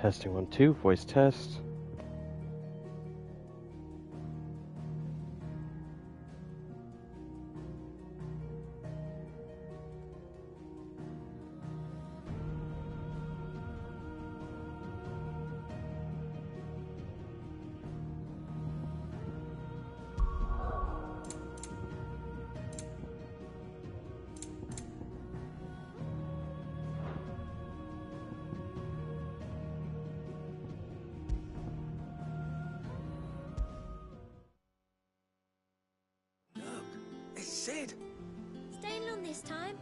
Testing 1, 2, voice test. Sid! Staying long this time?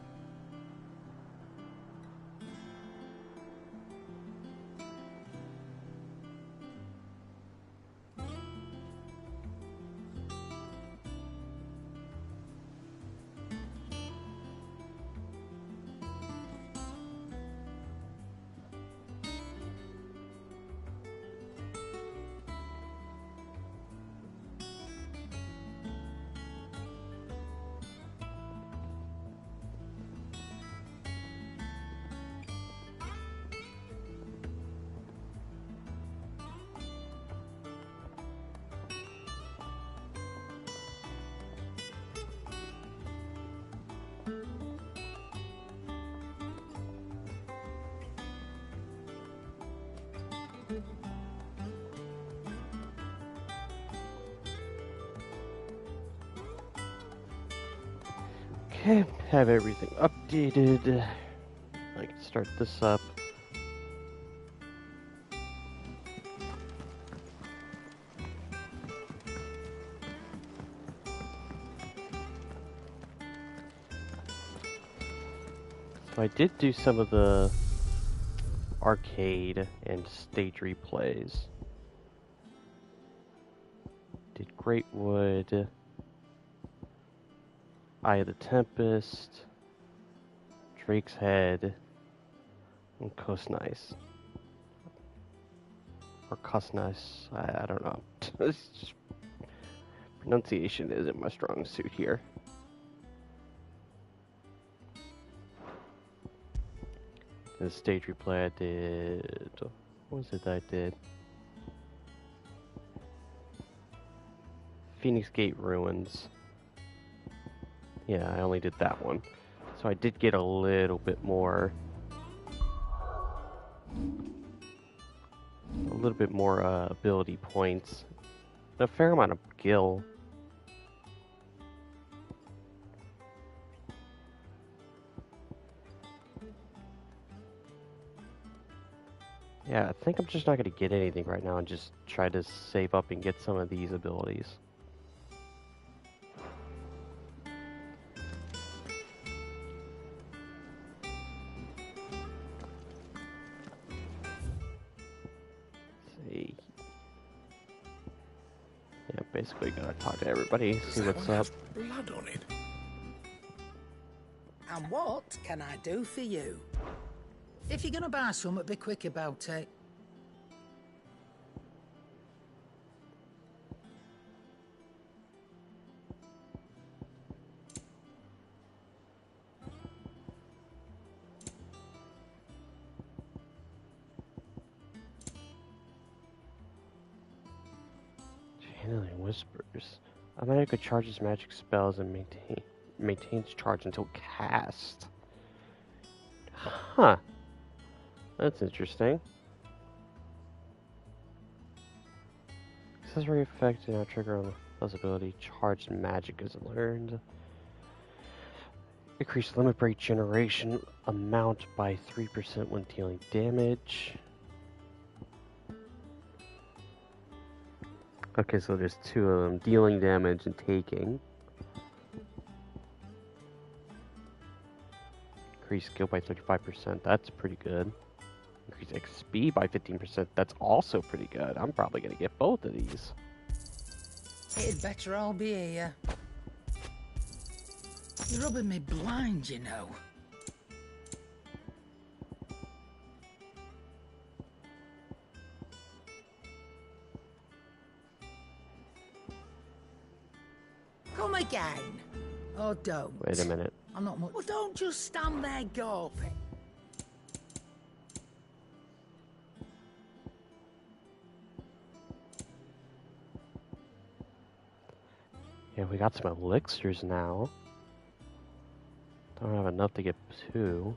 Okay, have everything updated. I can start this up. So I did do some of the arcade and stage replays. Did Greatwood, Eye of the Tempest, Drake's Head, and Coast Nice. Or Coast Nice, I don't know. It's just, pronunciation isn't my strong suit here. The stage replay I did... What was it that I did? Phoenix Gate Ruins. Yeah, I only did that one. So I did get a little bit more... ability points. A fair amount of gil. Yeah, I think I'm just not going to get anything right now and just try to save up and get some of these abilities. See. Yeah, basically gotta talk to everybody, see what's up. Blood on it. And what can I do for you? If you're gonna buy something, be quick about it. Channeling Whispers. A magic could charge its magic spells and maintains charge until cast. Huh. That's interesting. Accessory effect and now trigger on the possibility. Charged magic is learned. Increase limit break generation amount by 3% when dealing damage. Okay, so there's two of them. Dealing damage and taking. Increase skill by 35%. That's pretty good. Increase XP by 15%. That's also pretty good. I'm probably going to get both of these. It'd better all be here. You're rubbing me blind, you know. Come again. Oh, don't. Wait a minute. I'm not much. Well, don't just stand there gawping. Yeah, we got some elixirs now. Don't have enough to get 2.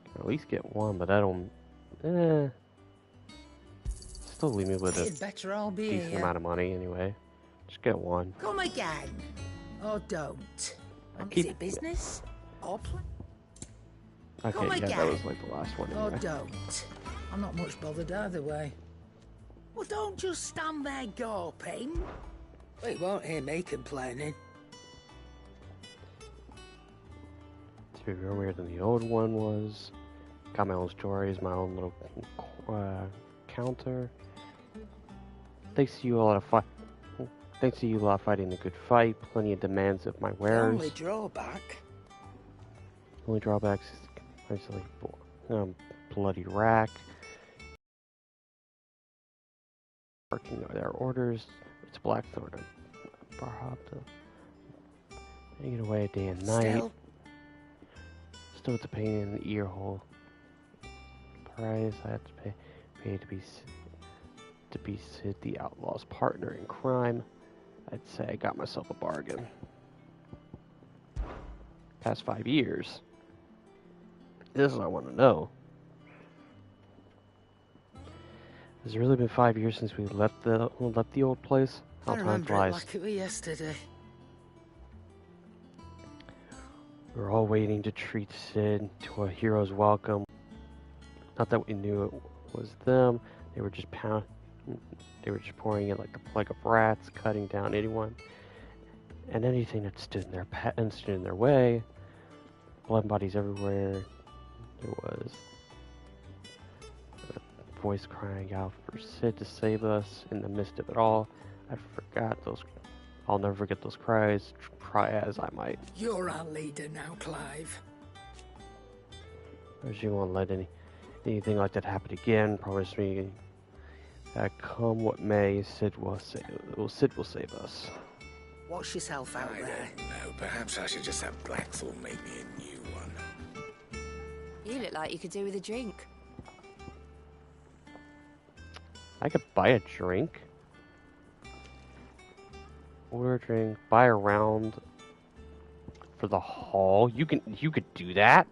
Can at least get 1, but I don't. Still leave me with a It'd better all be decent here. amount of money anyway. Just get 1. Come again. Or don't. keep- Is it business? Or play? Okay, Come yeah, that again. was like the last one Or anyway. don't. I'm not much bothered either way. Well, don't just stand there gawping. We won't hear me complaining. It's a bit weirder than the old one was. Got my own stories, my own little counter. Thanks to you a lot of fighting a good fight. Plenty of demands of my The wares. only drawback. Only drawbacks is basically bloody rack. Barking their orders. It's Blackthorn. Barhopta. Taking away day and night. Still, it's a pain in the ear hole. Price I have to pay to be Sid the Outlaw's partner in crime. I'd say I got myself a bargain. Past 5 years. This is what I want to know. Has it really been 5 years since we left the old place? How I time remember it flies. like it was yesterday. We were all waiting to treat Sid to a hero's welcome. Not that we knew it was them. They were just pouring in like the plague of rats, cutting down anyone and anything that stood in their way. Blood bodies everywhere. There was a voice crying out for Sid to save us in the midst of it all. I'll never forget those cries, try as I might. You're our leader now, Clive. You won't let anything like that happen again. Promise me that come what may, Sid will save us. Watch yourself out I there. don't know. Perhaps I should just have Blackthorn make me a new one. You look like you could do with a drink. I could buy a drink. Order a drink, buy a round for the hall. You could do that?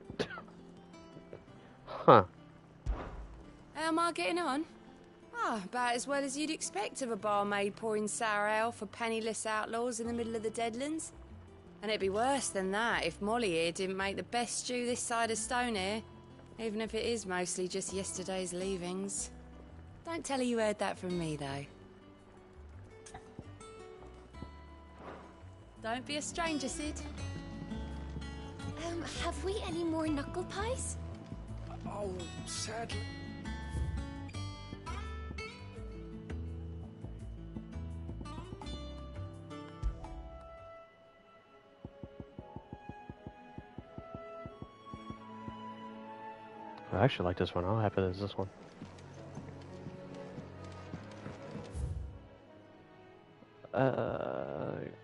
Huh. How am I getting on? Ah, about as well as you'd expect of a barmaid pouring sour ale for penniless outlaws in the middle of the Deadlands. And it'd be worse than that if Molly here didn't make the best stew this side of Stone here, even if it is mostly just yesterday's leavings. Don't tell her you heard that from me, though. Don't be a stranger, Sid. Have we any more knuckle pies? Oh, sadly. I actually like this one. I'll have it as this one.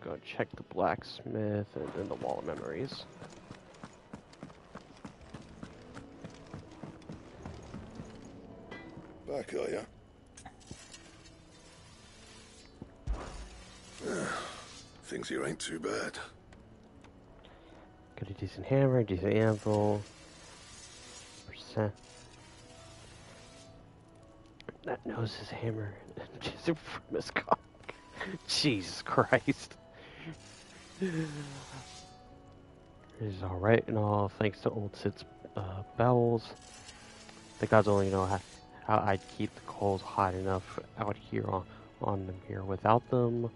Go check the blacksmith and then the wall of memories. Back, are ya? Things here ain't too bad. Got a decent hammer, decent anvil. That nose is hammer. Just from his cock. Jesus Christ. This is alright and all, thanks to old Sid's bells. The gods only know how I'd keep the coals hot enough out here on them here without them.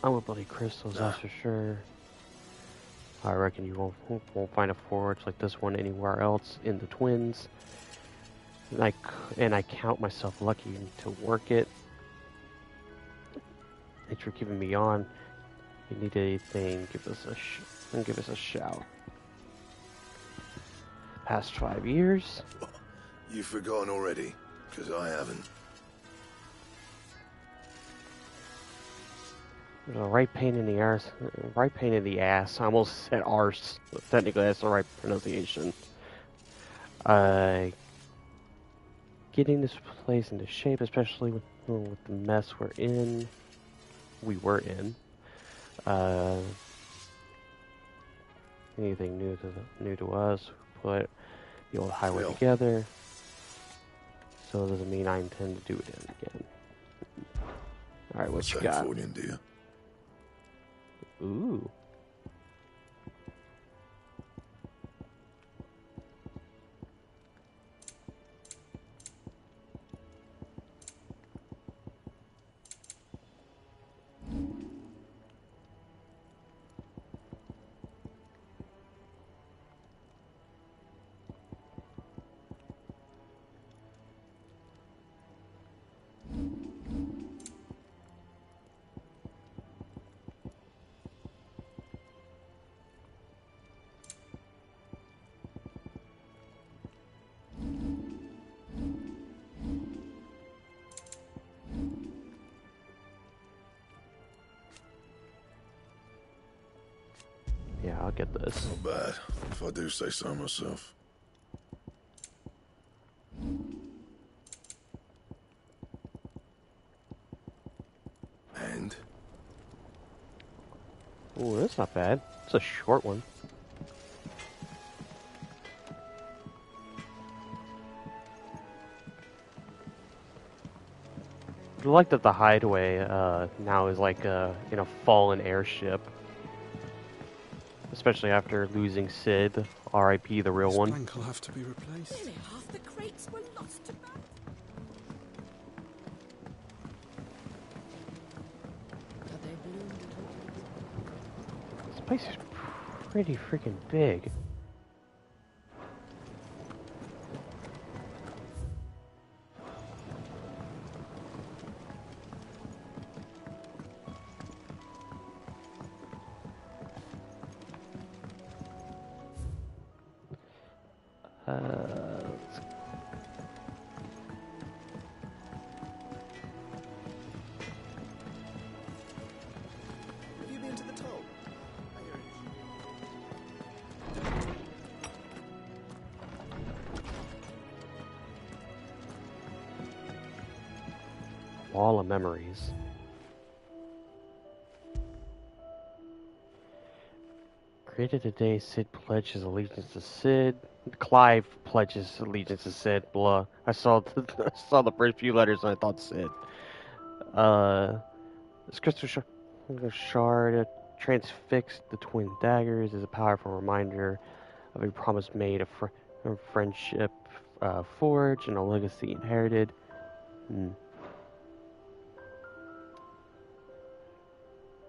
I'm with bloody crystals, that's for sure. I reckon you won't find a forge like this one anywhere else in the Twins. And I count myself lucky to work it. Thanks for keeping me on. If you need anything, give us a shout. Past 5 years. You've forgotten already? Because I haven't. There's a right pain in the arse. Right pain in the ass. I almost said arse. But technically, that's the right pronunciation. getting this place into shape, especially with the mess we were in. Anything new to us, put the old highway together. So it doesn't mean I intend to do it again. All right, what you got? For it, dear. Ooh. Yeah, I'll get this. Not bad, if I do say so myself. And? Ooh, that's not bad. It's a short one. I like that the hideaway now is like in a fallen airship. Especially after losing Sid, R.I.P. the real This one. plank will have to be replaced. Nearly half the crates were lost to that. This place is pretty freaking big. Let's Have you been to the toll? Wall of Memories. Created today, Sid pledges allegiance to Sid. Clive pledges allegiance to Sid. Blah. I saw the first few letters and I thought Sid. This crystal shard transfixed the twin daggers is a powerful reminder of a promise made, a friendship forged, and a legacy inherited.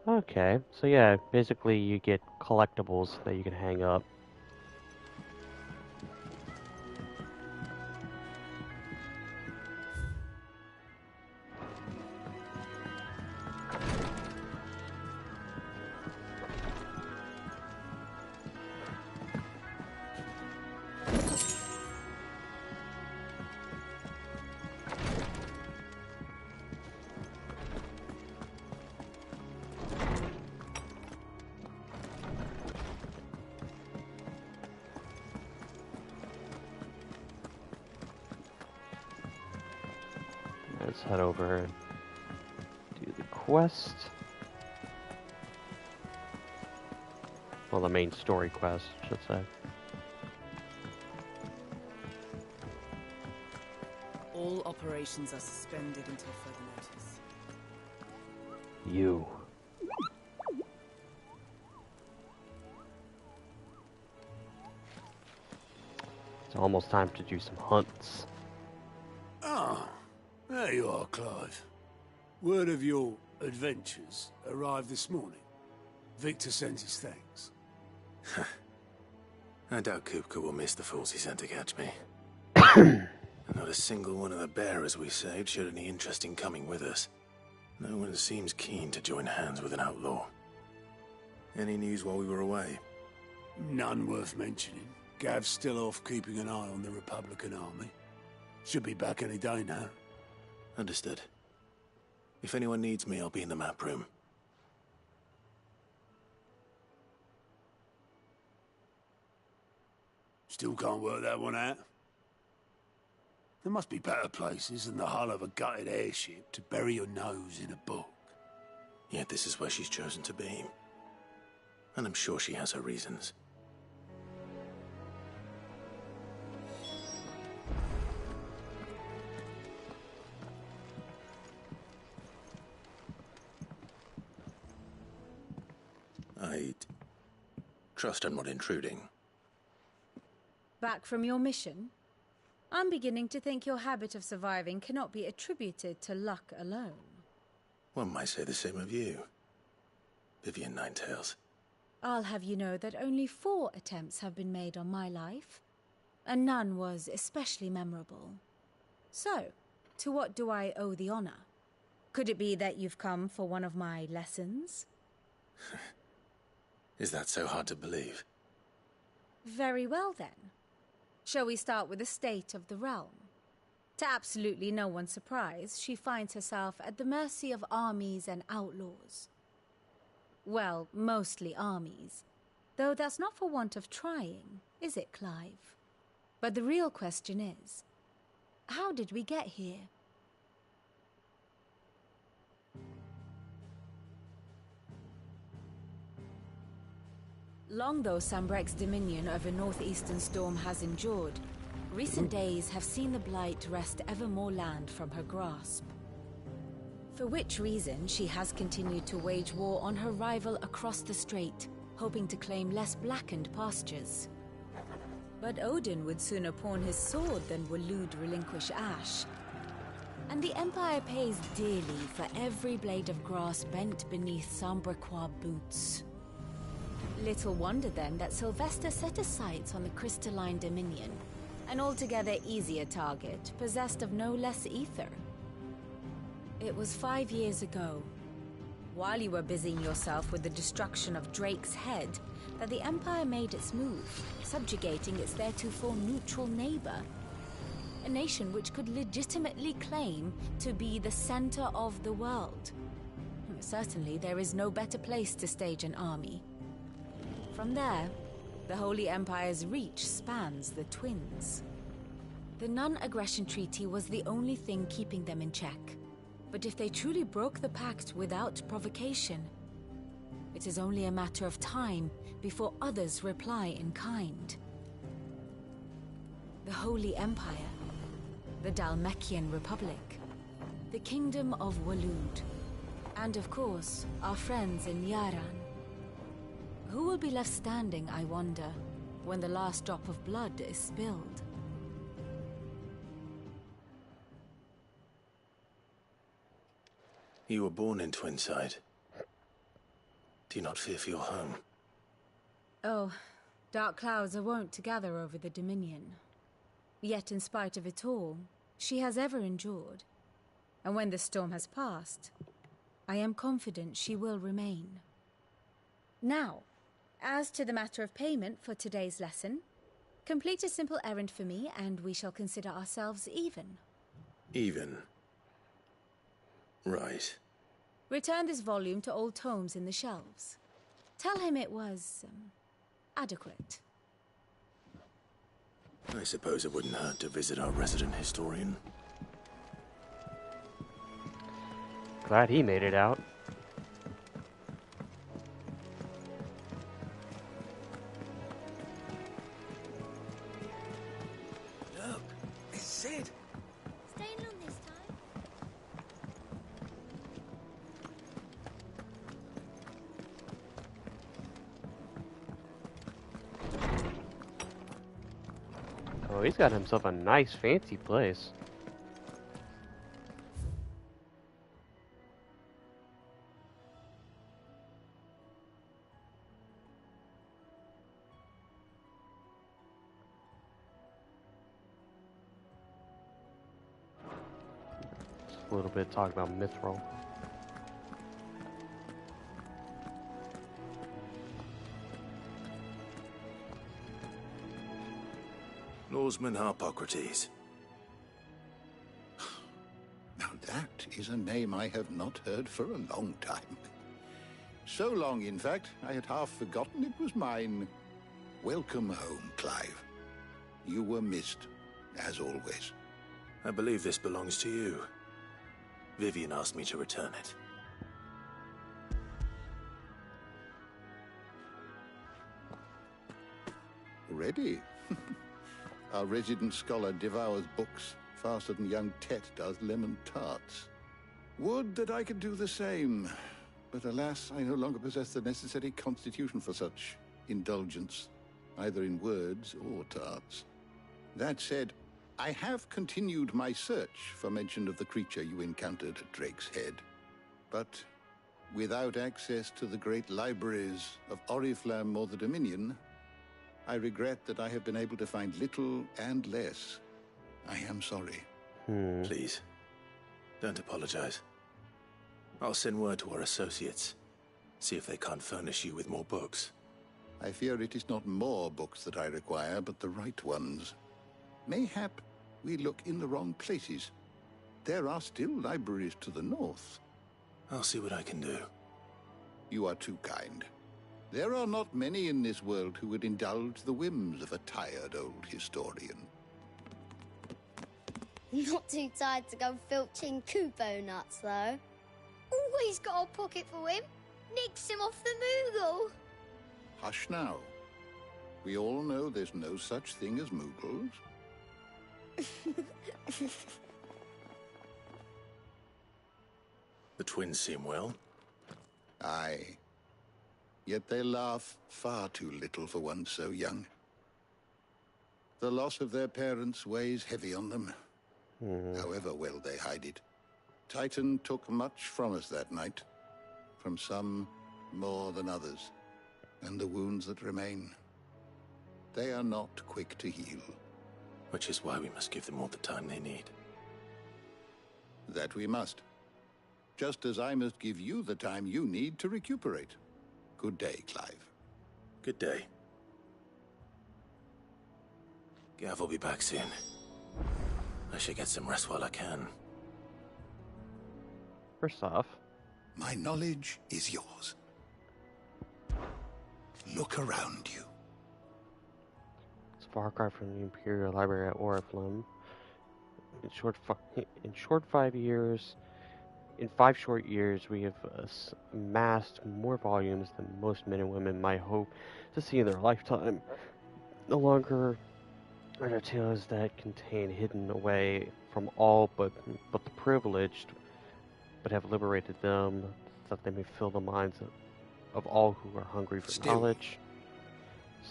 Okay, so yeah, basically you get collectibles that you can hang up. Let's head over and do the quest. Well, the main story quest, I should say. All operations are suspended until further notice. You. It's almost time to do some hunts. Ah, there you are, Clive. Word of your adventures arrived this morning. Victor sends his thanks. I doubt Kupka will miss the fools he sent to catch me. Not a single one of the bearers we saved showed any interest in coming with us. No one seems keen to join hands with an outlaw. Any news while we were away? None worth mentioning. Gav's still off keeping an eye on the Republican army. Should be back any day now. Understood. If anyone needs me, I'll be in the map room. Still can't work that one out. There must be better places than the hull of a gutted airship to bury your nose in a book. Yet this is where she's chosen to be. And I'm sure she has her reasons. I trust I'm not intruding. Back from your mission? I'm beginning to think your habit of surviving cannot be attributed to luck alone. One might say the same of you, Vivian Ninetails. I'll have you know that only 4 attempts have been made on my life, and none was especially memorable. So, to what do I owe the honor? Could it be that you've come for one of my lessons? Is that so hard to believe? Very well, then. Shall we start with the state of the realm? To absolutely no one's surprise, she finds herself at the mercy of armies and outlaws. Well, mostly armies. Though that's not for want of trying, is it, Clive? But the real question is, how did we get here? Long though Sambrek's dominion over northeastern Storm has endured, recent days have seen the Blight wrest ever more land from her grasp. For which reason she has continued to wage war on her rival across the strait, hoping to claim less blackened pastures. But Odin would sooner pawn his sword than Waloed relinquish Ash. And the Empire pays dearly for every blade of grass bent beneath Sambrequois boots. Little wonder then that Sylvester set his sights on the crystalline dominion, an altogether easier target, possessed of no less ether. It was 5 years ago, while you were busying yourself with the destruction of Drake's head, that the Empire made its move, subjugating its theretofore neutral neighbor. A nation which could legitimately claim to be the center of the world. Certainly, there is no better place to stage an army. From there, the Holy Empire's reach spans the Twins. The non-aggression treaty was the only thing keeping them in check. But if they truly broke the pact without provocation, it is only a matter of time before others reply in kind. The Holy Empire, the Dhalmekian Republic, the Kingdom of Waloed, and of course, our friends in Yaran. Who will be left standing, I wonder, when the last drop of blood is spilled? You were born in Twinside. Do you not fear for your home? Oh, dark clouds are wont to gather over the Dominion. Yet in spite of it all, she has ever endured. And when the storm has passed, I am confident she will remain. Now, as to the matter of payment for today's lesson, complete a simple errand for me and we shall consider ourselves even. Even? Right. Return this volume to old tomes in the shelves. Tell him it was, adequate. I suppose it wouldn't hurt to visit our resident historian. Glad he made it out. Look, it's Sid. Staying long this time? Oh, he's got himself a nice fancy place. A little bit talk about Mithril. Lawsman Harpocrates. Now that is a name I have not heard for a long time. So long, in fact, I had half forgotten it was mine. Welcome home, Clive. You were missed, as always. I believe this belongs to you. Vivian asked me to return it. Ready? Our resident scholar devours books faster than young Tet does lemon tarts. Would that I could do the same. But alas, I no longer possess the necessary constitution for such indulgence, either in words or tarts. That said, I have continued my search for mention of the creature you encountered at Drake's Head. But without access to the great libraries of Oriflamme or the Dominion, I regret that I have been able to find little and less. I am sorry. Please, don't apologize. I'll send word to our associates. See if they can't furnish you with more books. I fear it is not more books that I require, but the right ones. Mayhap we look in the wrong places. There are still libraries to the north. I'll see what I can do. You are too kind. There are not many in this world who would indulge the whims of a tired old historian. Not too tired to go filching Kupo nuts, though. Always got a pocket for him. Nicks him off the Moogle. Hush now. We all know there's no such thing as Moogles. The twins seem well. Aye. Yet they laugh far too little for one so young. The loss of their parents weighs heavy on them, however well they hide it. Titan took much from us that night, from some more than others, and the wounds that remain, they are not quick to heal. Which is why we must give them all the time they need. That we must. Just as I must give you the time you need to recuperate. Good day, Clive. Good day. Gav will be back soon. I should get some rest while I can. First off, my knowledge is yours. Look around you. it's a far cry from the Imperial Library at Oriflamme. In 5 short years, we have amassed more volumes than most men and women might hope to see in their lifetime. No longer are there tales that contain hidden away from all but the privileged, but have liberated them, so that they may fill the minds of all who are hungry for knowledge.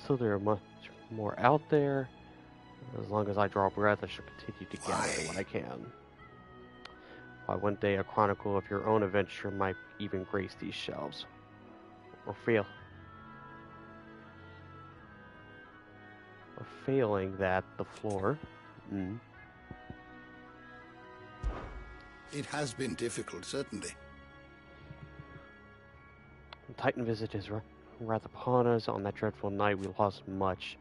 Still, there are much more out there. As long as I draw breath, I shall continue to gather what I can. Why, one day a chronicle of your own adventure might even grace these shelves. Or failing that, the floor. It has been difficult, certainly. The Titan visit is wrath upon us. On that dreadful night, we lost much.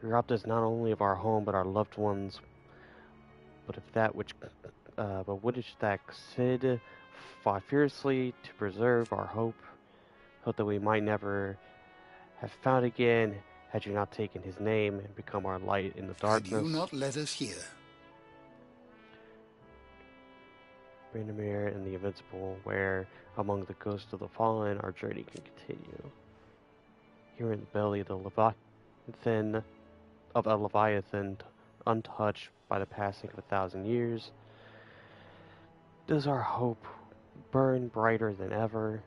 He robbed us not only of our home, but our loved ones. But which that Sid fought fiercely to preserve our hope that we might never have found again, had you not taken his name and become our light in the darkness. Had you not let us hear. Brandomir and the Invincible, where among the ghosts of the fallen our journey can continue. Here in the belly of the Leviathan, untouched by the passing of 1,000 years, does our hope burn brighter than ever.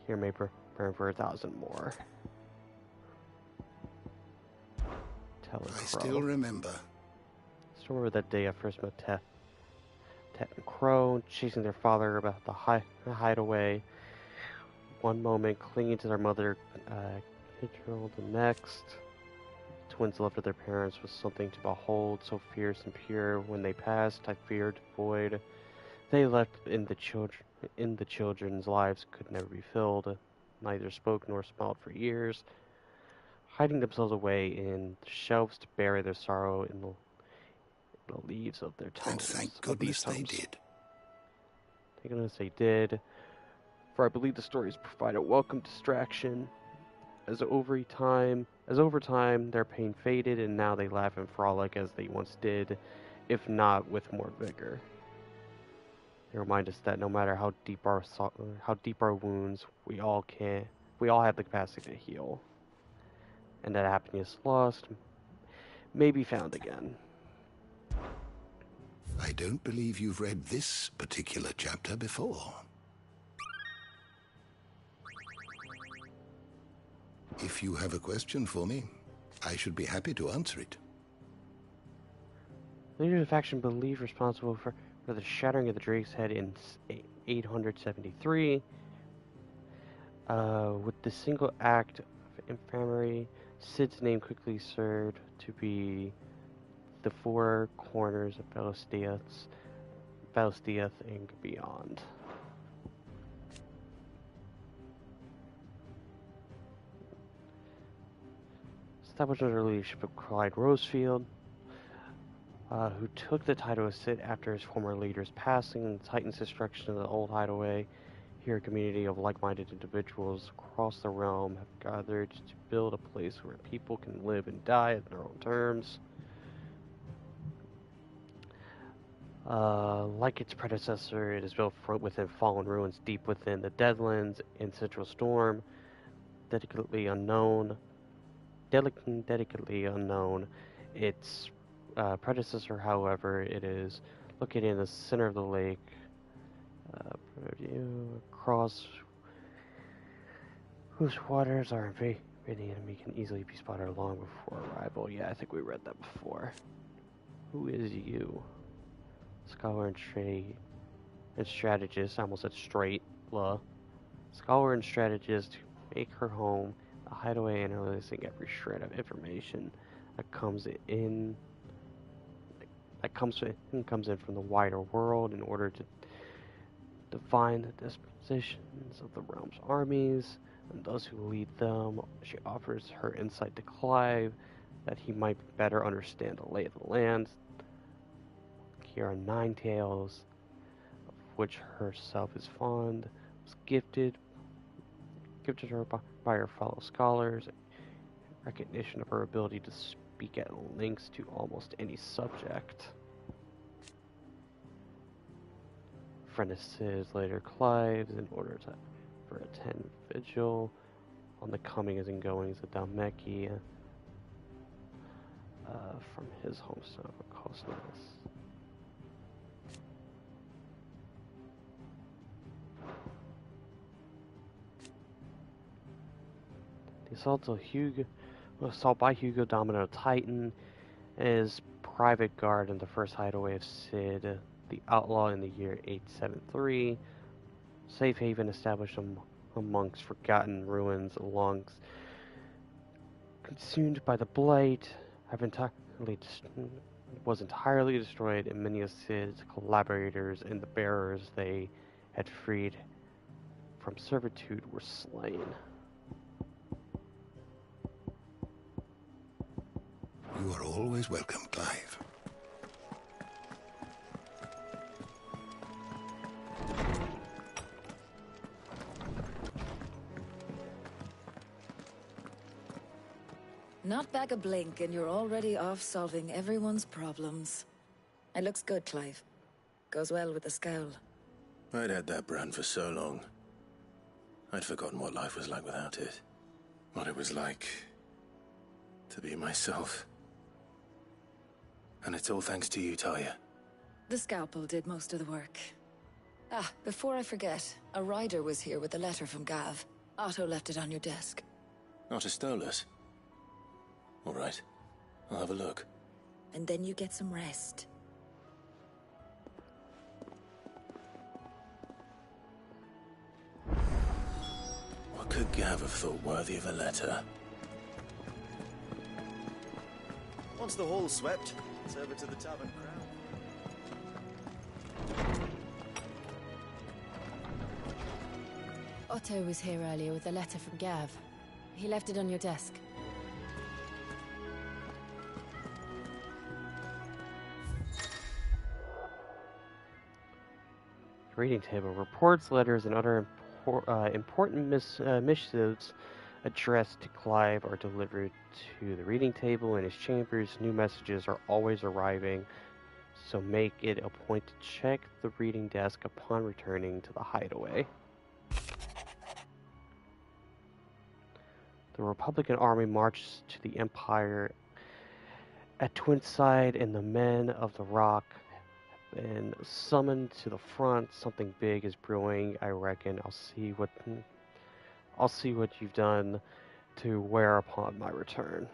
Here may burn for 1,000 more. I still remember. Still remember that day I first met Tet and Crow, chasing their father about the hideaway. One moment clinging to their mother, the next. Twins love of their parents was something to behold, so fierce and pure. When they passed, I feared void. They left in the children's lives could never be filled. Neither spoke nor smiled for years, hiding themselves away in shelves to bury their sorrow in the leaves of their tomes. And thank goodness they did. Thank goodness they did, for I believe the stories provide a welcome distraction. As over time, their pain faded, and now they laugh and frolic as they once did, if not with more vigor. They remind us that no matter how deep our wounds, we all have the capacity to heal, and that happiness lost may be found again. I don't believe you've read this particular chapter before. If you have a question for me, I should be happy to answer it. Leaders of faction believed responsible for the shattering of the Drake's head in 873. With the single act of infamy, Cid's name quickly served to be the four corners of Balestiath and beyond. Established under the leadership of Clyde Rosefield, who took the title of Cid after his former leader's passing and Titan's destruction of the old hideaway. Here, a community of like-minded individuals across the realm have gathered to build a place where people can live and die at their own terms. Like its predecessor, it is built within fallen ruins deep within the Deadlands in Central Storm, delicately unknown. Its predecessor, however, it is located in the center of the lake, across whose waters are invading enemy can easily be spotted long before arrival. Yeah, I think we read that before. Who is you? Scholar and strategist, I almost said scholar and strategist to make her home a hideaway, analyzing every shred of information that comes in from the wider world in order to define the dispositions of the realm's armies and those who lead them. She offers her insight to Clive that he might better understand the lay of the land. Here are 9 tales, of which herself is fond, was gifted her by her fellow scholars, in recognition of her ability to speak at length to almost any subject. Friend of Cid's, later Clive's, in order to attend vigil on the comings and goings of Dalmeki from his homestead of Kosnas. The assault by Hugo Domino Titan and his private guard in the first hideaway of Cid, the outlaw, in the year 873. Safe haven established amongst forgotten ruins, long consumed by the blight, was entirely destroyed, and many of Cid's collaborators and the bearers they had freed from servitude were slain. You are always welcome, Clive. Not back a blink and you're already off solving everyone's problems. It looks good, Clive. Goes well with the scowl. I'd had that brand for so long. I'd forgotten what life was like without it. What it was like to be myself. And it's all thanks to you, Talia. The scalpel did most of the work. Ah, before I forget, a rider was here with a letter from Gav. Otto left it on your desk. Otto stole us. All right, I'll have a look. And then you get some rest. What could Gav have thought worthy of a letter? Once the hall's swept, it's over to the tavern crowd. Otto was here earlier with a letter from Gav. He left it on your desk. Reading table: reports, letters, and other important missives addressed to Clive are delivered to the reading table in his chambers. New messages are always arriving, so make it a point to check the reading desk upon returning to the hideaway. The Republican army marches to the Empire at Twinside, and the men of the Rock have been summoned to the front. Something big is brewing, I reckon. I'll see what you've done to wear upon my return.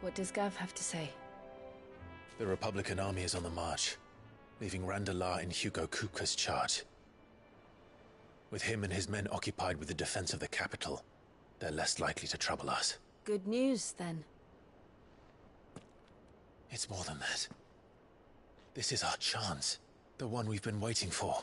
What does Gav have to say? The Republican army is on the march, leaving Randalar in Hugo Kupka's charge. With him and his men occupied with the defense of the capital, they're less likely to trouble us. Good news, then. It's more than that. This is our chance, the one we've been waiting for.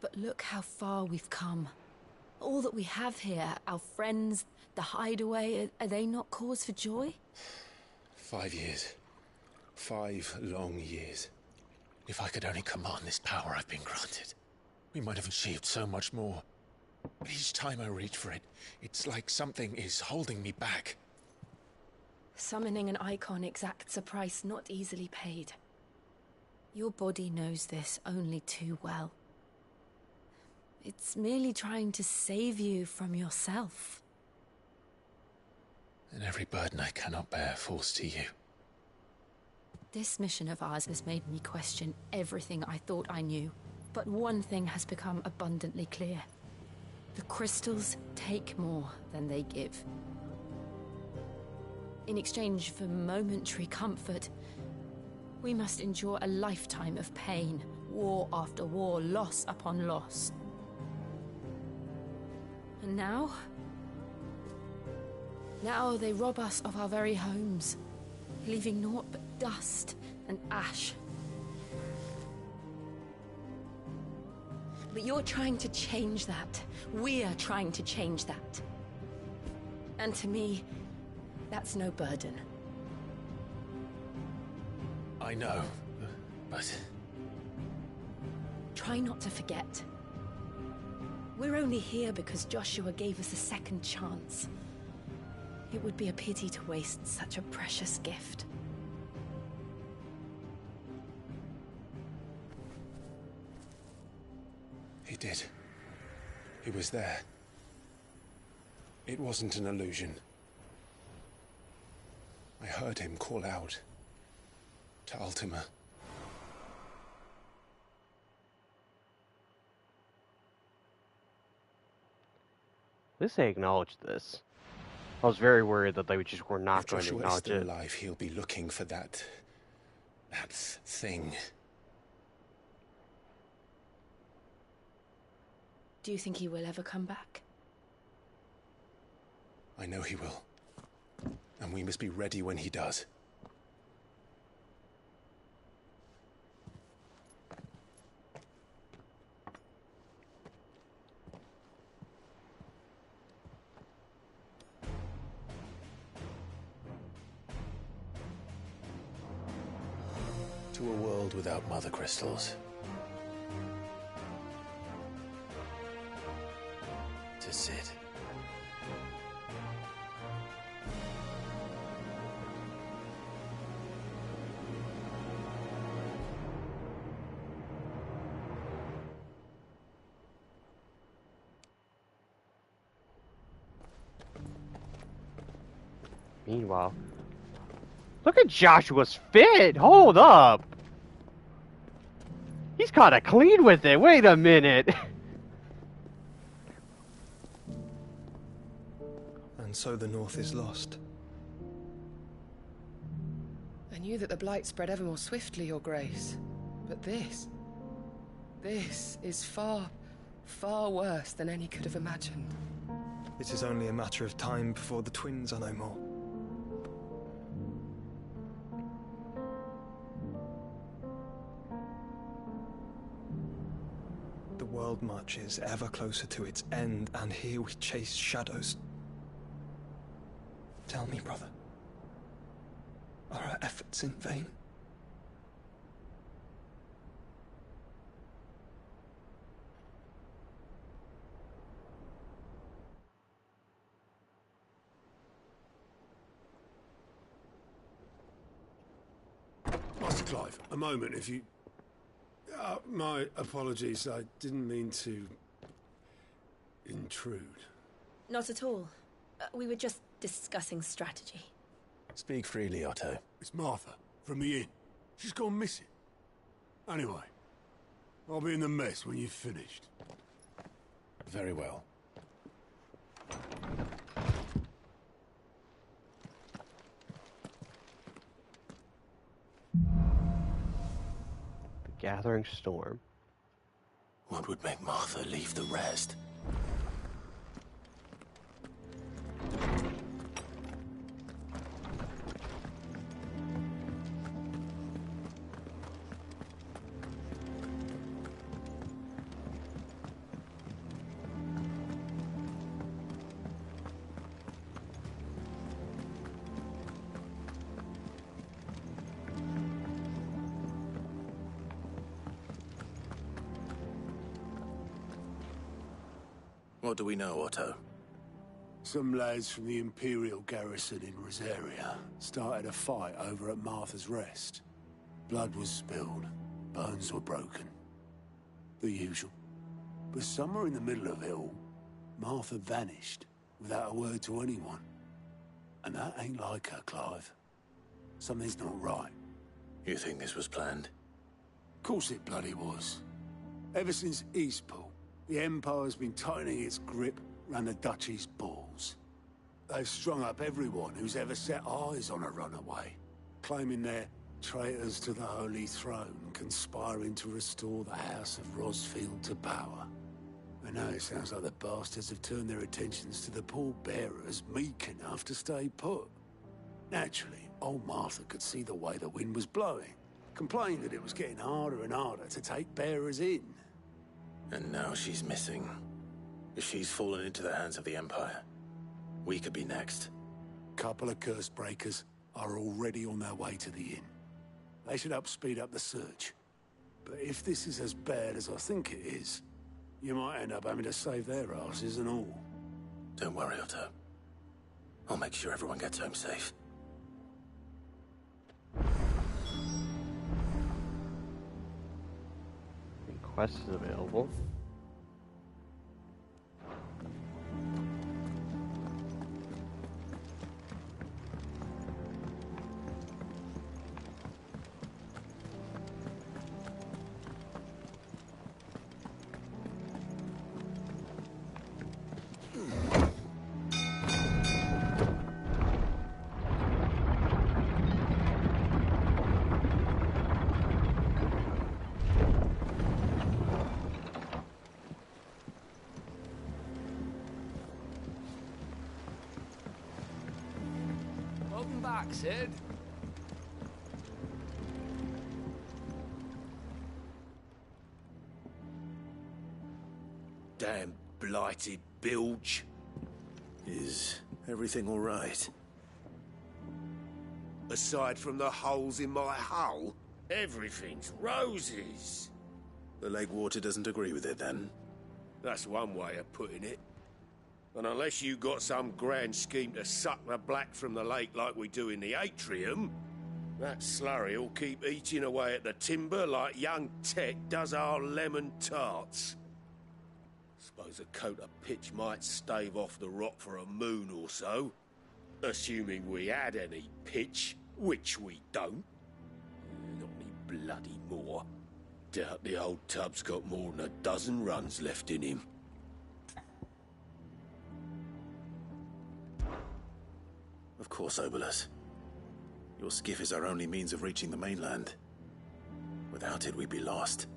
But look how far we've come. All that we have here, our friends, the hideaway, are they not cause for joy? 5 years. 5 long years. If I could only command this power I've been granted, we might have achieved so much more. But each time I reach for it, it's like something is holding me back. Summoning an icon exacts a price not easily paid. Your body knows this only too well. It's merely trying to save you from yourself. And every burden I cannot bear falls to you. This mission of ours has made me question everything I thought I knew. But one thing has become abundantly clear. The crystals take more than they give. In exchange for momentary comfort, we must endure a lifetime of pain, war after war, loss upon loss. And now they rob us of our very homes, leaving naught but dust and ash. But you're trying to change that. We're trying to change that. And to me, that's no burden. I know, but... Try not to forget. We're only here because Joshua gave us a second chance. It would be a pity to waste such a precious gift. He did. He was there. It wasn't an illusion. I heard him call out to Ultima. At least they acknowledged this. I was very worried that they just were not If going to Joshua is acknowledge still it. alive, he'll be looking for that thing. Do you think he will ever come back? I know he will. And we must be ready when he does. To a world without mother crystals. To Sid. Meanwhile, look at Joshua's fit! Hold up! He's kinda clean with it, wait a minute! And so the North is lost. I knew that the Blight spread ever more swiftly, Your Grace. But this is far, far worse than any could have imagined. It is only a matter of time before the twins are no more. The world marches ever closer to its end, and here we chase shadows. Tell me, brother. Are our efforts in vain? Master Clive, a moment, if you... my apologies, I didn't mean to... intrude. Not at all. We were just discussing strategy. Speak freely, Otto. It's Martha, from the inn. She's gone missing. Anyway, I'll be in the mess when you've finished. Very well. The gathering storm. What would make Martha leave the rest? What do we know, Otto? Some lads from the Imperial garrison in Rosaria started a fight over at Martha's Rest. Blood was spilled, bones were broken. The usual. But somewhere in the middle of it all, Martha vanished without a word to anyone. And that ain't like her, Clive. Something's not right. You think this was planned? Of course it bloody was. Ever since Eastpool, the Empire's been tightening its grip round the Duchy's balls. They've strung up everyone who's ever set eyes on a runaway, claiming they're traitors to the Holy Throne, conspiring to restore the House of Rosfield to power. And now it sounds like the bastards have turned their attentions to the pallbearers meek enough to stay put. Naturally, old Martha could see the way the wind was blowing, complained that it was getting harder and harder to take bearers in. And now she's missing. If she's fallen into the hands of the Empire, we could be next. Couple of curse breakers are already on their way to the inn. They should help speed up the search. But if this is as bad as I think it is, you might end up having to save their asses and all. Don't worry, Otto. I'll make sure everyone gets home safe. Quest is available. Welcome back, Sid. Damn blighted bilge. Is everything all right? Aside from the holes in my hull, everything's roses. The lake water doesn't agree with it, then? That's one way of putting it. And unless you got some grand scheme to suck the black from the lake like we do in the atrium, that slurry'll keep eating away at the timber like young Tech does our lemon tarts. Suppose a coat of pitch might stave off the rot for a moon or so, assuming we had any pitch, which we don't. Not any bloody more. Doubt the old tub's got more than a dozen runs left in him. Of course, Obolus. Your skiff is our only means of reaching the mainland. Without it, we'd be lost.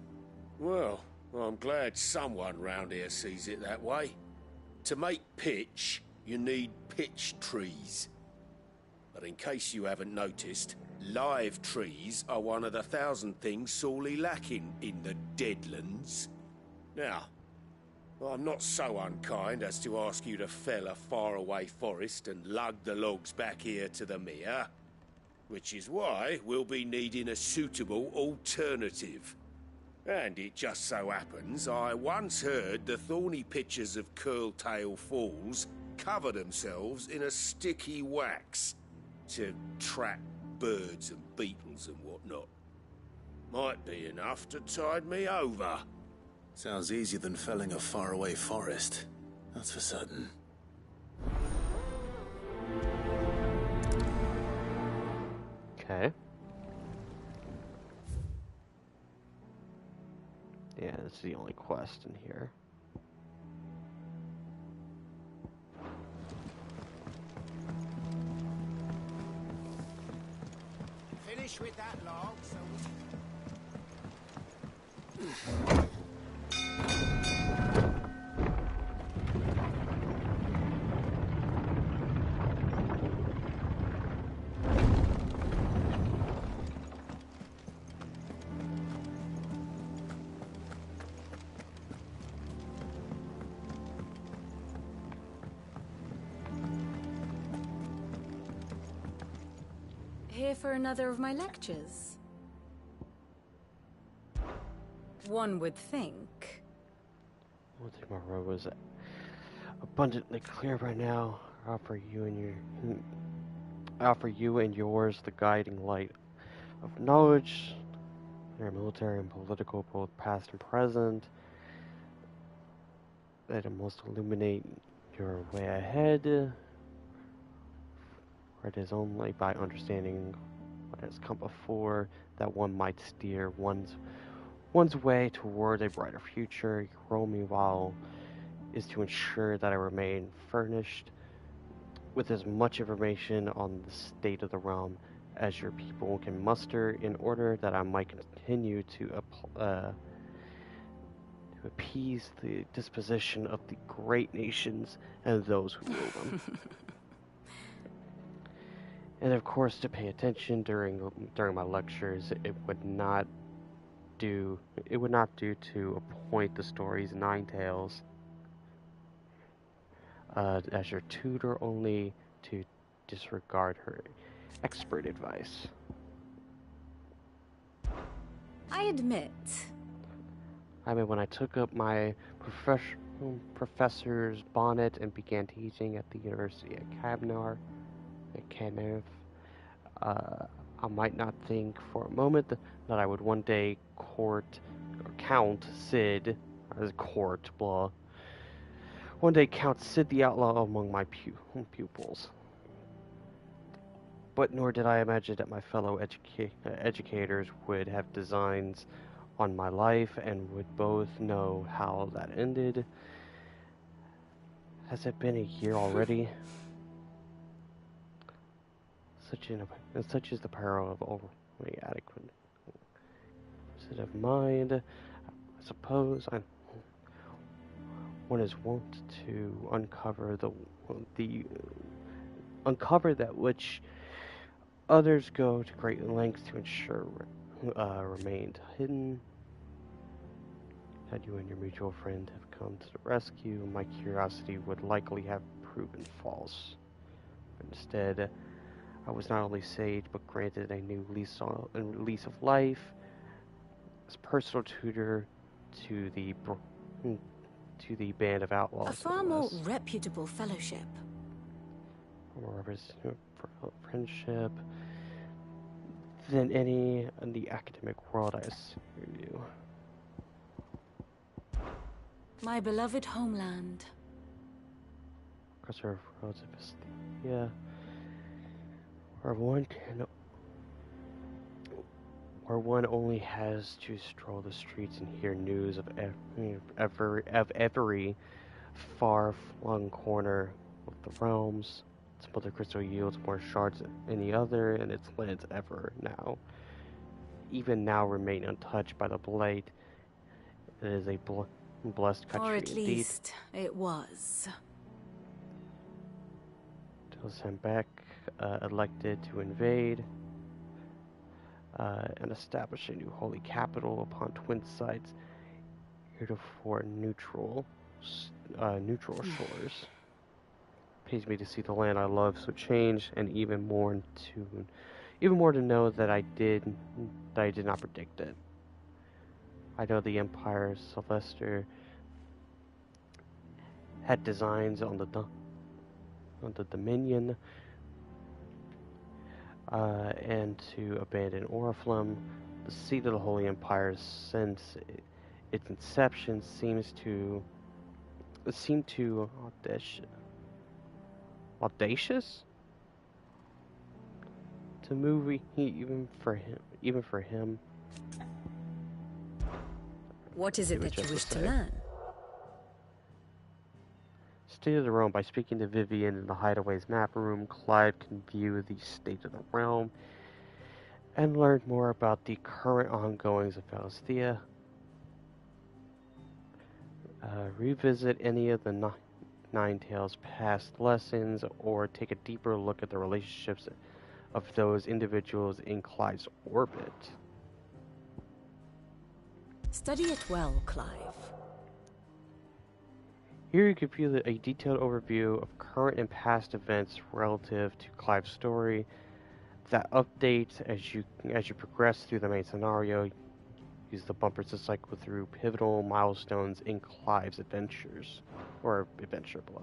Well, I'm glad someone round here sees it that way. To make pitch, you need pitch trees. But in case you haven't noticed, live trees are one of the 1,000 things sorely lacking in the Deadlands. Now, I'm not so unkind as to ask you to fell a faraway forest and lug the logs back here to the mere. Which is why we'll be needing a suitable alternative. And it just so happens I once heard the thorny pitchers of Curltail Falls cover themselves in a sticky wax to trap birds and beetles and whatnot. Might be enough to tide me over. Sounds easier than felling a faraway forest. That's for certain. Okay. Yeah, that's the only quest in here. Finish with that log, so Here for another of my lectures? One would think. One thing my road was abundantly clear by now. I offer you and yours the guiding light of knowledge. Their military and political, both past and present. That it must illuminate your way ahead. For it is only by understanding what has come before that one might steer one's way toward a brighter future. Your role, meanwhile, is to ensure that I remain furnished with as much information on the state of the realm as your people can muster in order that I might continue to appease the disposition of the great nations and those who rule them. And of course, to pay attention during my lectures. It would not do to appoint the story's nine tales as your tutor, only to disregard her expert advice. I admit. I mean, when I took up my professor's bonnet and began teaching at the University at Cabnar, I might not think for a moment that I would one day count Sid, as court, blah. One day count Sid the Outlaw among my pupils. But nor did I imagine that my fellow educators would have designs on my life and would both know how that ended. Has it been a year already? Such is the peril of overly adequate state of mind. I suppose one is wont to uncover uncover that which others go to great lengths to ensure remained hidden. Had you and your mutual friend have come to the rescue, my curiosity would likely have proven false. Instead, I was not only saved, but granted a new lease of life as personal tutor to the band of outlaws. A far more reputable fellowship. More representative friendship than any in the academic world I knew. My beloved homeland. Preserve relativity, where one only has to stroll the streets and hear news of every far-flung corner of the realms. Its mother crystal yields more shards than any other, and its lands even now remain untouched by the blight. It is a blessed country or at indeed. Least it was. Till Zembeck elected to invade and establish a new holy capital upon twin sites, heretofore neutral shores. Pays me to see the land I love so changed, and even more in tune Even more to know that I did not predict it. I know the Empire Sylvester had designs on the Dominion, and to abandon Oriflamme, the seat of the Holy Empire since its inception seemed too audacious to move even for him. What is it that you wish to learn? State of the realm. By speaking to Vivian in the Hideaway's map room, Clive can view the state of the realm and learn more about the current ongoings of Valisthea. Revisit any of the Nine Tails' past lessons, or take a deeper look at the relationships of those individuals in Clive's orbit. Study it well, Clive. Here you can view a detailed overview of current and past events relative to Clive's story that updates as you progress through the main scenario. Use the bumpers to cycle through pivotal milestones in Clive's adventures, or adventure, blah.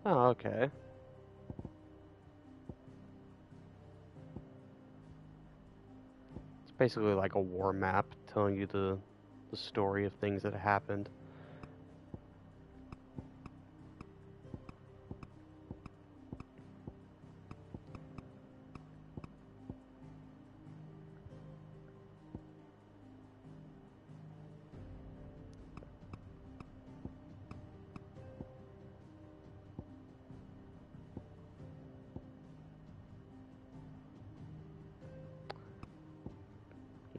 Oh, okay. It's basically like a war map telling you the story of things that happened.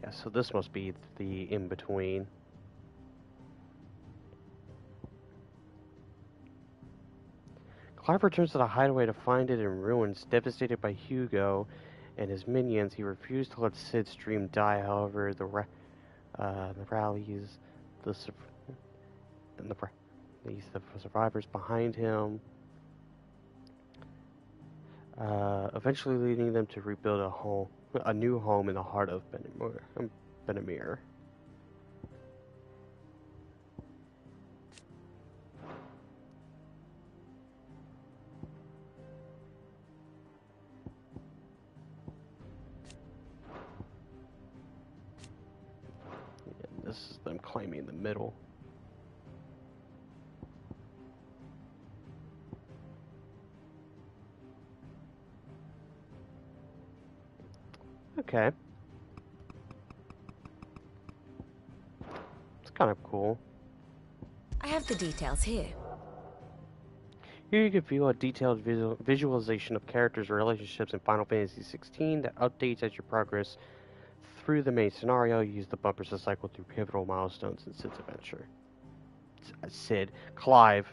Yeah, so this must be the in-between. Clive returns to the hideaway to find it in ruins. Devastated by Hugo and his minions, he refused to let Sid's dream die. However, the rallies, the survivors behind him, eventually leading them to rebuild a new home in the heart of Benamir. This is them claiming the middle. Okay. It's kind of cool. I have the details here. Here you can view a detailed visualization of characters' relationships in Final Fantasy XVI that updates as you progress through the main scenario. Use the bumpers to cycle through pivotal milestones in Sid's adventure. Clive.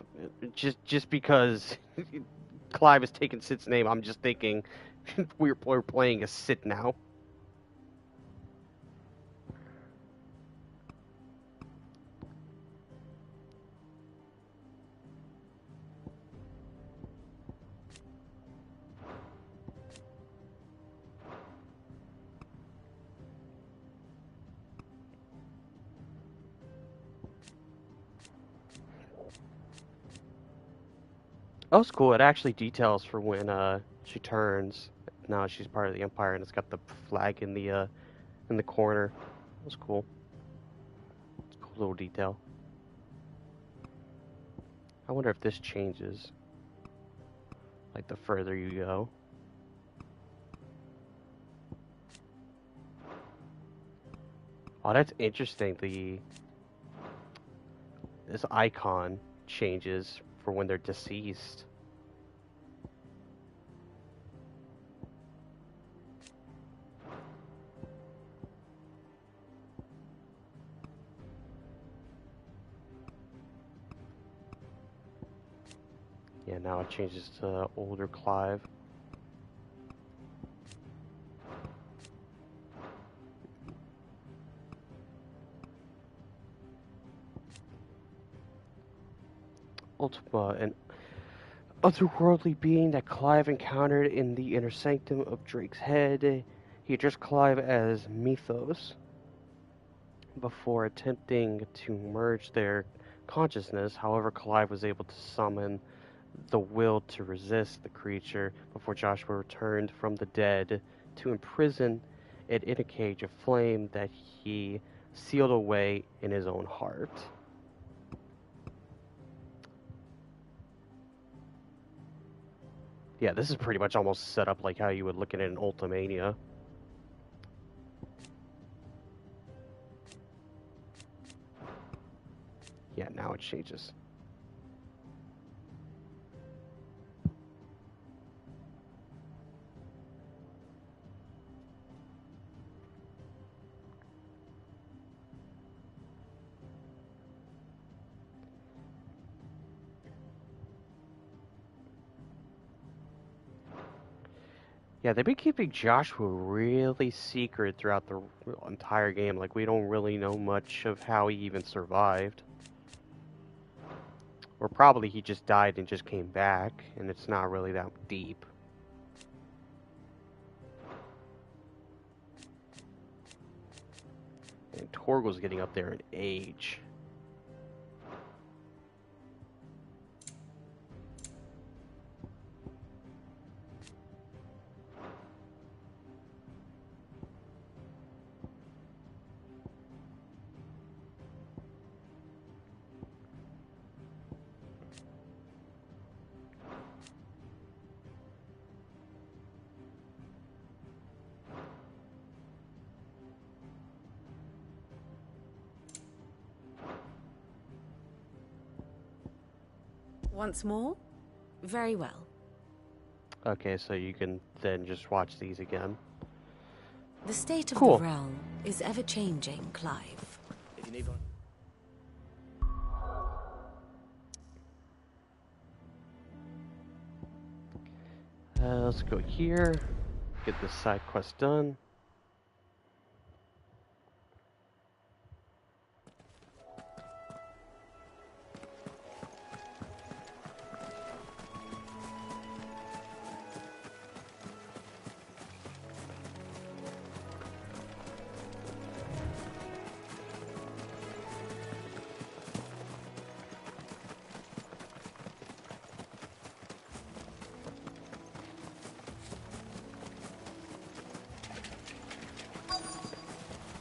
Just because Clive has taken Sid's name, I'm just thinking we're playing as Sid now. Oh, it's cool. It actually details for when she turns. Now she's part of the Empire, and it's got the flag in the corner. That's cool. It's a cool little detail. I wonder if this changes, like the further you go. Oh, that's interesting. This icon changes for when they're deceased. Yeah, now it changes to older Clive. Ultima, an otherworldly being that Clive encountered in the inner sanctum of Drake's head. He addressed Clive as Mythos before attempting to merge their consciousness. However, Clive was able to summon the will to resist the creature before Joshua returned from the dead to imprison it in a cage of flame that he sealed away in his own heart. Yeah, this is pretty much almost set up like how you would look at it in Ultimania. Yeah, now it changes. Yeah, they've been keeping Joshua really secret throughout the entire game. Like, we don't really know much of how he even survived. Or probably he just died and just came back, and it's not really that deep. And Torgal's getting up there in age. Once more? Very well. Okay, so you can then just watch these again. The state of Cool. the realm is ever-changing, Clive. If you need one. Let's go here. Get this side quest done.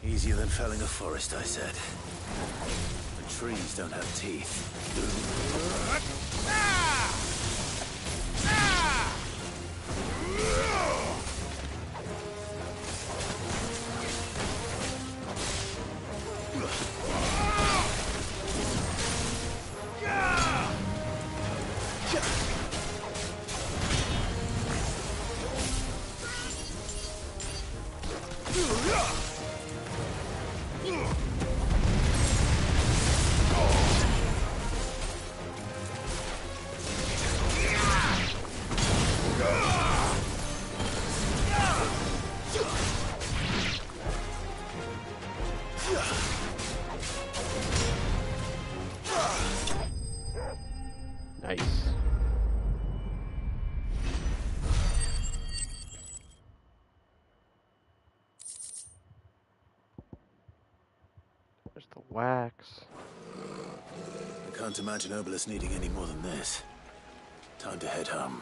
Easier than felling a forest, I said. The trees don't have teeth. Nice. There's the wax. I can't imagine Obelisk needing any more than this. Time to head home.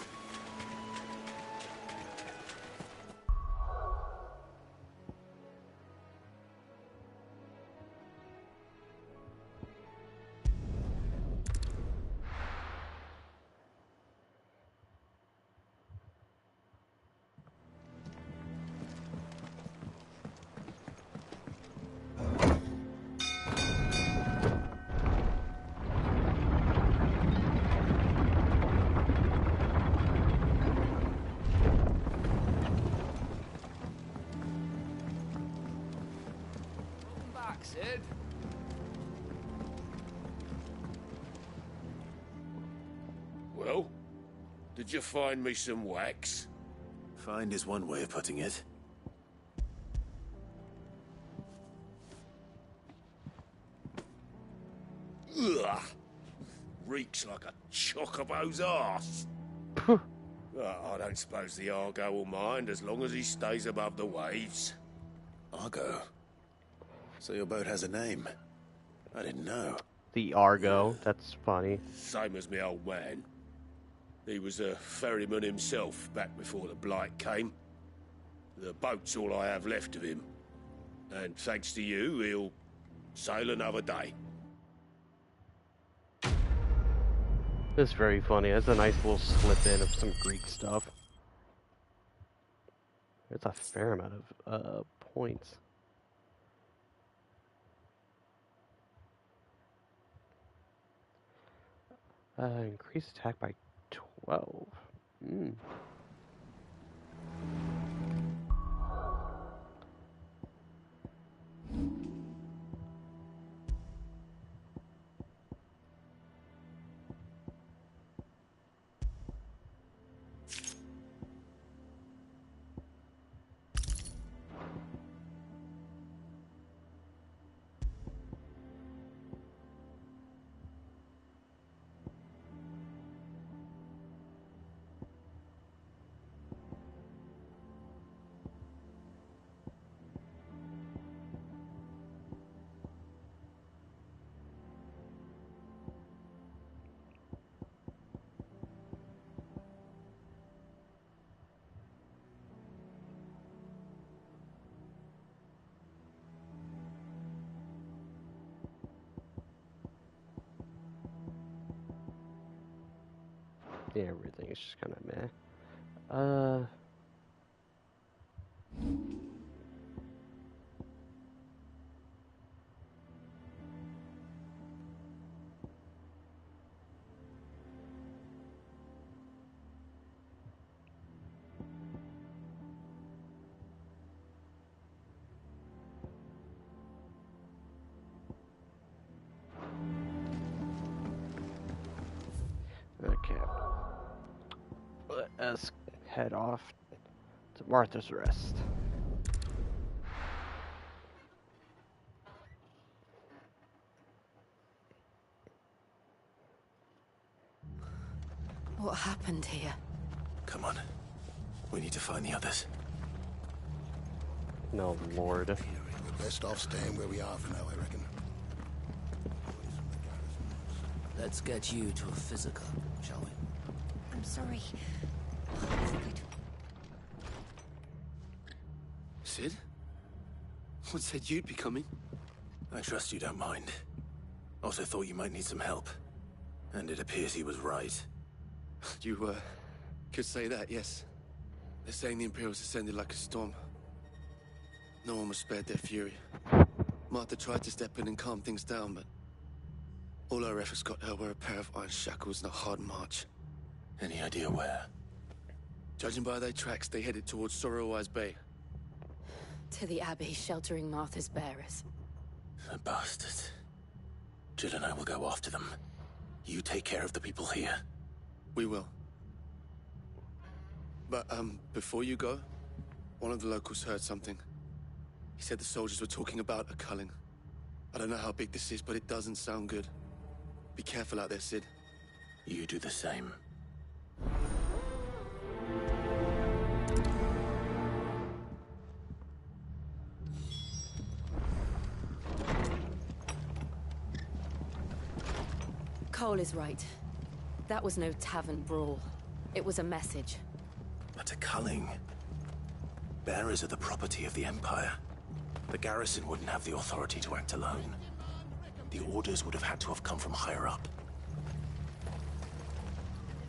Sid. Well, did you find me some wax? Find is one way of putting it. Ugh. reeks like a chocobo's arse. I don't suppose the Argo will mind as long as he stays above the waves. Argo? So your boat has a name? I didn't know. The Argo, that's funny. Same as me old man. He was a ferryman himself back before the Blight came. The boat's all I have left of him. And thanks to you, he'll sail another day. It's very funny. That's a nice little slip in of some Greek stuff. It's a fair amount of points. Increase attack by 12. Yeah, everything is just kind of meh. Okay. Let us head off to Martha's Rest. What happened here? Come on. We need to find the others. No, Lord. We're best off staying where we are for now, I reckon. Let's get you to a physical, shall we? I'm sorry. Sid? What said you'd be coming? I trust you don't mind. Also thought you might need some help. And it appears he was right. You, could say that, yes. They're saying the Imperials descended like a storm. No one was spared their fury. Martha tried to step in and calm things down, but all our efforts got her were a pair of iron shackles and a hard march. Any idea where? Judging by their tracks, they headed towards Sorrowwise Bay. To the Abbey, sheltering Martha's bearers. The bastards. Jill and I will go after them. You take care of the people here. We will. But, before you go, one of the locals heard something. He said the soldiers were talking about a culling. I don't know how big this is, but it doesn't sound good. Be careful out there, Sid. You do the same. Cole is right. That was no tavern brawl. It was a message. But a culling. Bearers are the property of the Empire. The garrison wouldn't have the authority to act alone. The orders would have had to have come from higher up.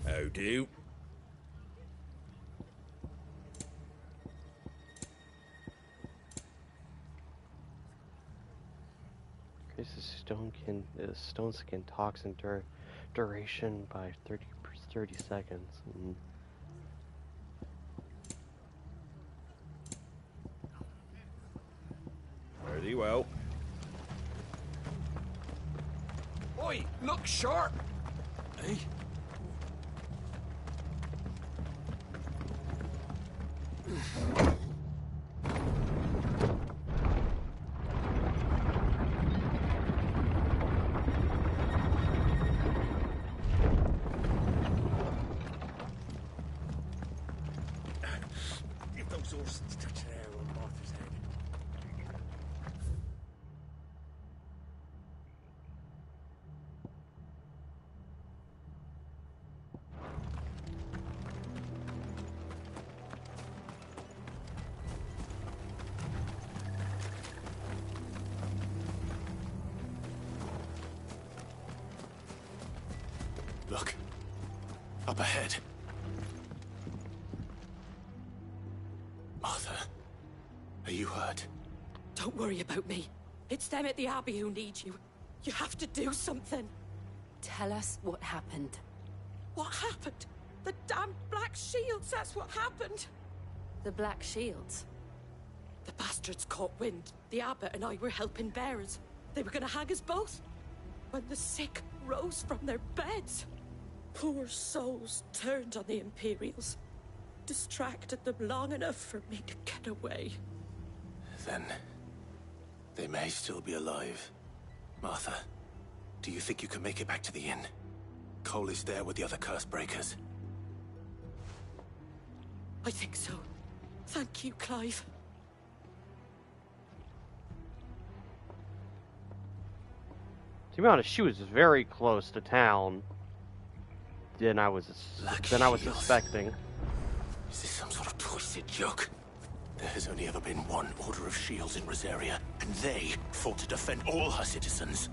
How do? Increases stone skin toxin duration by 30 seconds. Very well. Oi, look sharp! Eh? Look. Up ahead. Martha, are you hurt? Don't worry about me. It's them at the Abbey who need you. You have to do something. Tell us what happened. What happened? The damn Black Shields, that's what happened. The Black Shields? The bastards caught wind. The abbot and I were helping bearers. They were gonna hang us both. When the sick rose from their beds, poor souls turned on the Imperials. Distracted them long enough for me to get away. Then they may still be alive. Martha, do you think you can make it back to the inn? Cole is there with the other curse breakers. I think so. Thank you, Clive. To be honest, she was very close to town than I was suspecting. Is this some sort of twisted joke? There has only ever been one Order of Shields in Rosaria, and they fought to defend all her citizens.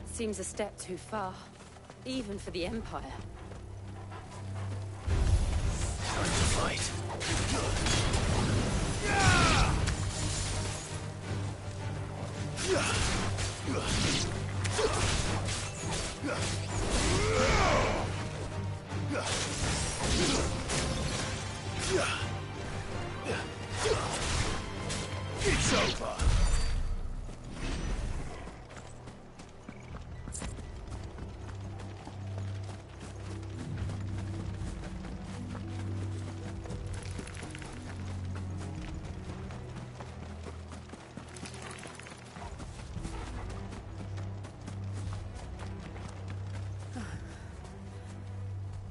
Seems a step too far, even for the Empire. Time to fight. It's over.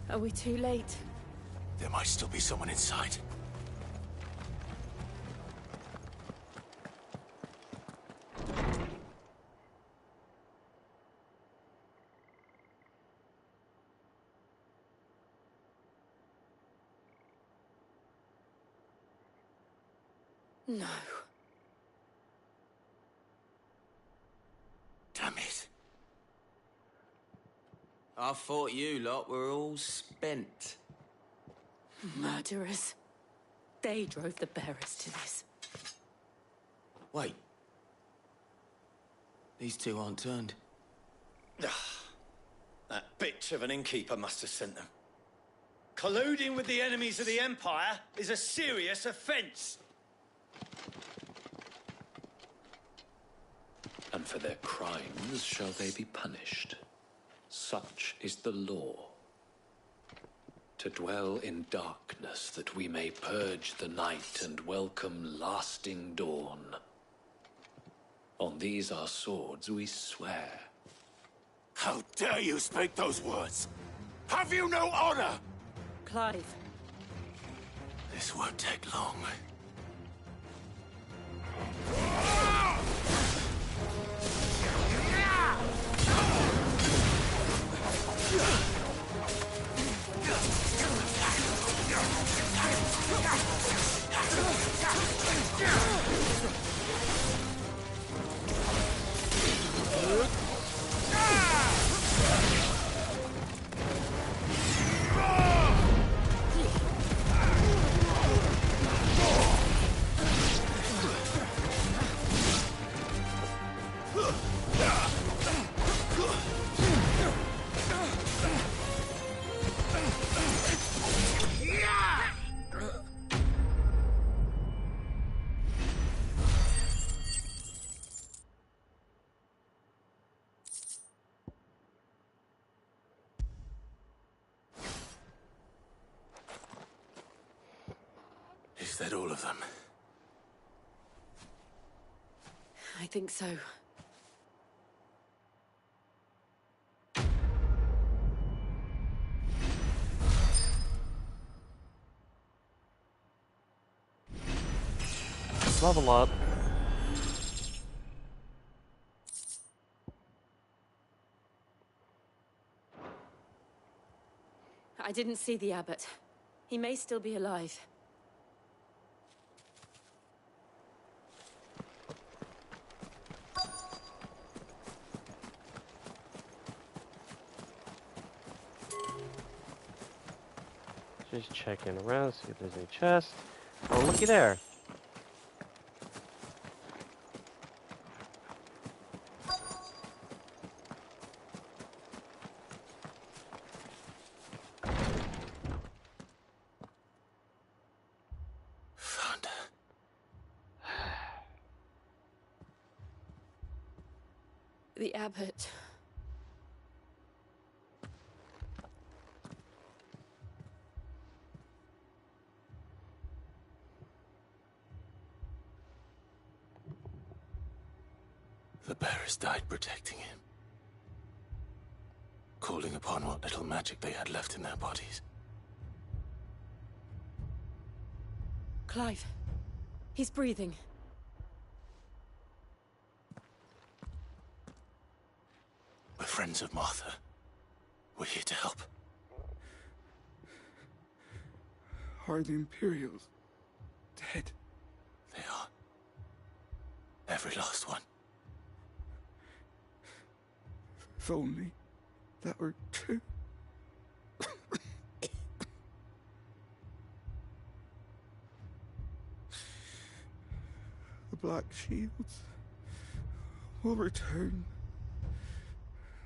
Are we too late? There might still be someone inside. No. Damn it. I thought you lot were all spent. Murderers. They drove the bearers to this. Wait. These two aren't turned. That bitch of an innkeeper must have sent them. Colluding with the enemies of the Empire is a serious offense. And for their crimes shall they be punished. Such is the law. To dwell in darkness that we may purge the night and welcome lasting dawn. On these our swords we swear. How dare you speak those words? Have you no honor? Clive. This won't take long. Is that all of them? I think so. Level up. I didn't see the abbot. He may still be alive. Just checking around, see if there's any chests. Oh, looky there. Found her. The abbot. The bearers died protecting him. Calling upon what little magic they had left in their bodies. Clive. He's breathing. We're friends of Martha. We're here to help. Are the Imperials dead? They are. Every last one. If only that were true. The Black Shields will return.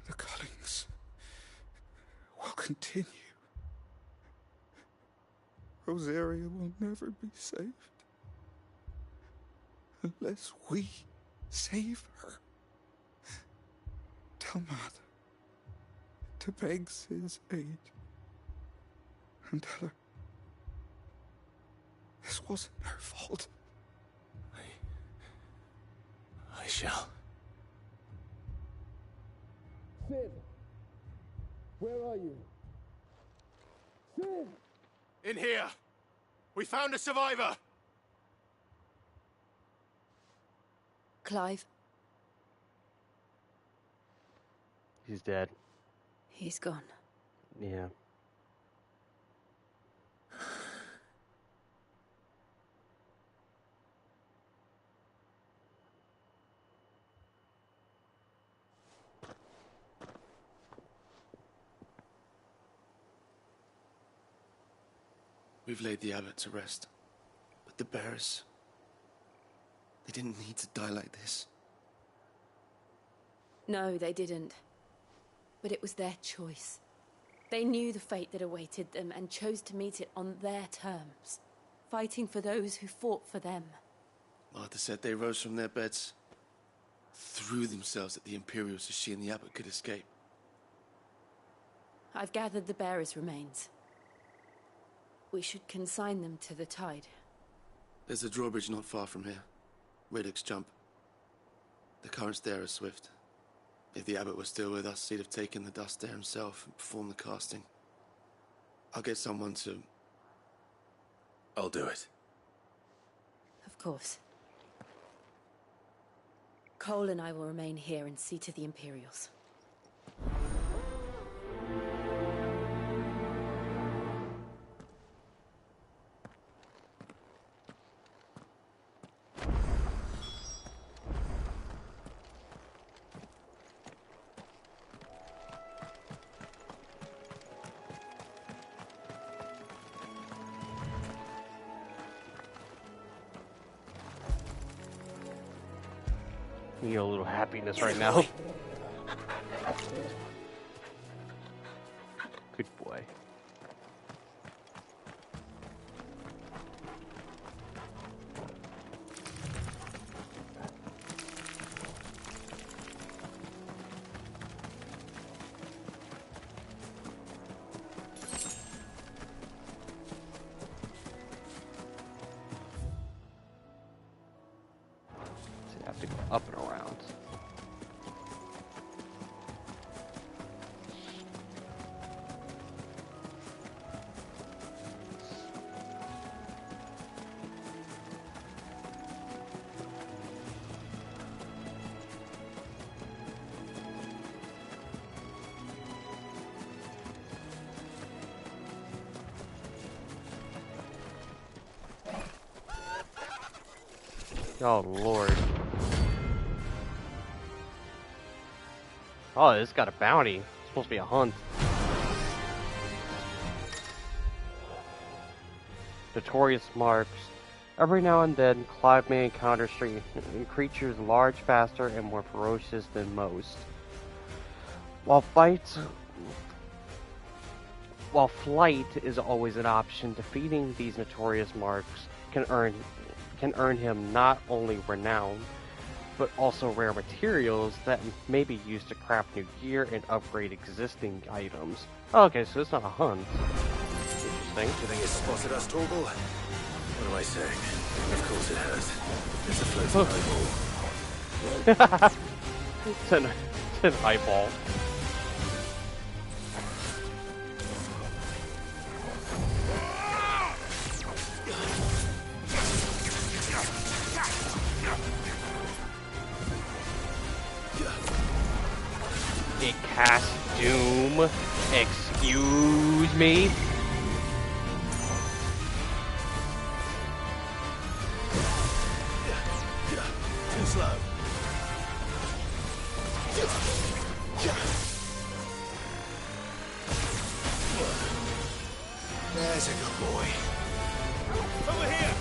The Cullings will continue. Rosaria will never be saved unless we save her. Tell Mother to beg Sid's aid and tell her this wasn't her fault. I shall. Sid! Where are you? Sid! In here! We found a survivor! Clive. He's dead. He's gone. Yeah. We've laid the abbot to rest. But the bearers... they didn't need to die like this. No, they didn't. But it was their choice. They knew the fate that awaited them and chose to meet it on their terms, fighting for those who fought for them. Martha said they rose from their beds, threw themselves at the Imperials so she and the abbot could escape. I've gathered the bearers' remains. We should consign them to the tide. There's a drawbridge not far from here. Radix Jump. The currents there are swift. If the abbot was still with us, he'd have taken the dust there himself and performed the casting. I'll get someone to... I'll do it. Of course. Cole and I will remain here and see to the Imperials. You need a little happiness right now. Good boy. So I have to go up and around. Oh, Lord. Oh, this got a bounty. It's supposed to be a hunt. notorious marks. Every now and then, Clive may encounter strange creatures large, faster, and more ferocious than most. While flight is always an option, defeating these notorious marks can earn him not only renown, but also rare materials that may be used to craft new gear and upgrade existing items. Oh, okay, so it's not a hunt. Interesting. Do you think it's spotted us, Torgal? What am I saying? Of course it has. It's a floating eyeball. It's an eyeball. It casts doom. Excuse me. Too slow. There's a good boy. Over here.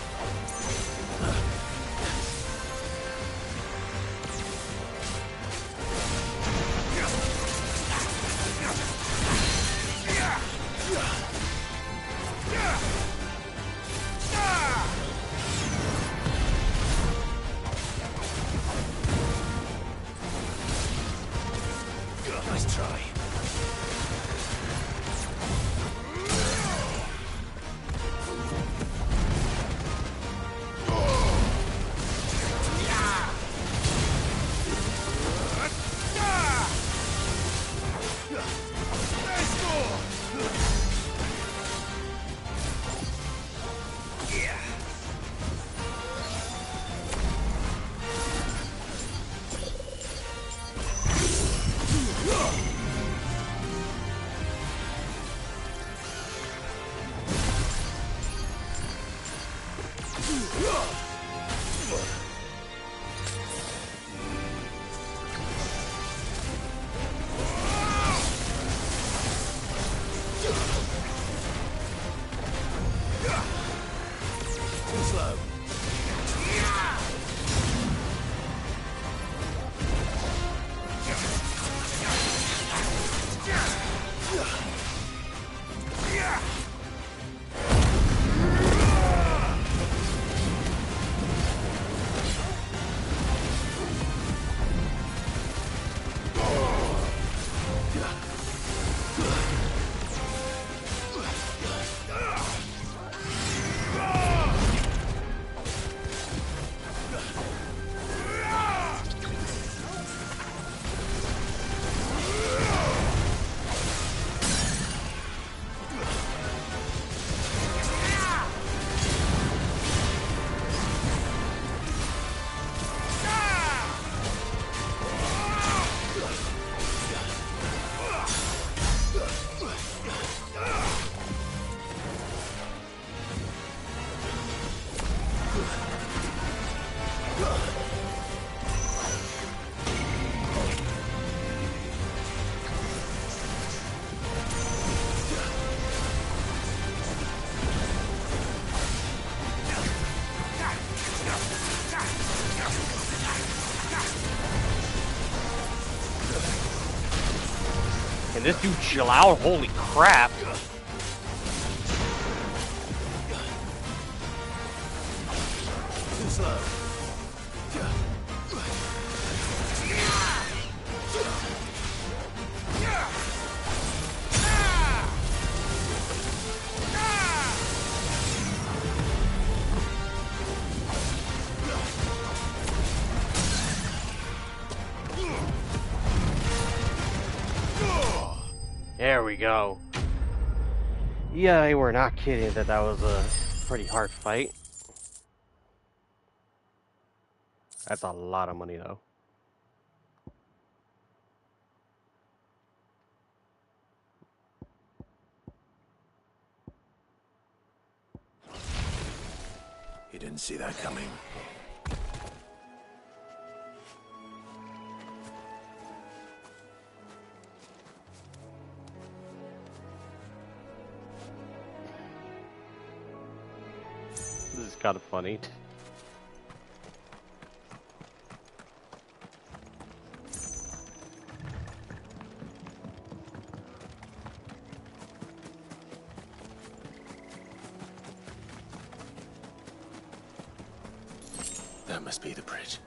Nice try. Too slow. Can this dude chill out? Holy crap. Too slow. There we go. Yeah, they were not kidding that was a pretty hard fight. That's a lot of money, though. You didn't see that coming. kind of funny. That must be the bridge.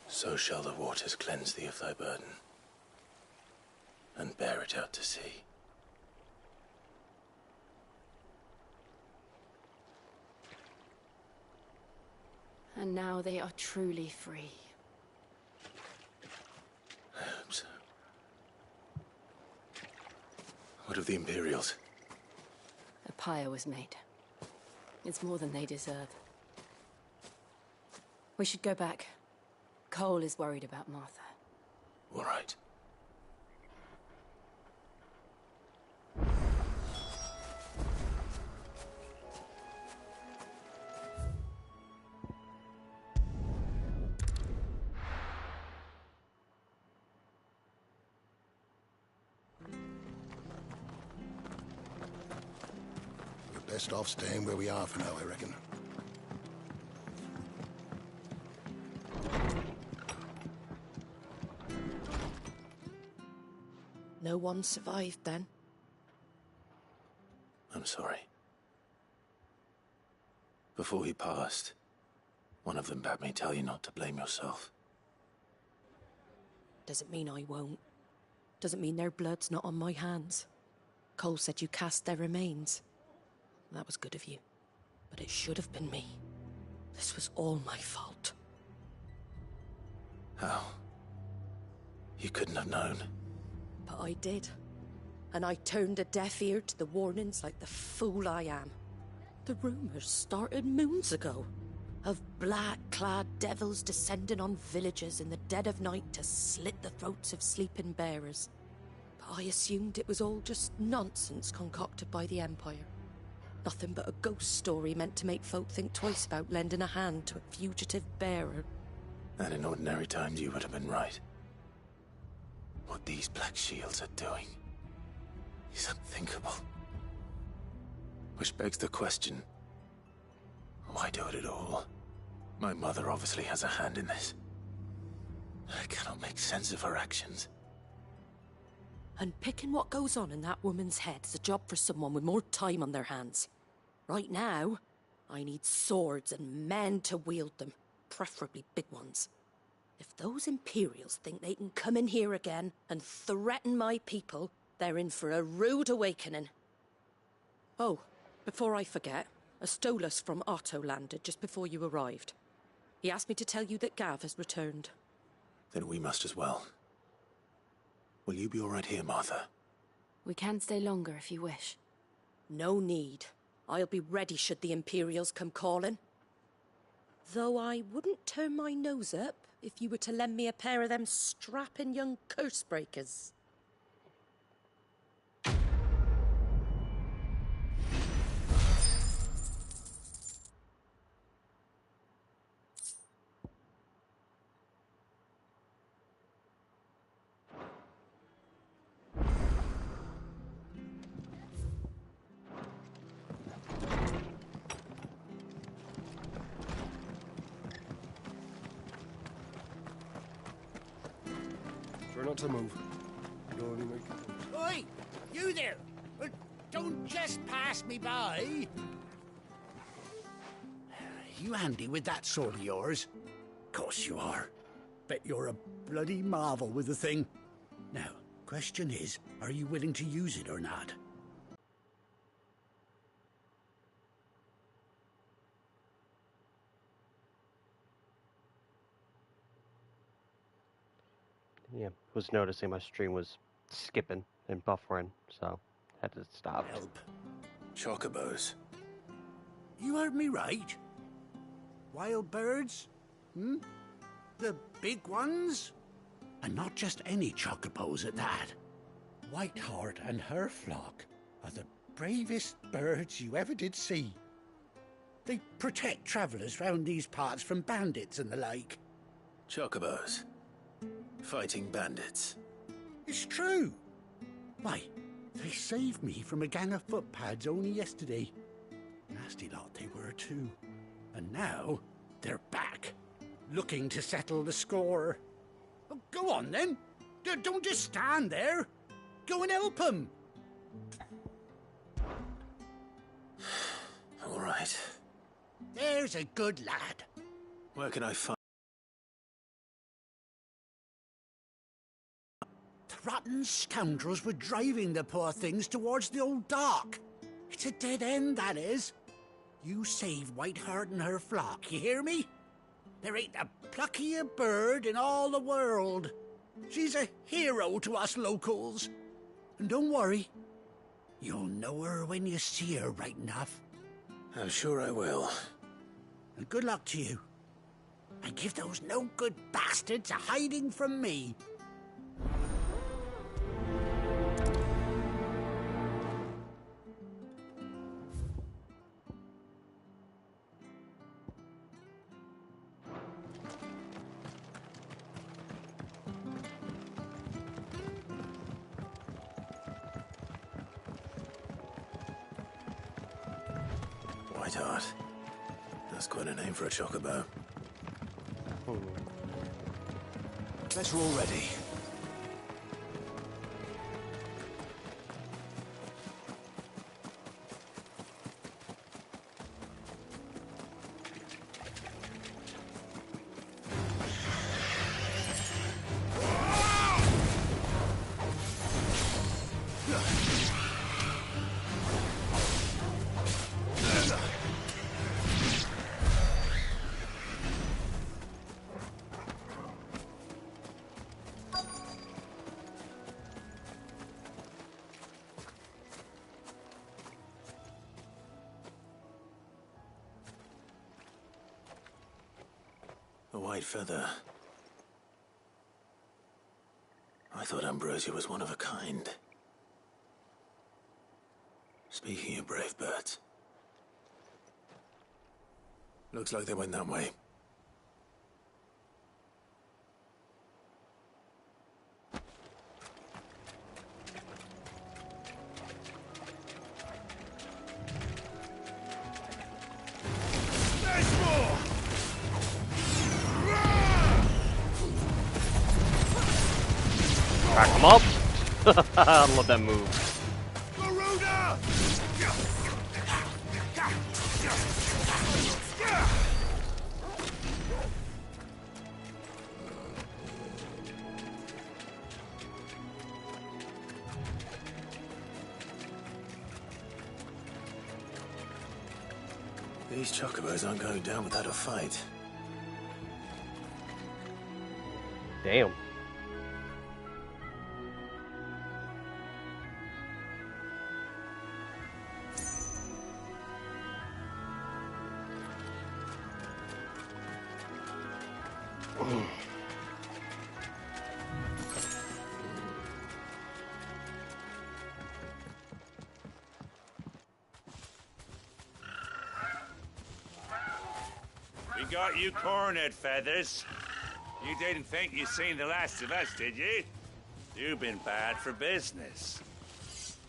So shall the waters cleanse thee of thy burden, and bear it out to sea. And now they are truly free. I hope so. What of the Imperials? A pyre was made. It's more than they deserve. We should go back. Cole is worried about Martha. All right. We're best off staying where we are for now, I reckon. No one survived then? I'm sorry. Before he passed, one of them bade me tell you not to blame yourself. Doesn't mean I won't. Doesn't mean their blood's not on my hands. Cole said you cast their remains. That was good of you. But it should have been me. This was all my fault. How? You couldn't have known. But I did. And I turned a deaf ear to the warnings like the fool I am. The rumors started moons ago. Of black-clad devils descending on villages in the dead of night to slit the throats of sleeping bearers. But I assumed it was all just nonsense concocted by the Empire. Nothing but a ghost story meant to make folk think twice about lending a hand to a fugitive bearer. And in ordinary times you would have been right. What these Black Shields are doing is unthinkable. Which begs the question, why do it at all? My mother obviously has a hand in this. I cannot make sense of her actions. And picking what goes on in that woman's head is a job for someone with more time on their hands. Right now, I need swords and men to wield them, preferably big ones. If those Imperials think they can come in here again and threaten my people, they're in for a rude awakening. Oh, before I forget, a Stolas from Otto landed just before you arrived. He asked me to tell you that Gav has returned. Then we must as well. Will you be all right here, Martha? We can stay longer if you wish. No need. I'll be ready should the Imperials come calling. Though I wouldn't turn my nose up if you were to lend me a pair of them strapping young curse breakers. Try not to move. You'll only make it worse. Oi! You there! Don't just pass me by! You handy with that sword of yours? Course you are. Bet you're a bloody marvel with the thing. Now, question is, are you willing to use it or not? Yeah, was noticing my stream was skipping and buffering, so had to stop. Help. Chocobos. You heard me right. Wild birds? Hmm? The big ones? And not just any chocobos at that. Whiteheart and her flock are the bravest birds you ever did see. They protect travellers round these parts from bandits and the like. Chocobos. Fighting bandits. It's true. Why, they saved me from a gang of footpads only yesterday. Nasty lot they were too. And now, they're back, looking to settle the score. Oh, go on then. Don't just stand there. Go and help them. All right. There's a good lad. Where can I find... The rotten scoundrels were driving the poor things towards the old dock. It's a dead end, that is. You save Whiteheart and her flock, you hear me? There ain't a pluckier bird in all the world. She's a hero to us locals. And don't worry, you'll know her when you see her right enough. I'm sure I will. And good luck to you. And give those no-good bastards a hiding from me. Whiteheart. That's quite a name for a chocobo. Better already. A white feather. I thought Ambrosia was one of a kind. Speaking of brave birds. Looks like they went that way. Crack them up! I love that move. These chocobos aren't going down without a fight. Damn. We got you cornered, Feathers. You didn't think you'd seen the last of us, did you? You've been bad for business.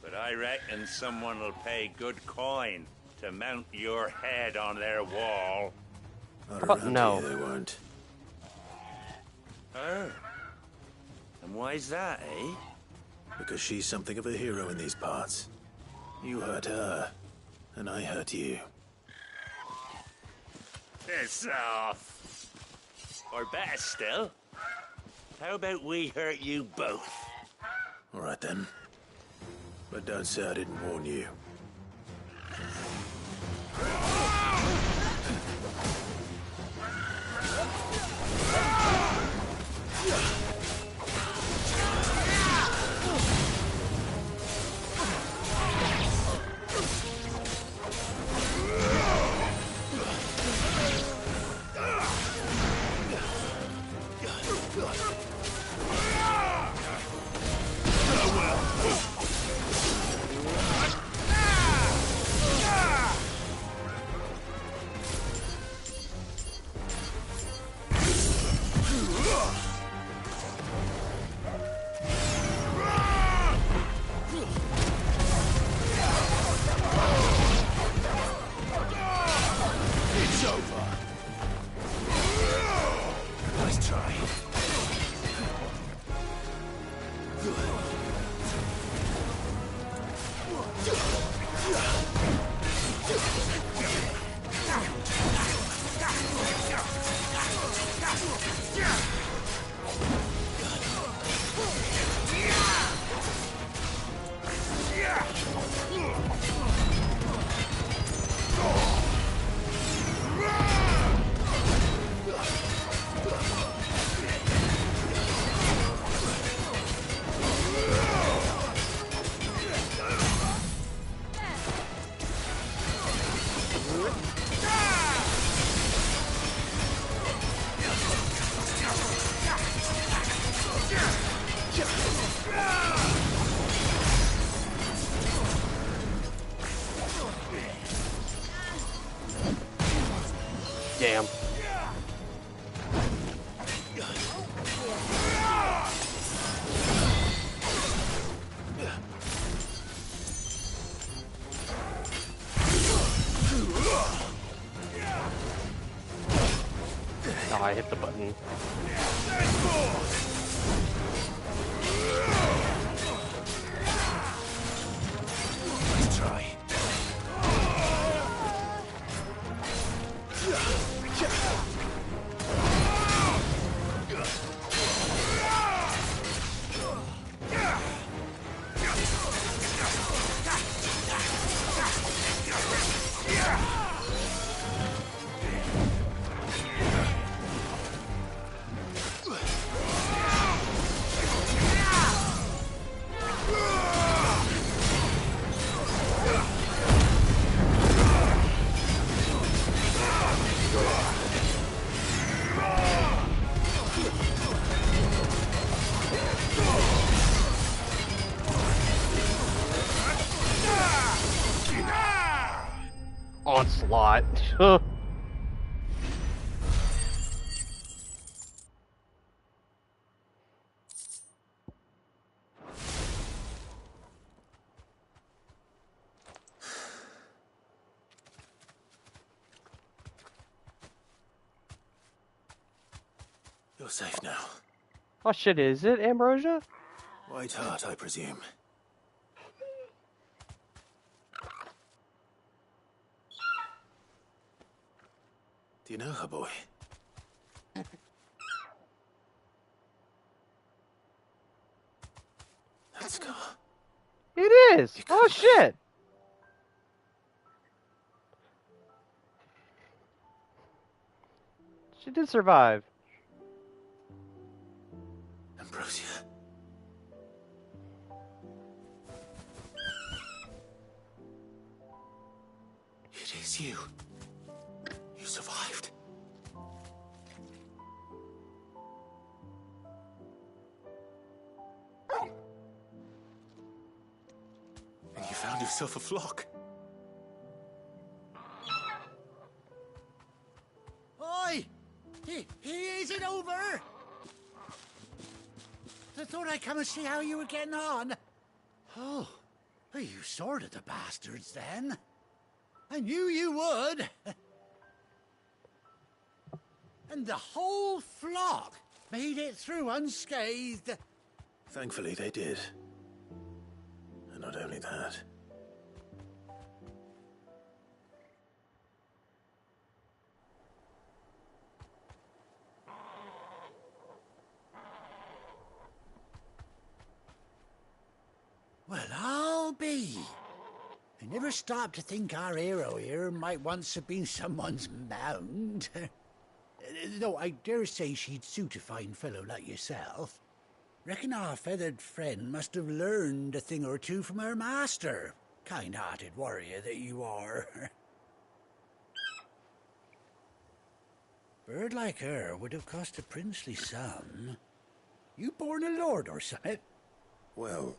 But I reckon someone will pay good coin to mount your head on their wall. No. They won't. Oh. And why's that, eh? Because she's something of a hero in these parts. You hurt her, and I hurt you. Piss off. Or better still, how about we hurt you both? All right then. But don't say I didn't warn you. Damn. Oh, I hit the button. Let's try. Onslaught. You're safe now. Oh shit, is it Ambrosia? White Hart, I presume. Do you know her, boy? That scar. It is! Oh shit! She did survive. Ambrosia. It is you. You survived. And you found yourself a flock. Oi! He isn't over! I thought I'd come and see how you were getting on. Oh, you sorted the bastards then. I knew you would. And the whole flock made it through unscathed. Thankfully, they did. And not only that. Well, I'll be. I never stopped to think our hero here might once have been someone's mount. Though I dare say she'd suit a fine fellow like yourself. Reckon our feathered friend must have learned a thing or two from her master. Kind-hearted warrior that you are. Bird like her would have cost a princely sum. You born a lord or something? Well,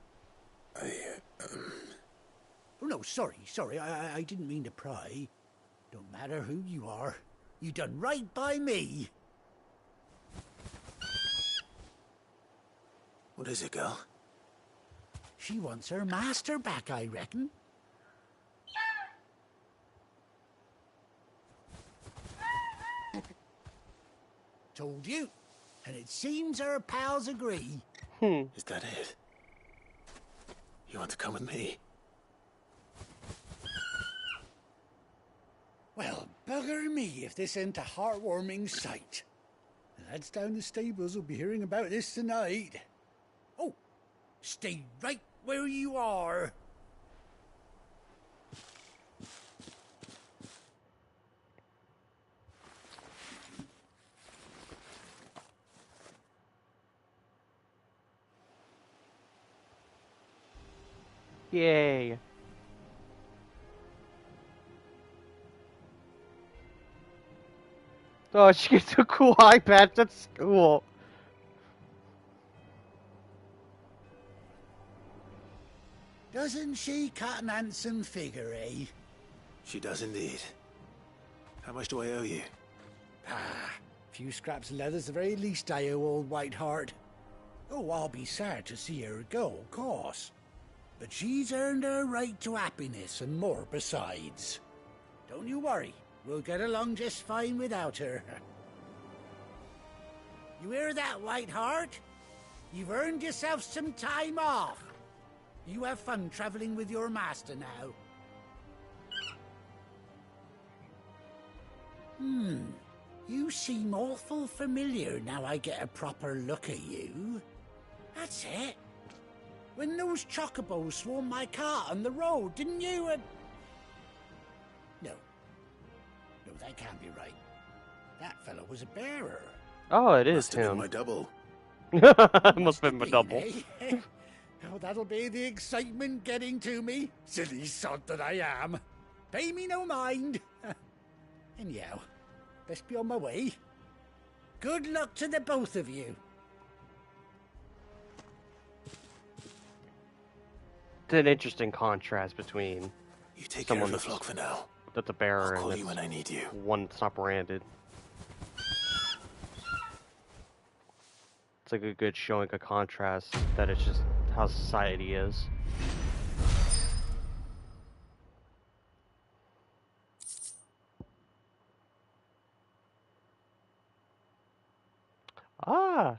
Oh, no, sorry. I didn't mean to pry. Don't matter who you are. You done right by me. What is it, girl? She wants her master back, I reckon. Told you. And it seems her pals agree. Is that it? You want to come with me? Well, bugger me if this ain't a heartwarming sight. The lads down the stables will be hearing about this tonight. Oh, stay right where you are. Yay. Oh, she gets a cool eye patch. That's cool. Doesn't she cut an handsome figure, eh? She does indeed. How much do I owe you? Ah, a few scraps of leather's the very least I owe old Whiteheart. Oh, I'll be sad to see her go, of course. But she's earned her right to happiness and more besides. Don't you worry, we'll get along just fine without her. You hear that, Whiteheart? You've earned yourself some time off. You have fun traveling with your master now. You seem awful familiar now I get a proper look at you. That's it. When those chocobos swarmed my cart on the road, didn't you? No. No, that can't be right. That fellow was a bearer. Oh, it is Must have been him. my double. Must have been my double. Eh? Oh, that'll be the excitement getting to me. Silly sod that I am. Pay me no mind. Anyhow, best be on my way. Good luck to the both of you. It's an interesting contrast between You take care someone of the that's, flock for now. that's a bearer I'll call and you when I need you. one that's not branded. It's like a good showing a contrast that it's just how society is. Ah,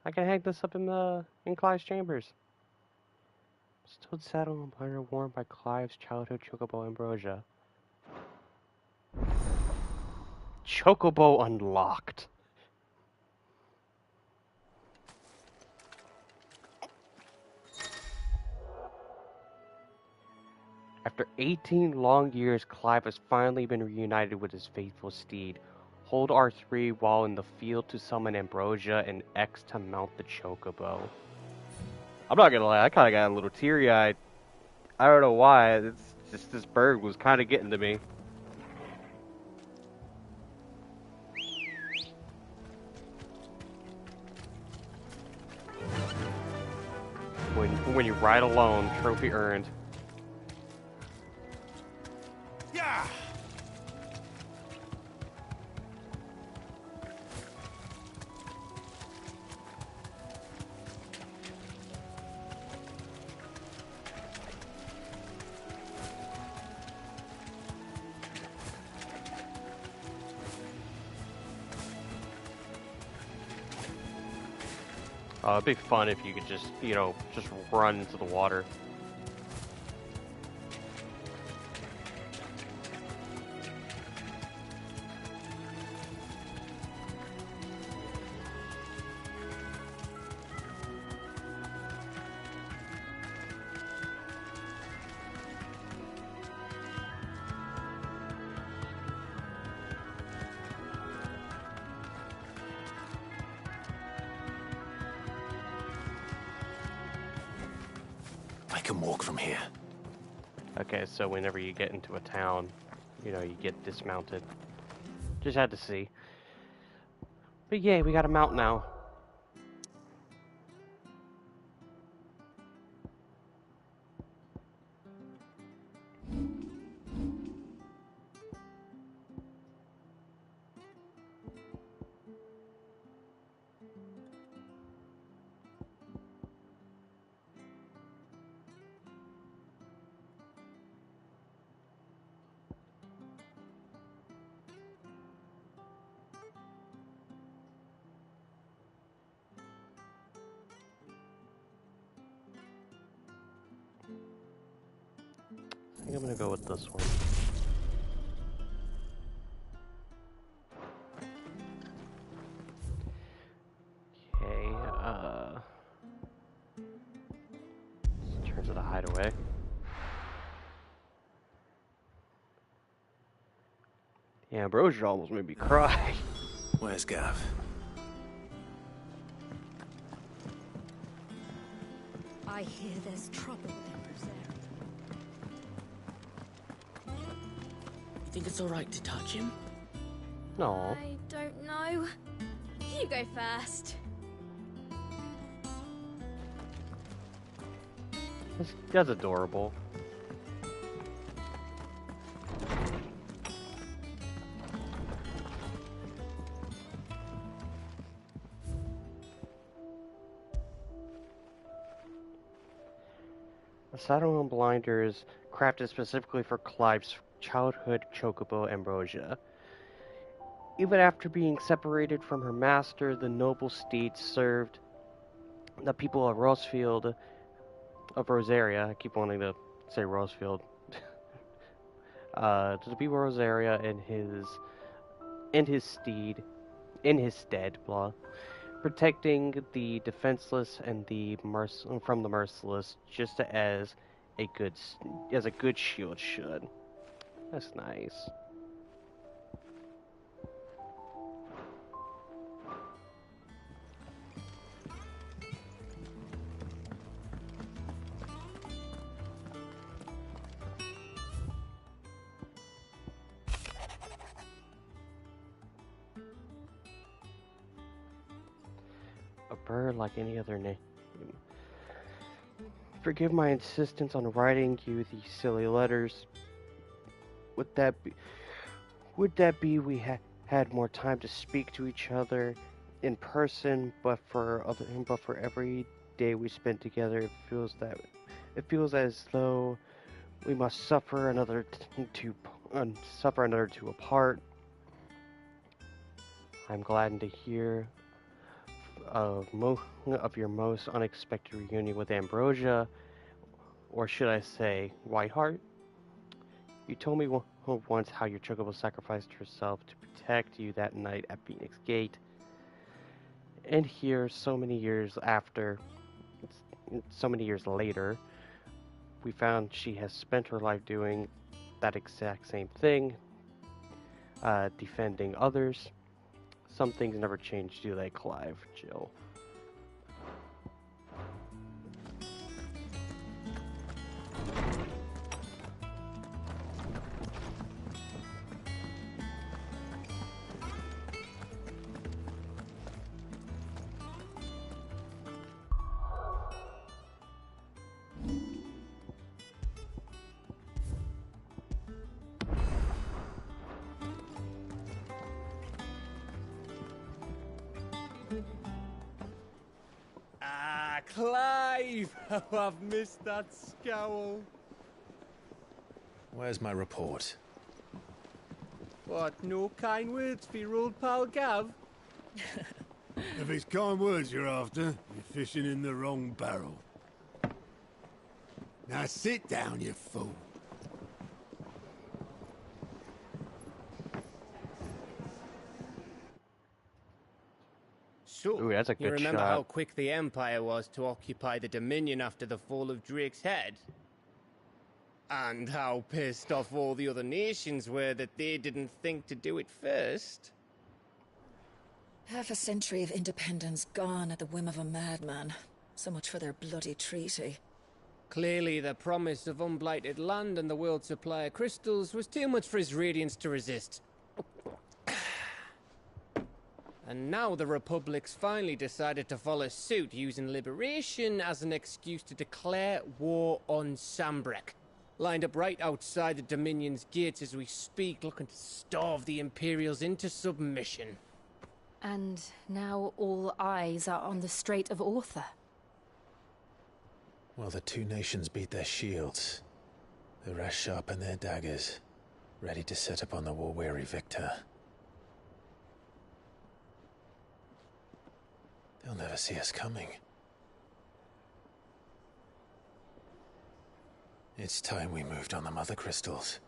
I can hang this up in Clive's chambers. Stone saddle and bladder worn by Clive's childhood chocobo Ambrosia. Chocobo unlocked. After 18 long years, Clive has finally been reunited with his faithful steed. Hold R3 while in the field to summon Ambrosia and X to mount the chocobo. I'm not gonna lie, I kinda got a little teary-eyed. I don't know why, it's just this bird was kinda getting to me. When you ride alone, trophy earned. Yeah. It'd be fun if you could just, just run into the water. I can walk from here. Okay, so whenever you get into a town, you get dismounted. Just had to see. But yeah, we got a mount now. think I'm gonna go with this one. Okay, let's turn to the hideaway. Yeah, Ambrosia almost made me cry. Where's Gav? I hear there's trouble in Rosaria. You think it's alright to touch him? No. I don't know. You go first. That's adorable. A saddle and blinders crafted specifically for Clive's childhood chocobo Ambrosia. Even after being separated from her master, the noble steed served the people of Rosaria. I keep wanting to say Rosefield. To the people of Rosaria and his stead, blah, protecting the defenseless and from the merciless, just as a good shield should. That's nice. A bird like any other name. Forgive my insistence on writing you these silly letters. Would that be we had more time to speak to each other in person, but for every day we spend together, it feels as though we must suffer another two apart. I'm glad to hear of your most unexpected reunion with Ambrosia, or should I say, Whiteheart. You told me once how your chocobo sacrificed herself to protect you that night at Phoenix Gate. And here, so many years later, we found she has spent her life doing that exact same thing, defending others. Some things never change, do they, Clive, Jill? Clive! How I've missed that scowl. Where's my report? What, no kind words for your old pal Gav? If it's kind words you're after, you're fishing in the wrong barrel. Now sit down, you fool. So, Ooh, that's a you good remember shot. how quick the Empire was to occupy the Dominion after the fall of Drake's Head? And how pissed off all the other nations were that they didn't think to do it first? Half a century of independence gone at the whim of a madman. So much for their bloody treaty. Clearly, the promise of unblighted land and the world's supply of crystals was too much for his radiance to resist. And now the Republic's finally decided to follow suit, using liberation as an excuse to declare war on Sambrek. Lined up right outside the Dominion's gates as we speak, looking to starve the Imperials into submission. And now all eyes are on the Strait of Author. Well, the two nations beat their shields. The rest sharpen their daggers, ready to set upon the war-weary victor. They'll never see us coming. It's time we moved on the mother crystals.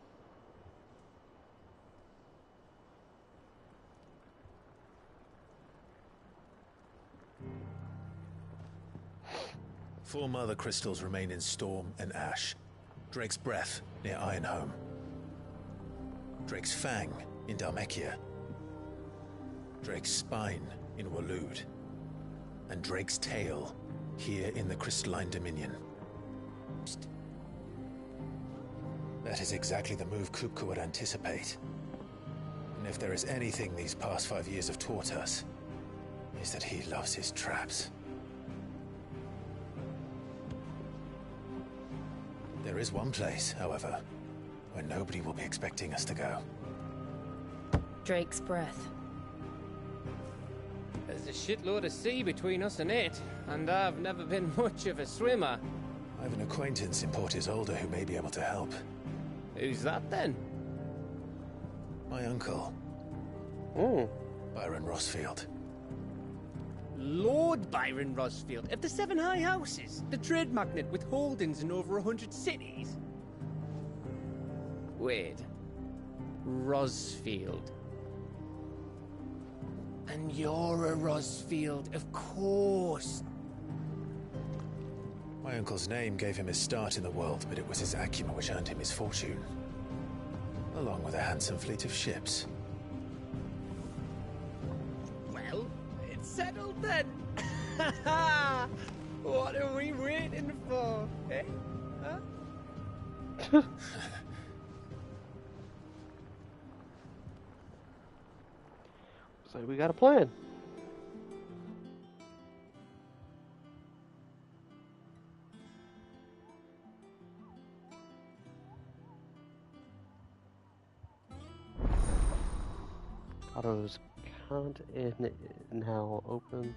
Four mother crystals remain in Storm and Ash. Drake's Breath near Ironhome. Drake's Fang in Dhalmekia. Drake's Spine in Waloed. And Drake's Tail here in the Crystalline Dominion. That is exactly the move Kupka would anticipate. And if there is anything these past 5 years have taught us, is that he loves his traps. There is one place, however, where nobody will be expecting us to go. Drake's Breath. There's a shitload of sea between us and it, and I've never been much of a swimmer. I have an acquaintance in Port Isolde who may be able to help. Who's that then? My uncle. Oh. Byron Rossfield. Lord Byron Rossfield of the Seven High Houses, the trade magnate with holdings in over 100 cities. Wait. Rossfield. And you're a Rossfield, of course. My uncle's name gave him his start in the world, but it was his acumen which earned him his fortune. Along with a handsome fleet of ships. Well, it's settled then. What are we waiting for, eh? Huh? So we got a plan. Autos count in now open.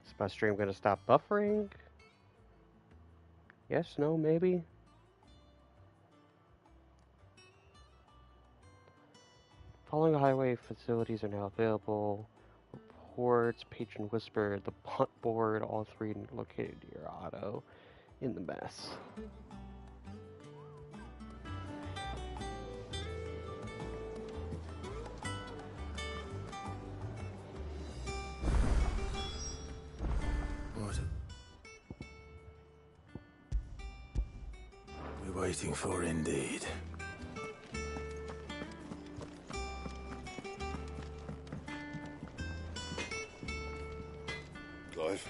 Is my stream gonna stop buffering? Yes, no, maybe? Following highway facilities are now available. Reports, Patron Whisper, the punt board, all three located near Otto in the mess. What was it? We're waiting for indeed. Clive?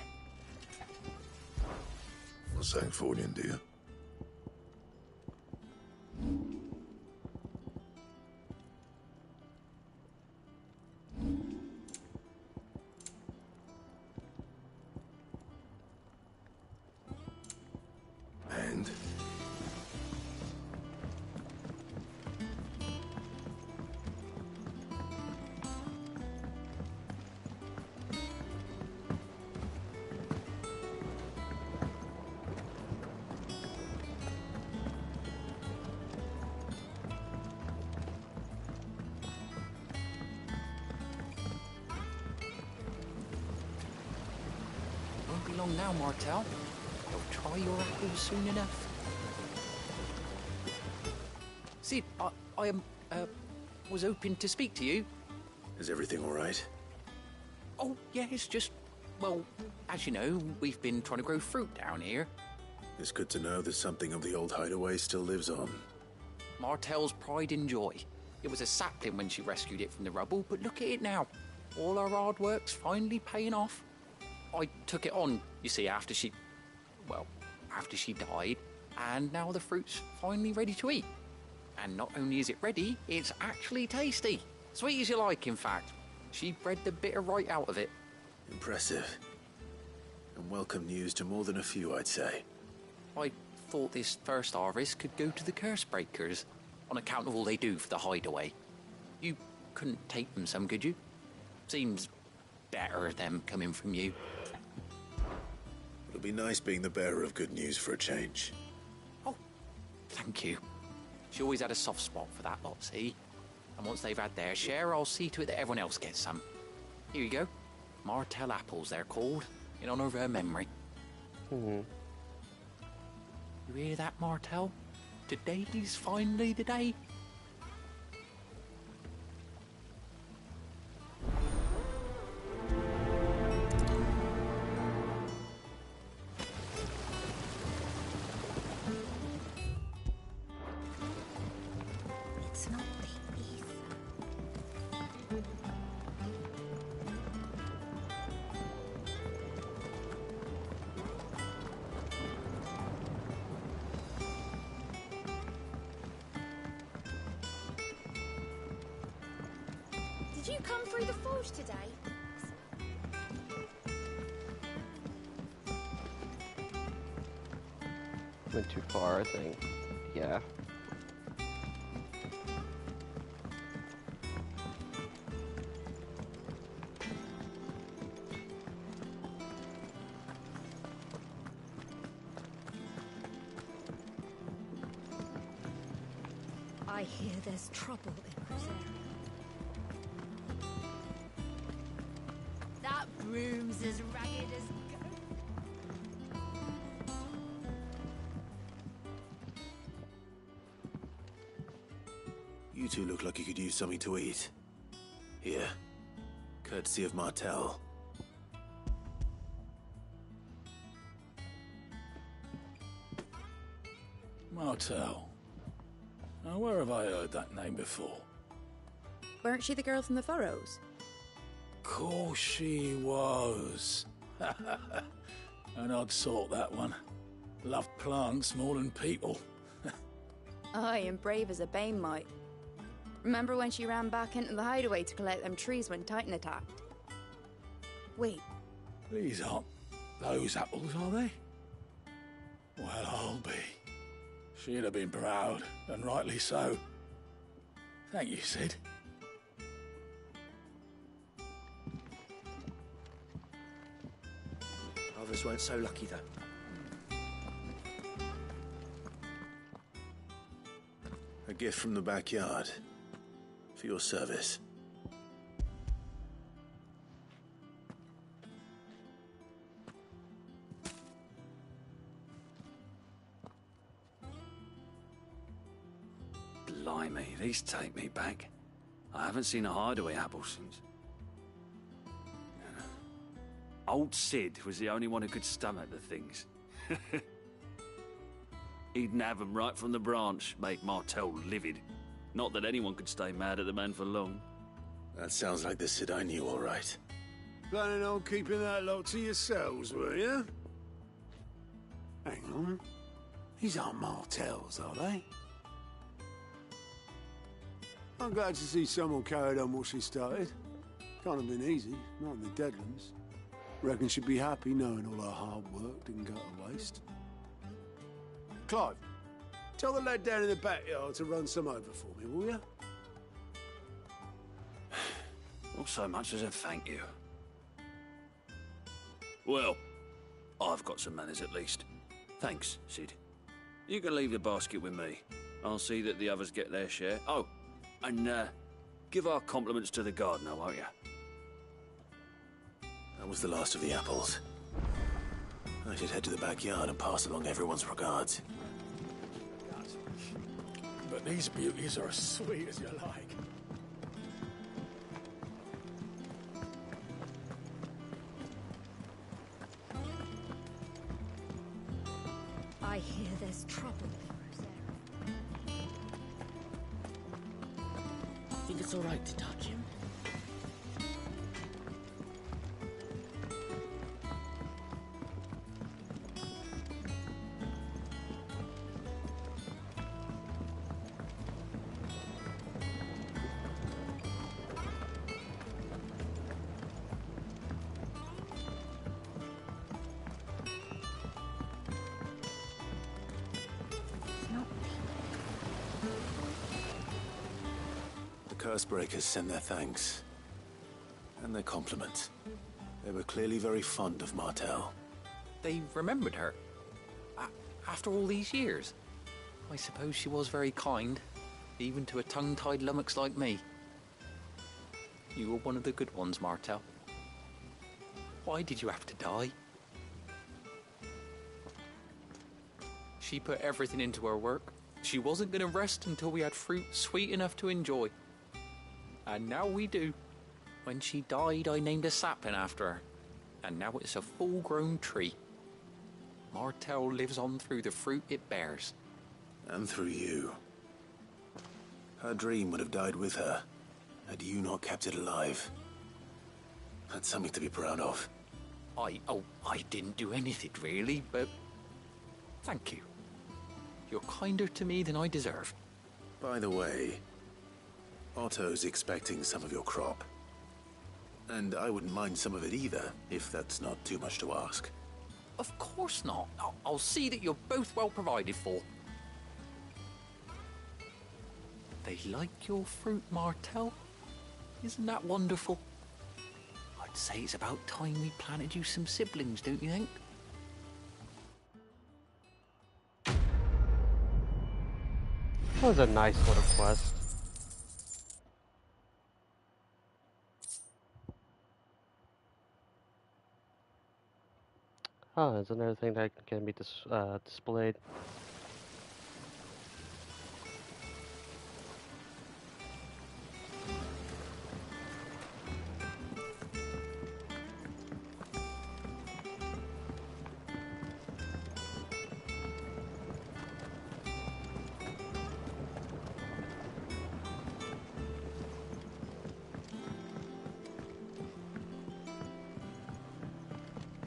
What's saying for you, dear? And? Won't be long now, Martel. You'll try your apples soon enough. See, I was hoping to speak to you. Is everything all right? Oh, yeah, it's just, well, as you know, we've been trying to grow fruit down here. It's good to know that something of the old hideaway still lives on. Martel's pride and joy. It was a sapling when she rescued it from the rubble, but look at it now. All our hard work's finally paying off. I took it on, you see, after she died, and now the fruit's finally ready to eat. And not only is it ready, it's actually tasty. Sweet as you like, in fact. She bred the bitter right out of it. Impressive. And welcome news to more than a few, I'd say. I thought this first harvest could go to the curse breakers, on account of all they do for the hideaway. You couldn't take them some, could you? Seems better them coming from you. It'll be nice being the bearer of good news for a change. Thank you. She always had a soft spot for that lot, see? And once they've had their share, I'll see to it that everyone else gets some. Here you go. Martell apples, they're called, in honor of her memory. Hmm. You hear that, Martell? Today's finally the day. It's not the ether. Did you come through the forge today? Went too far, I think. Yeah. I hear there's trouble in Rosaria. That broom's as ragged as You two look like you could use something to eat. Here. Courtesy of Martell. Martell. Now, where have I heard that name before? Weren't she the girl from the Furrows? Course she was. An odd sort, that one. Loved plants more than people. Aye, and brave as a bane might. Remember when she ran back into the hideaway to collect them trees when Titan attacked? Wait, These aren't those apples, are they? Well, I'll be. She'd have been proud, and rightly so. Thank you, Sid. Others weren't so lucky, though. A gift from the backyard. For your service. Blimey, these take me back. I haven't seen a hideaway apple since. Old Sid was the only one who could stomach the things. He'd nab them right from the branch, make Martell livid. Not that anyone could stay mad at the man for long. That sounds like the Sid I knew, all right. Planning on keeping that lot to yourselves, were you? Hang on. These aren't Martells, are they? I'm glad to see someone carried on what she started. Can't have been easy, not in the Deadlands. Reckon she'd be happy knowing all her hard work didn't go to waste. Clive, tell the lad down in the backyard to run some over for me, will you? Not so much as a thank you. Well, I've got some manners at least. Thanks, Sid. You can leave the basket with me. I'll see that the others get their share. Oh, and give our compliments to the gardener, won't you? That was the last of the apples. I should head to the backyard and pass along everyone's regards. But these beauties are as sweet as you like. I hear there's trouble in Rosaria. think it's all right to touch him. Cursebreakers sent their thanks. And their compliments. They were clearly very fond of Martell. They remembered her. After all these years. I suppose she was very kind. even to a tongue-tied lummox like me. You were one of the good ones, Martel. Why did you have to die? She put everything into her work. She wasn't going to rest until we had fruit sweet enough to enjoy. And now we do. When she died, I named a sapling after her. And now it's a full-grown tree. Martel lives on through the fruit it bears. And through you. Her dream would have died with her, had you not kept it alive. That's something to be proud of. I didn't do anything really, but thank you. You're kinder to me than I deserve. By the way, Otto's expecting some of your crop. And I wouldn't mind some of it either, if that's not too much to ask. Of course not. I'll see that you're both well provided for. They like your fruit, Martel. Isn't that wonderful? I'd say it's about time we planted you some siblings, don't you think? That was a nice little quest. Oh, there's another thing that can be displayed.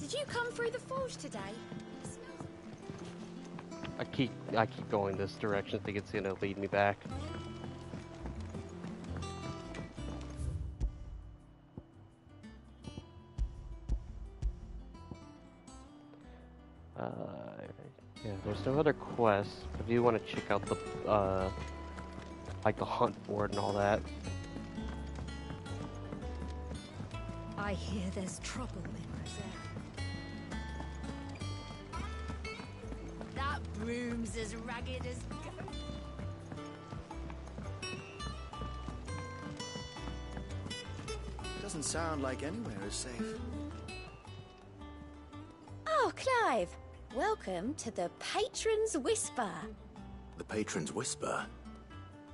Did you come through the forge today? I keep going this direction. I think it's gonna lead me back. Yeah, there's no other quests. I do want to check out the like the hunt board and all that. I hear there's trouble in Roselle. That broom's as ragged as goat. Doesn't sound like anywhere is safe. Oh, Clive! Welcome to the Patron's Whisper. The Patron's Whisper?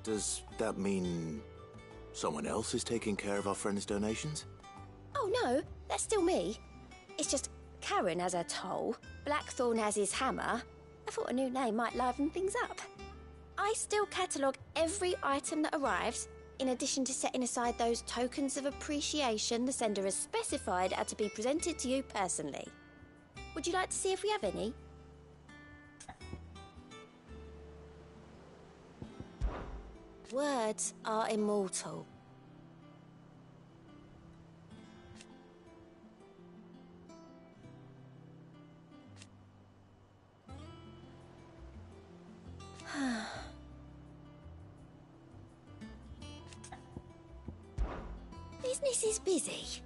Does that mean someone else is taking care of our friend's donations? Oh no, that's still me. It's just Karen has her toll, Blackthorn has his hammer. I thought a new name might liven things up. I still catalogue every item that arrives, in addition to setting aside those tokens of appreciation the sender has specified are to be presented to you personally. Would you like to see if we have any? Words are immortal. Business is busy.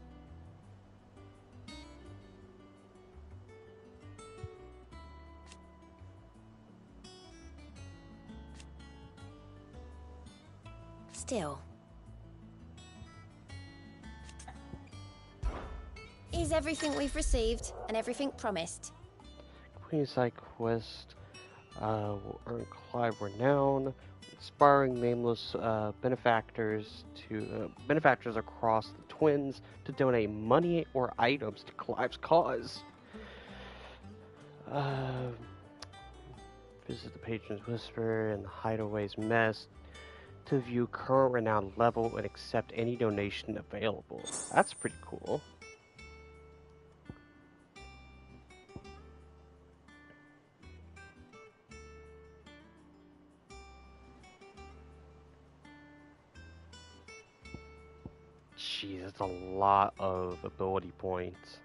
Still. Is everything we've received and everything promised? Queenside quest will earn Clive renown, inspiring nameless benefactors across the Twins to donate money or items to Clive's cause. Visit the Patron's Whisper and the Hideaway's Mess to view current renown level and accept any donation available. That's pretty cool. Jeez, that's a lot of ability points.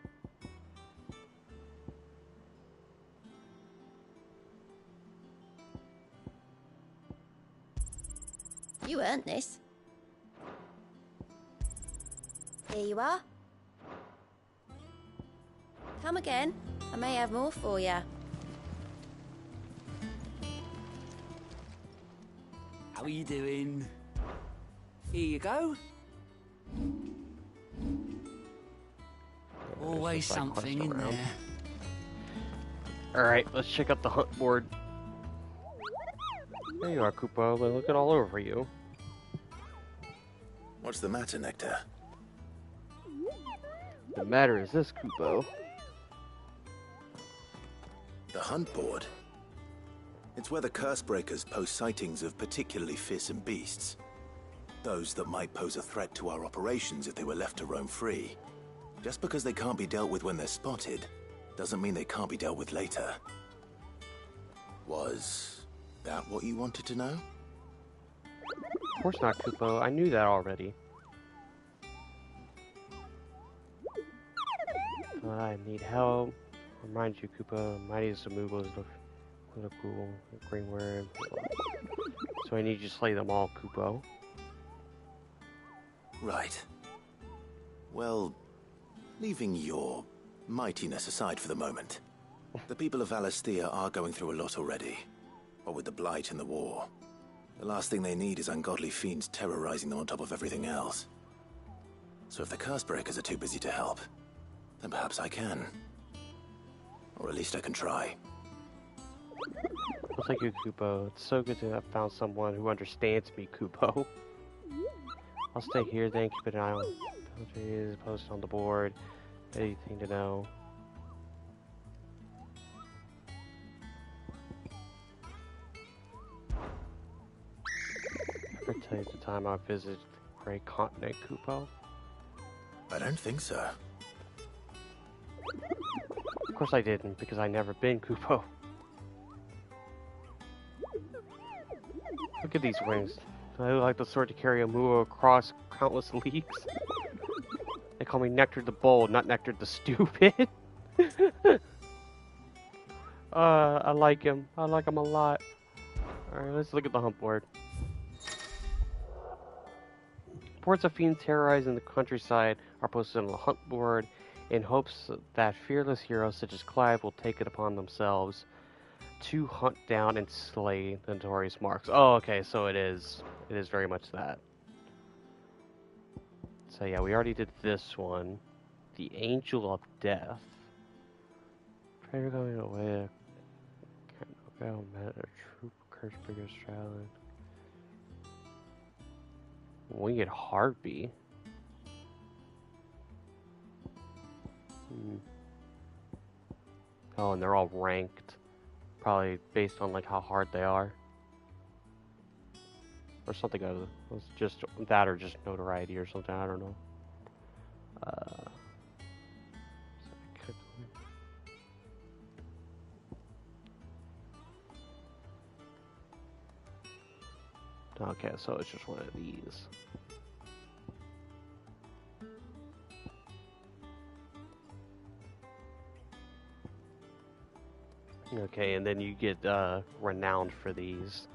You earned this. Here you are. Come again. I may have more for you. How are you doing? Here you go. Always something in there. Alright, let's check out the hunt board. There you are, Kupo. I've been looking all over you. What's the matter, Nectar? The matter is this, Kupo. The hunt board? It's where the Cursebreakers post sightings of particularly fearsome beasts. Those that might pose a threat to our operations if they were left to roam free. Just because they can't be dealt with when they're spotted, doesn't mean they can't be dealt with later. Was that what you wanted to know? Of course not, Kupo. I knew that already. I need help. Remind you, Kupo, Mighty Samugos look cool. Green word. So I need you to slay them all, Kupo. Right. Well, leaving your mightiness aside for the moment, the people of Valisthea are going through a lot already. What with the Blight and the war. The last thing they need is ungodly fiends terrorizing them on top of everything else. So if the Cursebreakers are too busy to help, then perhaps I can. Or at least I can try. Well, thank you, Kupo. It's so good to have found someone who understands me, Kupo. I'll stay here then, keep an eye on trees, post on the board. Anything to know. Ever tell you the time I visited the Great Continent, Kupo? I don't think so. Of course I didn't, because I've never been, Kupo. Look at these wings. I look like the sort to carry a Muo across countless leagues. They call me Nectar the Bold, not Nectar the Stupid. I like him. I like him a lot. Alright, let's look at the hunt board. Reports of fiends terrorizing the countryside are posted on the hunt board in hopes that fearless heroes such as Clive will take it upon themselves to hunt down and slay the notorious marks. Oh, okay, so it is very much that. So yeah, we already did this one. The Angel of Death. Prayer going away. Can't go met a troop Cursebreakers traveling. Winged Harpy. Oh, and they're all ranked. Probably based on like how hard they are. Or something of it. Just that or just notoriety or something, I don't know. Okay, so it's just one of these. Okay, and then you get renowned for these.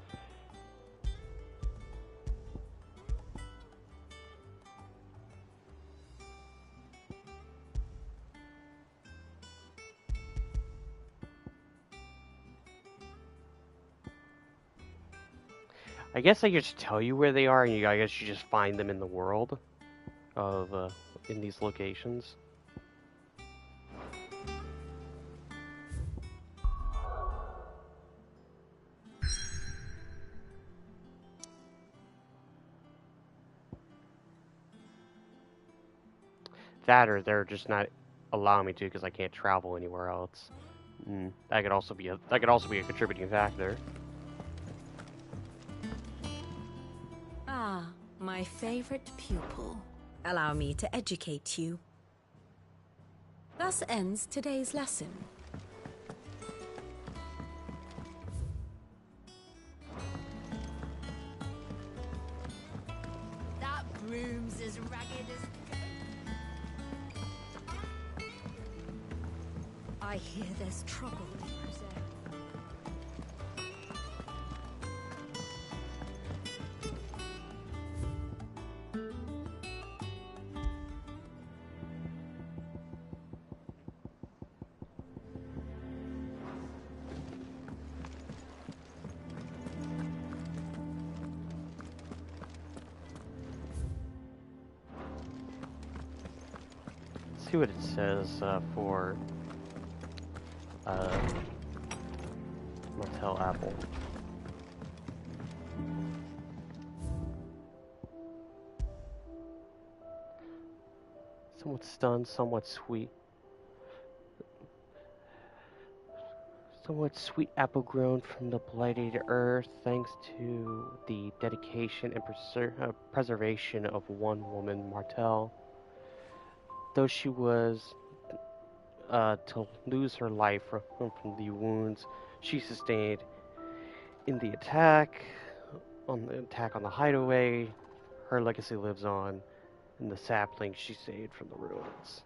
I guess I could just tell you where they are, and I guess you just find them in the world of in these locations. That or they're just not allowing me to because I can't travel anywhere else. That could also be a contributing factor. Ah, my favorite pupil. Allow me to educate you. Thus ends today's lesson. That broom's as ragged as... I hear there's trouble in Brazil. see what it says for Martell Apple. Somewhat stunned, somewhat sweet. Somewhat sweet apple grown from the blighted earth, thanks to the dedication and preservation of one woman, Martell. Though she was to lose her life from the wounds she sustained in the attack on the hideaway, her legacy lives on in the saplings she saved from the ruins.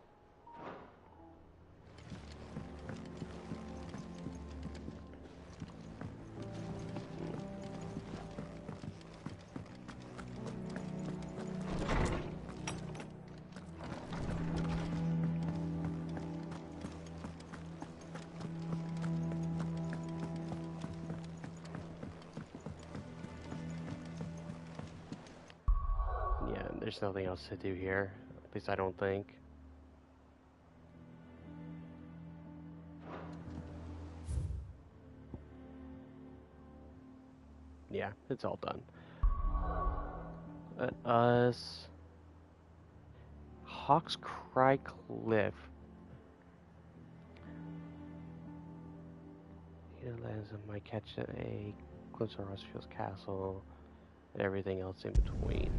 Yeah, there's nothing else to do here. At least I don't think. Yeah, it's all done. Us. Hawk's Cry Cliff. He lands and might catch a glimpse of Rustfield's castle and everything else in between.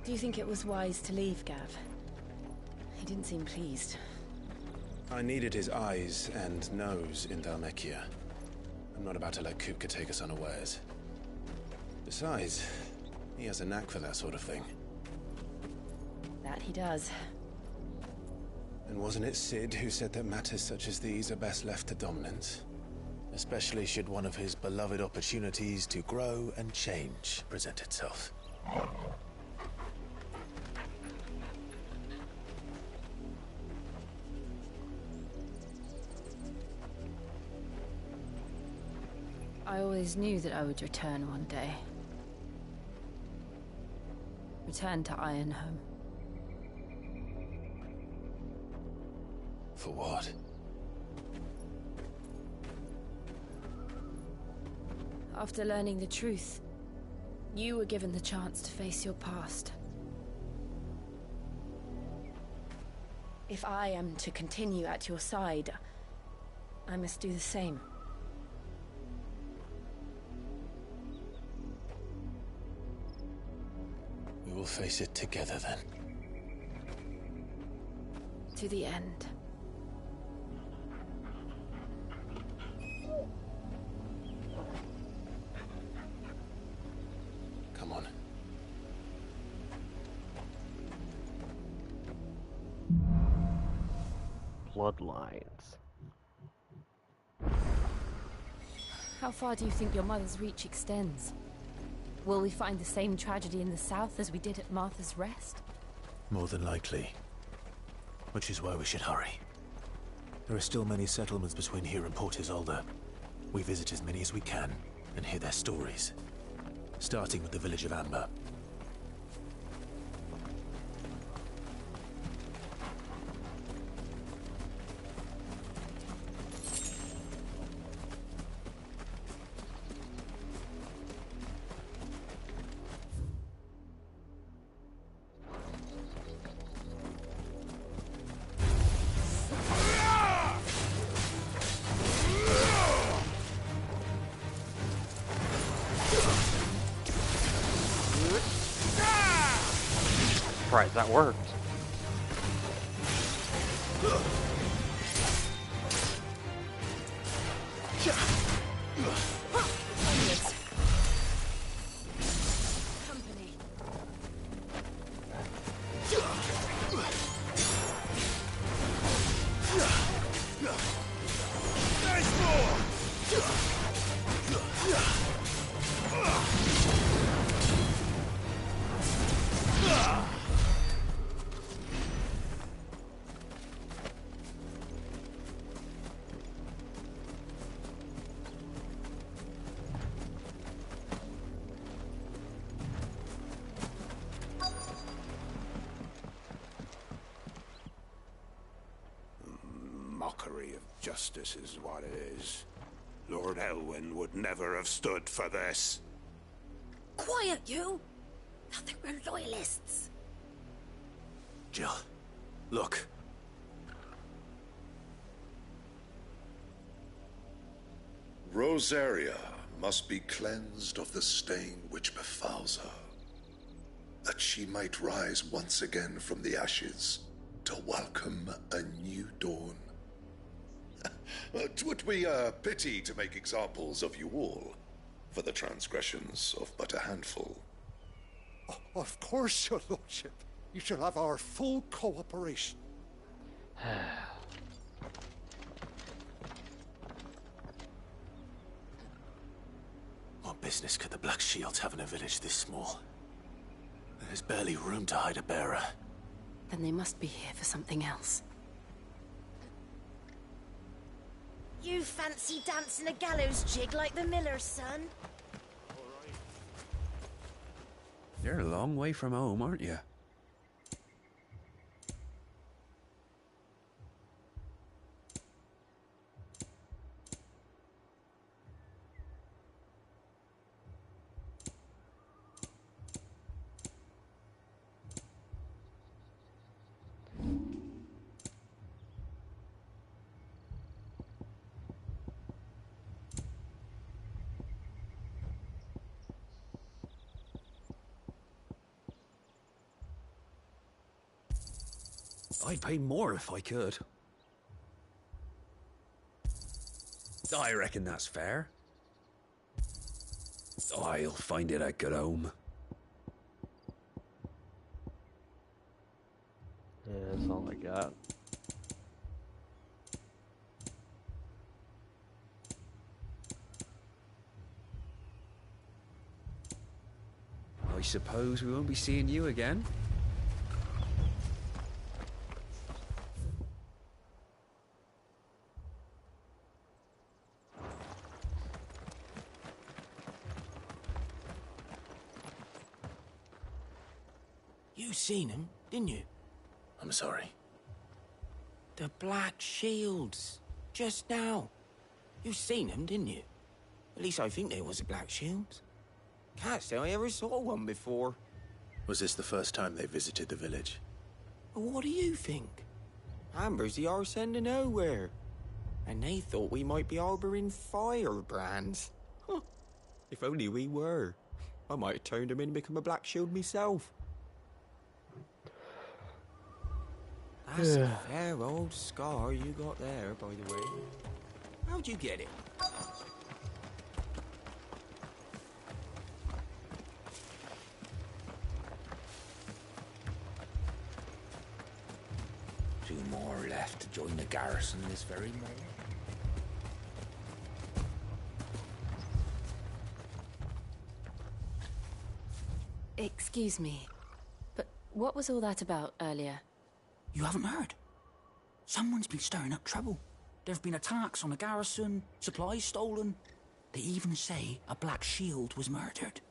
Do you think it was wise to leave, Gav? He didn't seem pleased. I needed his eyes and nose in Dhalmekia. I'm not about to let Kupka take us unawares. Besides, he has a knack for that sort of thing. That he does. And wasn't it Sid who said that matters such as these are best left to dominance? Especially should one of his beloved opportunities to grow and change present itself. I always knew that I would return one day. Return to Ironhome. For what? After learning the truth, you were given the chance to face your past. If I am to continue at your side, I must do the same. We will face it together then. To the end. Come on. Bloodlines. How far do you think your mother's reach extends? Will we find the same tragedy in the south as we did at Martha's Rest? More than likely. Which is why we should hurry. There are still many settlements between here and Port Isolde. We visit as many as we can and hear their stories. Starting with the village of Amber. Right, that worked. Company. Justice is what it is. Lord Elwyn would never have stood for this. Quiet, you! Nothing, we're loyalists. Jill, look. Rosaria must be cleansed of the stain which befouls her, that she might rise once again from the ashes to welcome a new dawn. 'Twould be a pity to make examples of you all, for the transgressions of but a handful. Of course, your lordship. You shall have our full cooperation. What business could the Black Shields have in a village this small? There's barely room to hide a bearer. Then they must be here for something else. You fancy dancing a gallows jig like the miller's son? You're a long way from home, aren't you? I'd pay more if I could. I reckon that's fair. I'll find it a good home. Yeah, that's all I got. I suppose we won't be seeing you again. You seen him, didn't you? I'm sorry. The Black Shields. Just now. You seen them, didn't you? At least I think there was a Black Shields. Can't say I ever saw one before. Was this the first time they visited the village? But what do you think? Amber's the arse end of nowhere. And they thought we might be harbouring firebrands. Huh. If only we were. I might have turned them in and become a Black Shield myself. That's a fair old scar you got there, by the way. How'd you get it? Two more left to join the garrison this very moment. Excuse me, but what was all that about earlier? You haven't heard? Someone's been stirring up trouble. There have been attacks on the garrison, supplies stolen. They even say a Black Shield was murdered.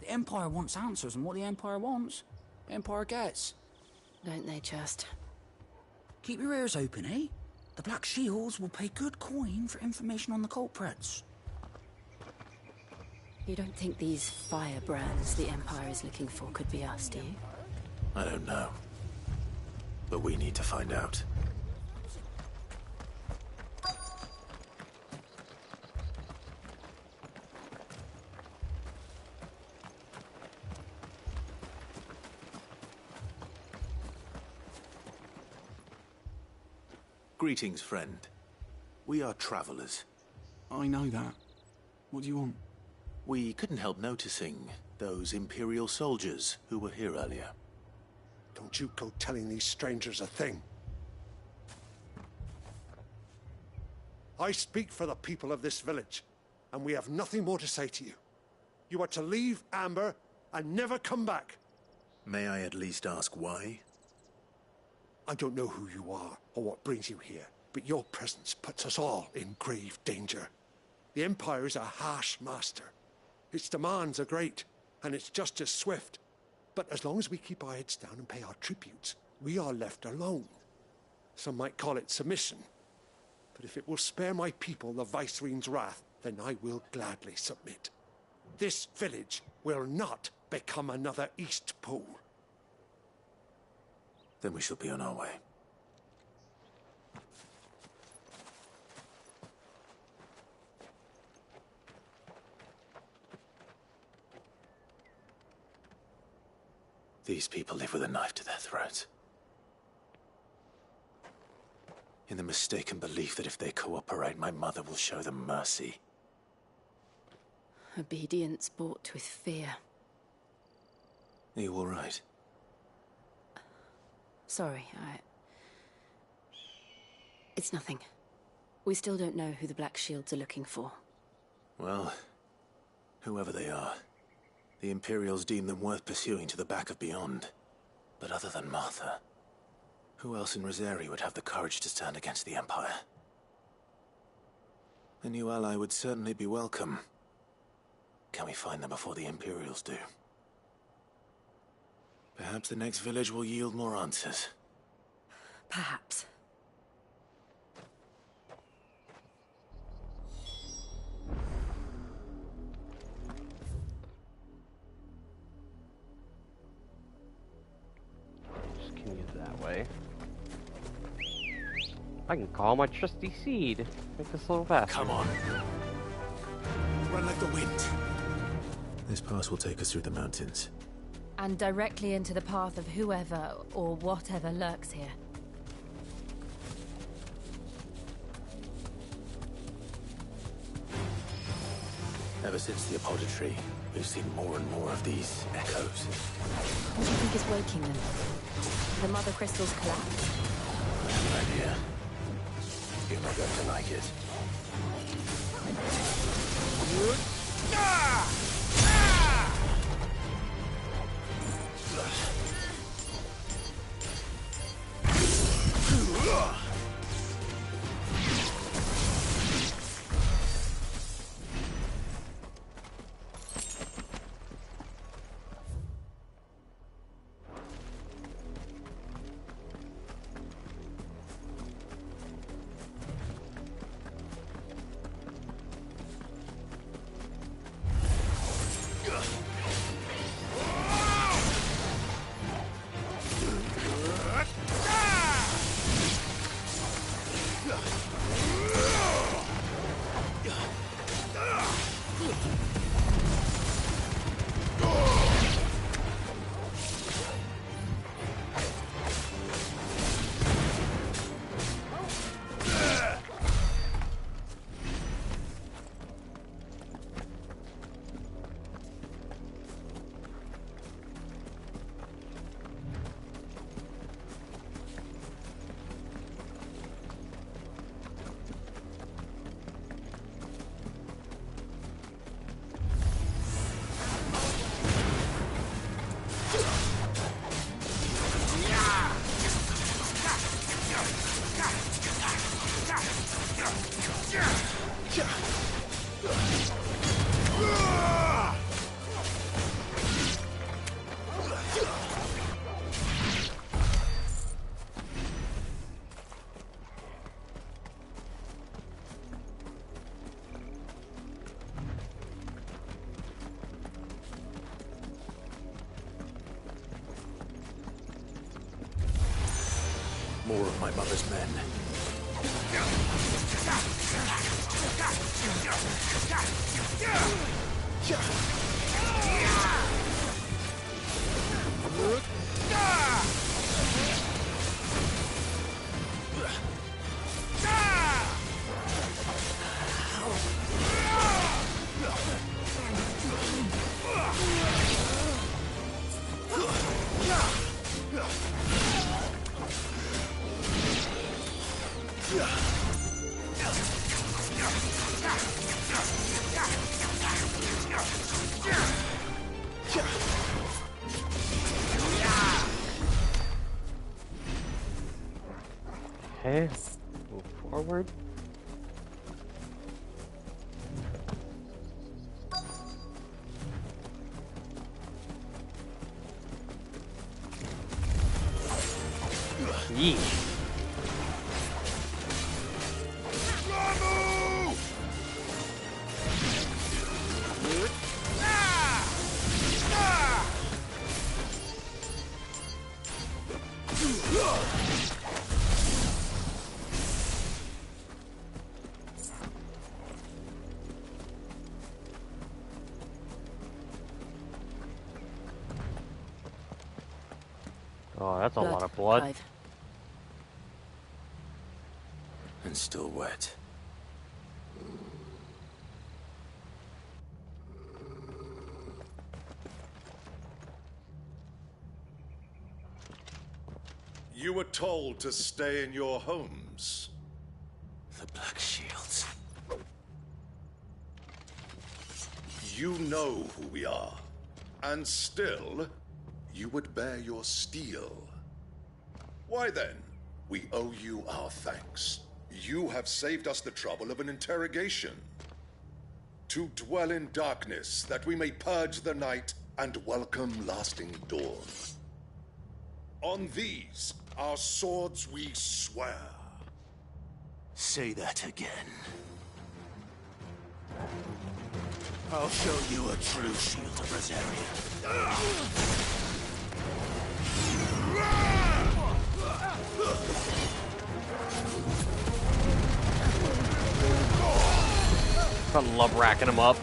The Empire wants answers, and what the Empire wants, the Empire gets. Don't they just? Keep your ears open, eh? The Black Shields will pay good coin for information on the culprits. You don't think these firebrands the Empire is looking for could be us, do you? I don't know. But we need to find out. Greetings, friend. We are travelers. I know that. What do you want? We couldn't help noticing those Imperial soldiers who were here earlier. Don't you go telling these strangers a thing. I speak for the people of this village, and we have nothing more to say to you. You are to leave Amber and never come back. May I at least ask why? I don't know who you are or what brings you here, but your presence puts us all in grave danger. The Empire is a harsh master. Its demands are great, and its justice swift. But as long as we keep our heads down and pay our tributes, we are left alone. Some might call it submission. But if it will spare my people the Viceroy's wrath, then I will gladly submit. This village will not become another East Pool. Then we shall be on our way. These people live with a knife to their throats. In the mistaken belief that if they cooperate, my mother will show them mercy. Obedience bought with fear. Are you all right? Sorry, It's nothing. We still don't know who the Black Shields are looking for. Well, whoever they are, the Imperials deem them worth pursuing to the back of beyond. But other than Martha, who else in Rosari would have the courage to stand against the Empire? A new ally would certainly be welcome. Can we find them before the Imperials do? Perhaps the next village will yield more answers. Perhaps. Just continue that way. I can call my trusty seed. Make this a little faster. Come on. Run like the wind. This pass will take us through the mountains. And directly into the path of whoever or whatever lurks here. Ever since the apodatory, we've seen more and more of these echoes. What do you think is waking them? The mother crystal's collapse? I have an idea. You're not going to like it. More of my mother's men. Okay, move forward. Yeesh. Oh, that's a lot of blood. Clive. And still wet. You were told to stay in your homes. The Black Shields. You know who we are. And still, you would bear your steel. Why then, we owe you our thanks. You have saved us the trouble of an interrogation. To dwell in darkness, that we may purge the night and welcome lasting dawn. On these, our swords we swear. Say that again. I'll show you a true shield of Rosaria. I love racking them up.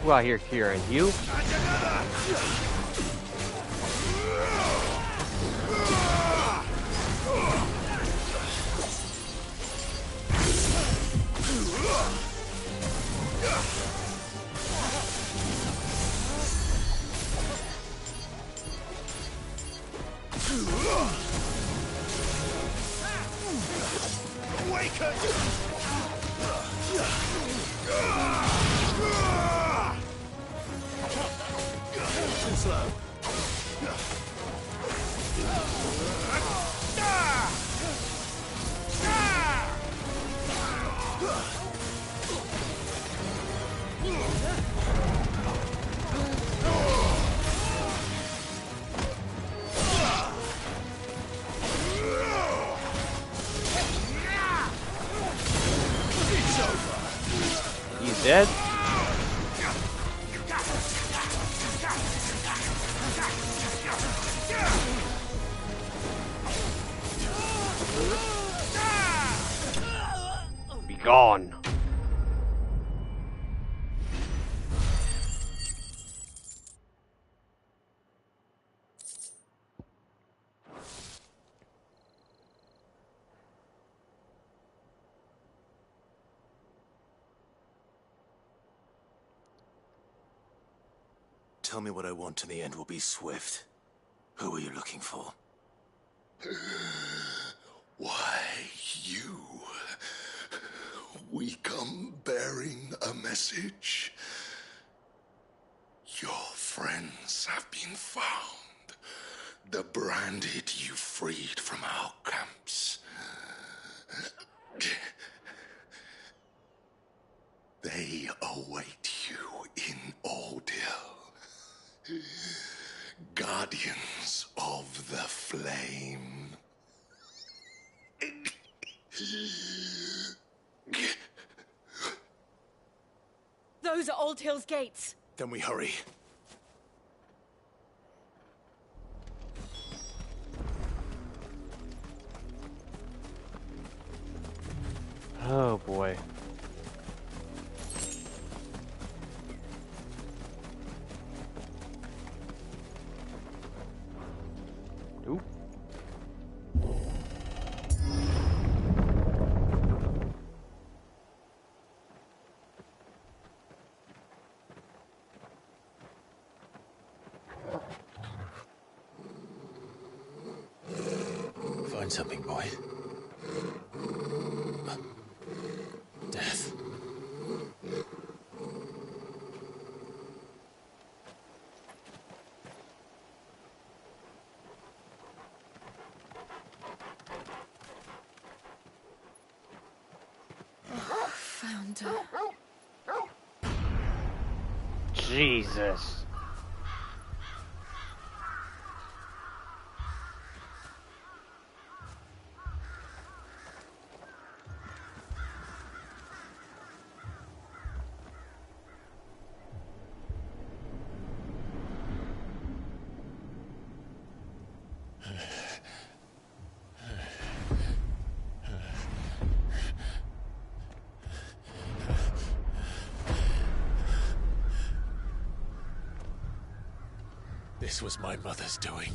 Who out here, Kieran? You? Dead? Be gone. Tell me what I want and the end will be swift. Who are you looking for? Why, you. We come bearing a message. Your friends have been found. The branded you freed from our camps. They await you in Ordeal. Guardians of the Flame. Those are Old Hill's gates. Then we hurry. Oh boy. Oop. Find something, boy. Death. Found her. Jesus. This was my mother's doing.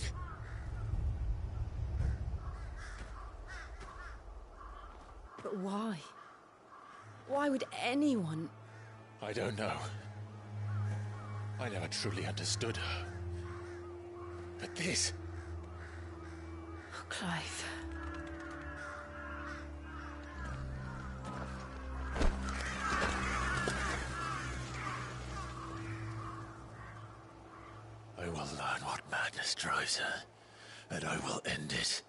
But why? Why would anyone... I don't know. I never truly understood her. But this... Oh, Clive. I will learn what madness drives her, and I will end it.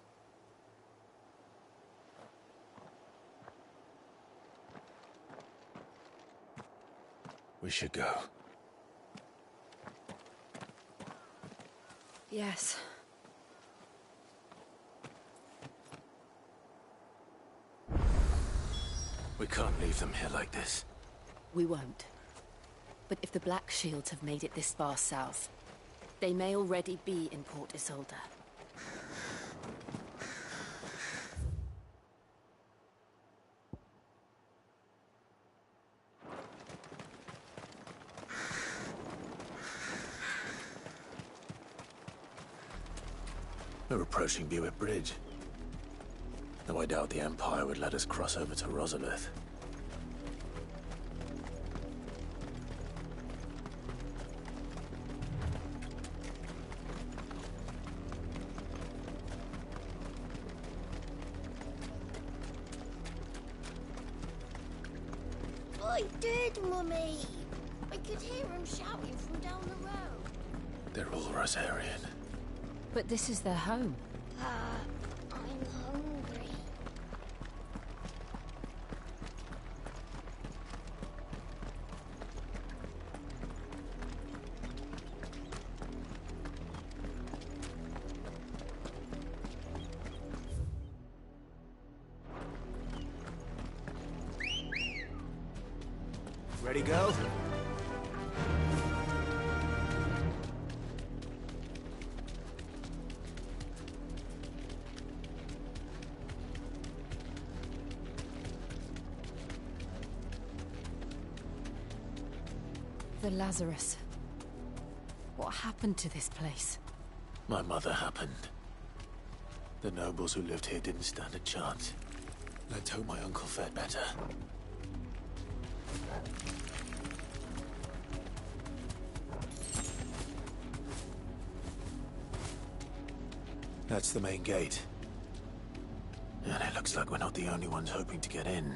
We should go. Yes. We can't leave them here like this. We won't. But if the Black Shields have made it this far south, they may already be in Port Isolde. We're approaching Buick Bridge. Though I doubt the Empire would let us cross over to Rosalith. I did, Mummy. I could hear him shouting from down the road. They're all Rosarian. But this is their home. I'm hungry. Ready, go? The Lazarus. What happened to this place? My mother happened. The nobles who lived here didn't stand a chance. Let's hope my uncle fared better. That's the main gate. And it looks like we're not the only ones hoping to get in.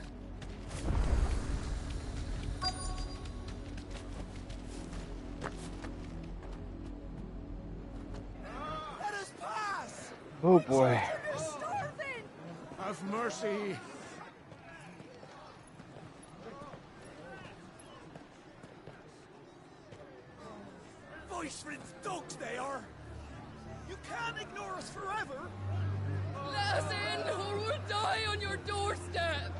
Let us pass! Oh boy. Have mercy. Voice-rinsed dogs they are! You can't ignore us forever! Let us in, or we'll die on your doorstep!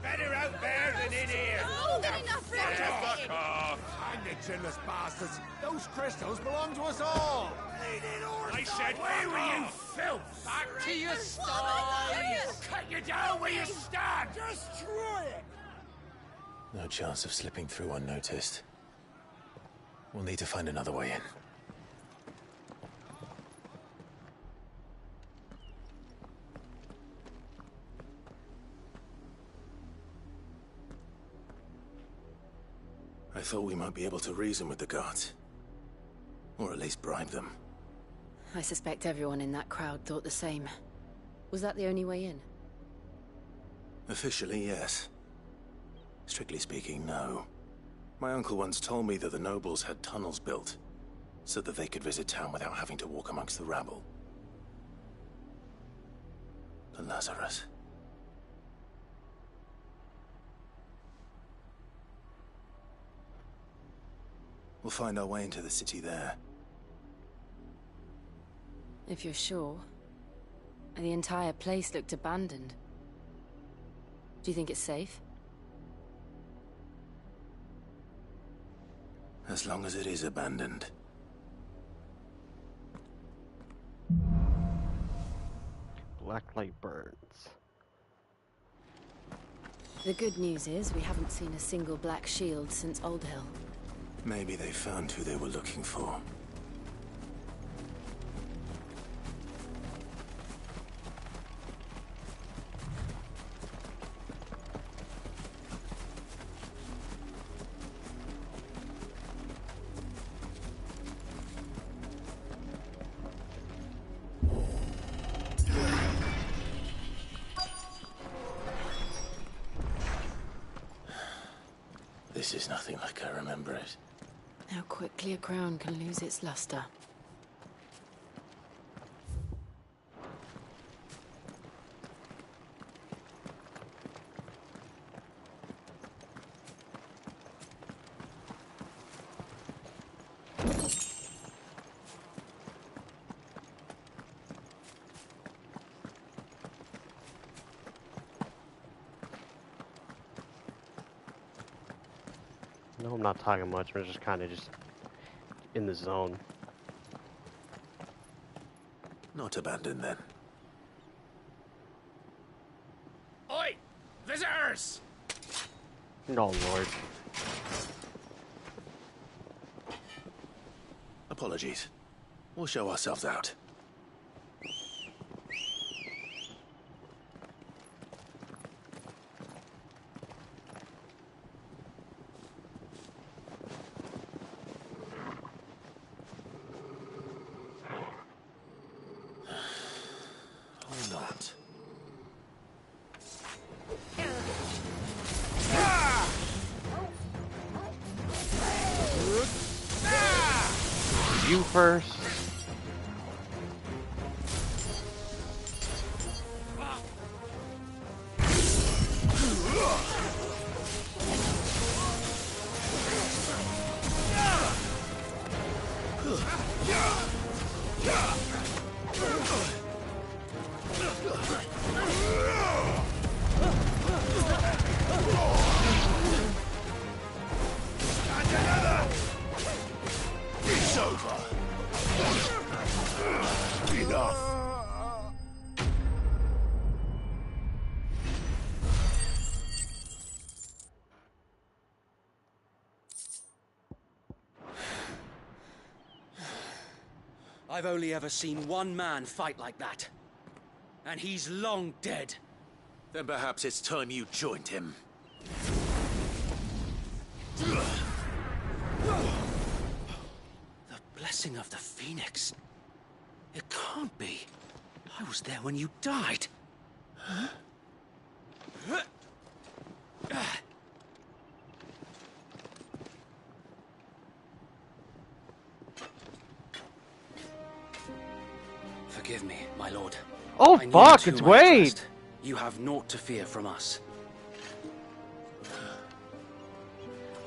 Better out there than in here! More than enough room to Fuck sit in. off! Hang the chinless bastards! Those crystals belong to us all! I said, where were you, filth? Back to your sties! Cut you down where you stand! Destroy it! No chance of slipping through unnoticed. We'll need to find another way in. I thought we might be able to reason with the guards. Or at least bribe them. I suspect everyone in that crowd thought the same. Was that the only way in? Officially, yes. Strictly speaking, no. My uncle once told me that the nobles had tunnels built, so that they could visit town without having to walk amongst the rabble. The Lazarus. We'll find our way into the city there. If you're sure. The entire place looked abandoned. Do you think it's safe? As long as it is abandoned. Blacklight burns. The good news is we haven't seen a single black shield since Old Hill. Maybe they found who they were looking for. This is nothing like I remember it. How quickly a crown can lose its luster. No, I'm not talking much. I'm just kind of just in the zone. Not abandoned then. Oi! Visitors! Oh, Lord. Apologies. We'll show ourselves out. Or not. You first. It's over. Enough. I've only ever seen one man fight like that. And he's long dead. Then perhaps it's time you joined him. The blessing of the Phoenix. It can't be. I was there when you died. Huh? Forgive me, my lord. Oh, I knew fuck, too it's much Wade! trust. You have naught to fear from us.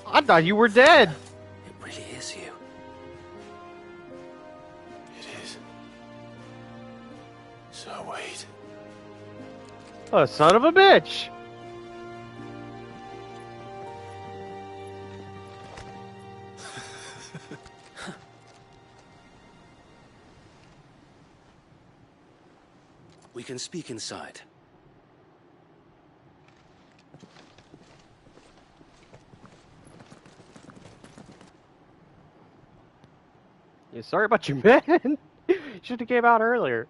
I thought you were dead. It really is you. It is. So wait. Oh, son of a bitch. We can speak inside. Yeah, sorry about your man. You should have came out earlier.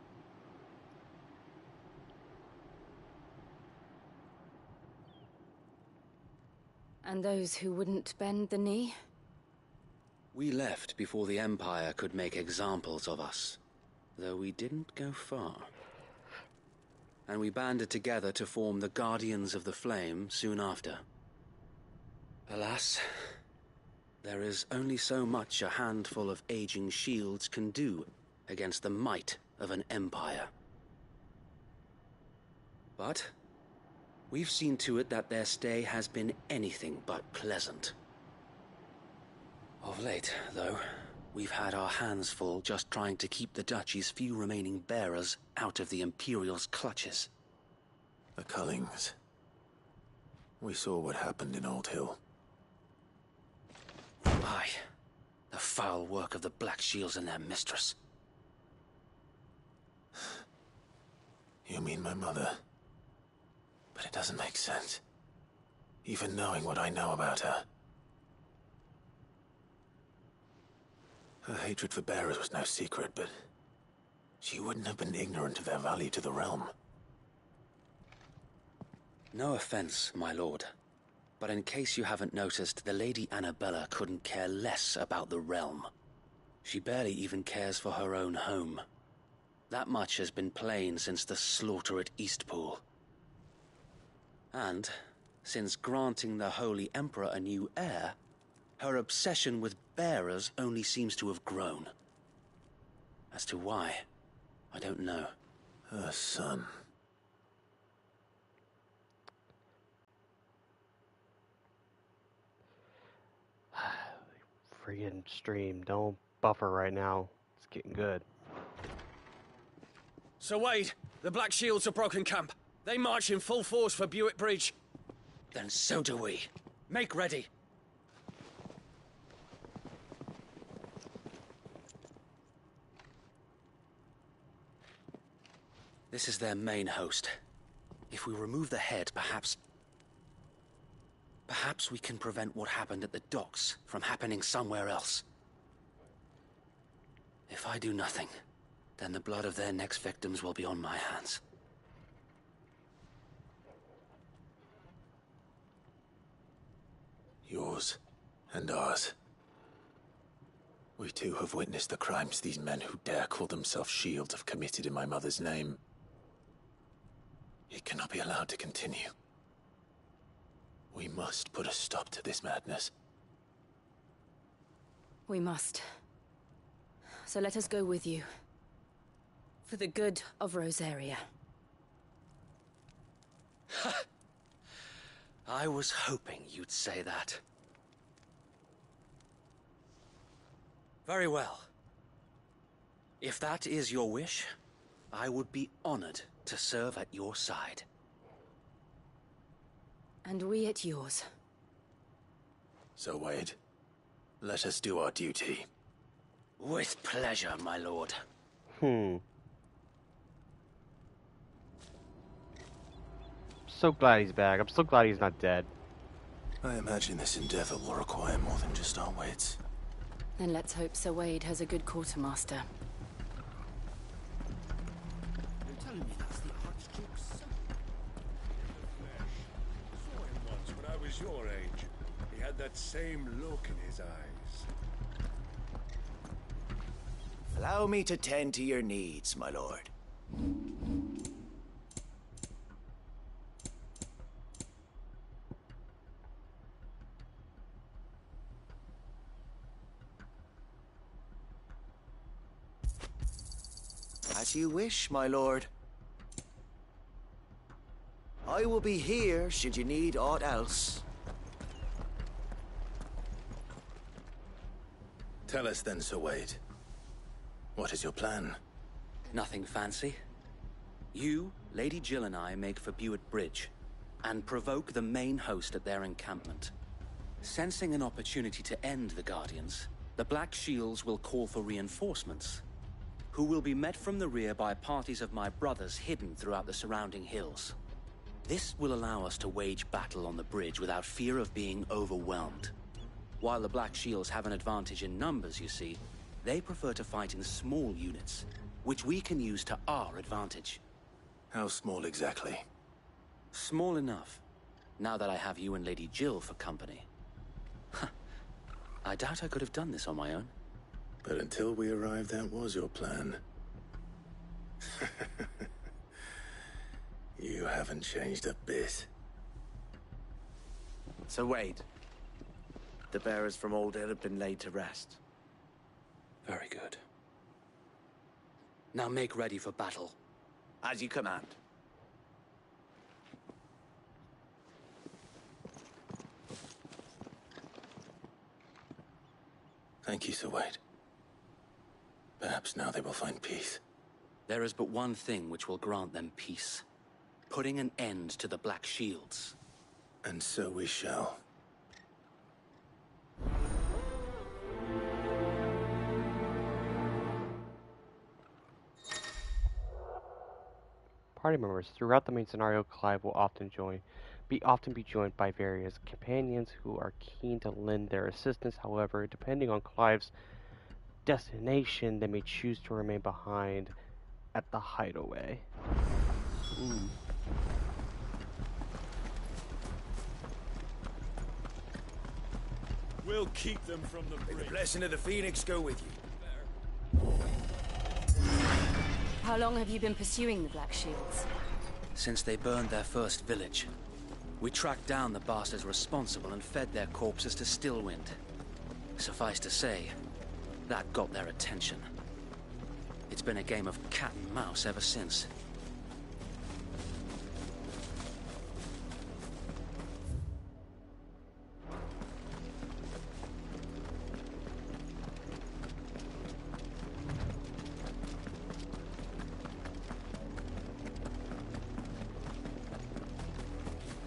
And those who wouldn't bend the knee? We left before the Empire could make examples of us, though we didn't go far. And we banded together to form the Guardians of the Flame soon after. Alas, there is only so much a handful of aging shields can do against the might of an empire. But we've seen to it that their stay has been anything but pleasant. Of late, though, we've had our hands full just trying to keep the Duchy's few remaining bearers out of the Imperial's clutches. The Cullings. We saw what happened in Old Hill. Aye, the foul work of the Black Shields and their mistress. You mean my mother? But it doesn't make sense. Even knowing what I know about her. Her hatred for bearers was no secret, but she wouldn't have been ignorant of their value to the realm. No offense, my lord, but in case you haven't noticed, the Lady Annabella couldn't care less about the realm. She barely even cares for her own home. That much has been plain since the slaughter at Eastpool. And Since granting the Holy Emperor a new heir, her obsession with bearers only seems to have grown. As to why, I don't know. Her son. Friggin' stream. Don't buffer right now. It's getting good. Sir Wade, the Black Shields have broken camp. They march in full force for Buick Bridge. Then so do we. Make ready. This is their main host. If we remove the head, perhaps we can prevent what happened at the docks from happening somewhere else. If I do nothing, then the blood of their next victims will be on my hands. Yours and ours. We too have witnessed the crimes these men who dare call themselves shields have committed in my mother's name. It cannot be allowed to continue. We must put a stop to this madness. We must. So let us go with you. For the good of Rosaria. I was hoping you'd say that. Very well. If that is your wish, I would be honored to serve at your side. And we at yours. So, Wade, let us do our duty. With pleasure, my lord. So glad he's back. I'm so glad he's not dead. I imagine this endeavor will require more than just our wits. Then let's hope Sir Wade has a good quartermaster. You're telling me that's the Archduke's son? Saw him once when I was your age. He had that same look in his eyes. Allow me to tend to your needs, my lord. As you wish, my lord. I will be here should you need aught else. Tell us then, Sir Wade. What is your plan? Nothing fancy. You, Lady Jill and I make for Buick Bridge, and provoke the main host at their encampment. Sensing an opportunity to end the Guardians, the Black Shields will call for reinforcements, who will be met from the rear by parties of my brothers hidden throughout the surrounding hills. This will allow us to wage battle on the bridge without fear of being overwhelmed. While the Black Shields have an advantage in numbers, you see, they prefer to fight in small units, which we can use to our advantage. How small exactly? Small enough, now that I have you and Lady Jill for company. I doubt I could have done this on my own. But until we arrived, that was your plan. You haven't changed a bit. So Wade, the bearers from Old Hill have been laid to rest. Very good. Now make ready for battle. As you command. Thank you, Sir Wade. Perhaps now they will find peace. There is but one thing which will grant them peace. Putting an end to the Black Shields. And so we shall. Party members. Throughout the main scenario, Clive will often be joined by various companions who are keen to lend their assistance. However, depending on Clive's destination, they may choose to remain behind at the hideaway. We'll keep them from the bridge. May the blessing of the Phoenix go with you. How long have you been pursuing the Black Shields? Since they burned their first village. We tracked down the bastards responsible and fed their corpses to Stillwind. Suffice to say, that got their attention. It's been a game of cat and mouse ever since.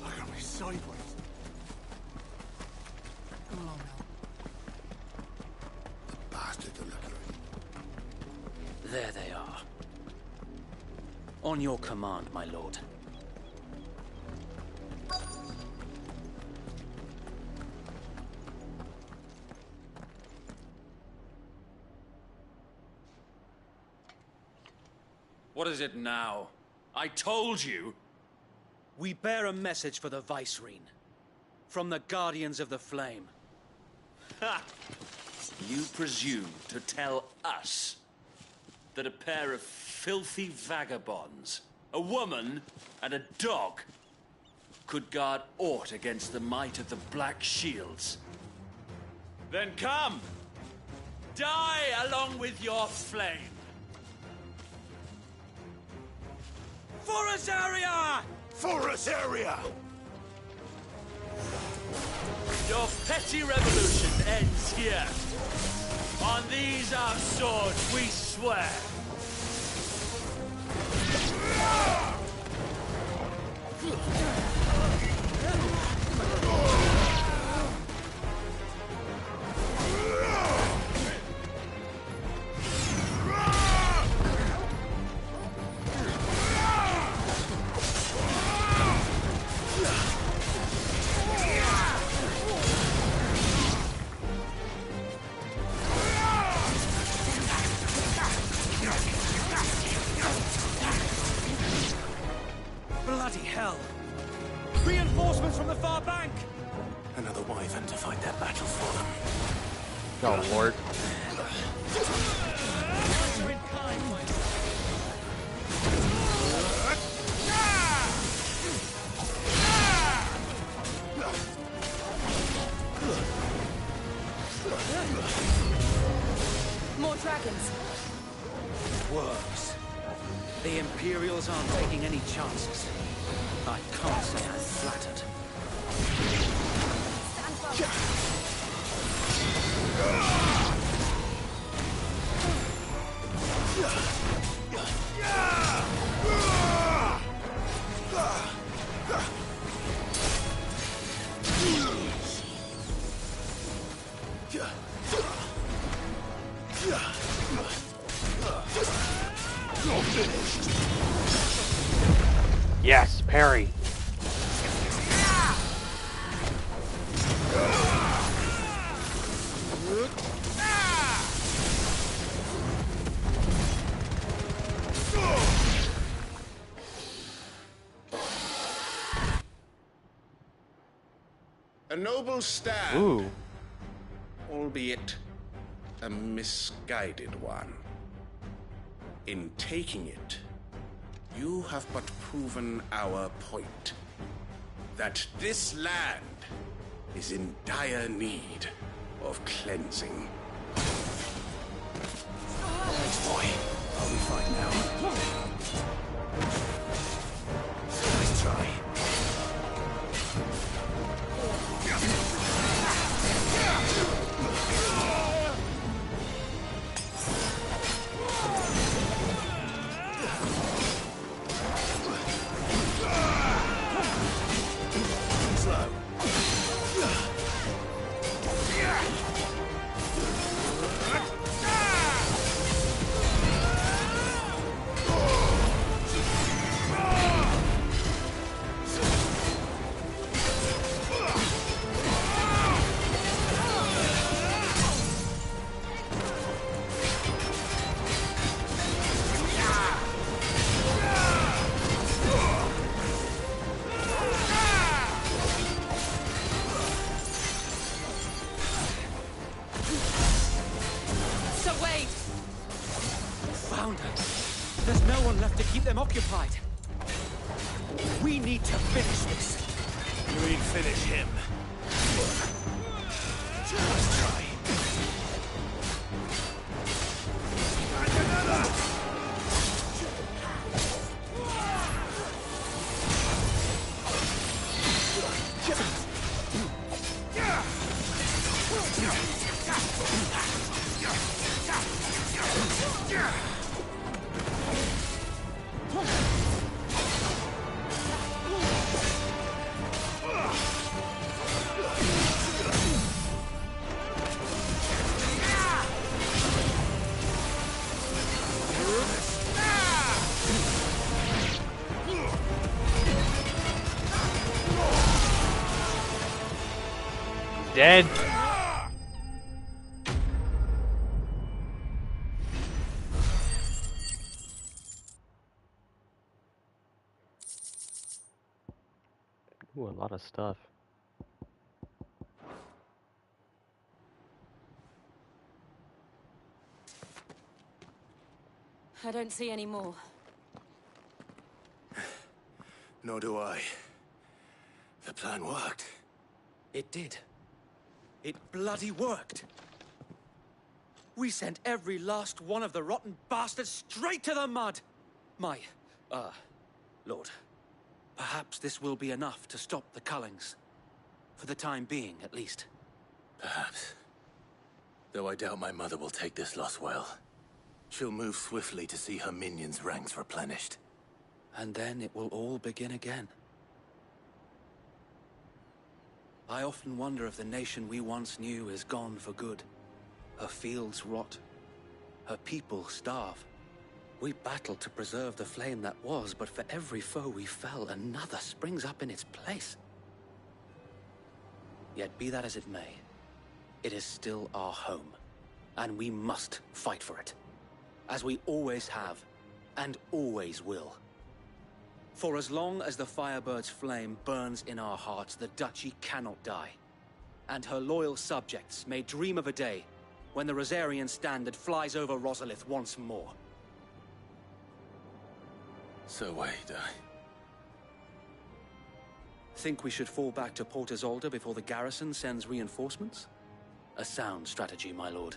Look at me sideways. Come along now. The bastards are looking at me. There they are. On your command, my lord. What is it now? I told you! We bear a message for the Vicereine. From the Guardians of the Flame. Ha! You presume to tell us that a pair of filthy vagabonds, a woman and a dog, could guard aught against the might of the Black Shields? Then come! Die along with your flame! For Azaria! For Azaria! Your petty revolution ends here. On these our swords we swear. Bloody hell! Reinforcements from the far bank! Another wyvern to fight their battle for them. Oh, Lord. More dragons. Worse. The Imperials aren't taking any chances. I can't say I'm flattered. Yes, parry. A noble stand. Ooh. Albeit a misguided one. In taking it, you have but proven our point. That this land is in dire need of cleansing. Thanks, boy. I'll be fine now. Nice try. There's no one left to keep them occupied. We need to finish this. We'd finish him. Let's try. And another! Dead. Ooh, a lot of stuff. I don't see any more. Nor do I. The plan worked. It did. It bloody worked. We sent every last one of the rotten bastards straight to the mud. Lord, perhaps this will be enough to stop the Cullings. For the time being, at least. Perhaps. Though I doubt my mother will take this loss well. She'll move swiftly to see her minions' ranks replenished. And then it will all begin again. I often wonder if the nation we once knew is gone for good. Her fields rot. Her people starve. We battled to preserve the flame that was, but for every foe we fell, another springs up in its place. Yet be that as it may, it is still our home, and we must fight for it. As we always have, and always will. For as long as the Firebird's flame burns in our hearts, the Duchy cannot die. And her loyal subjects may dream of a day when the Rosarian standard flies over Rosalith once more. So wait, Think we should fall back to Port Isolde before the garrison sends reinforcements? A sound strategy, my lord.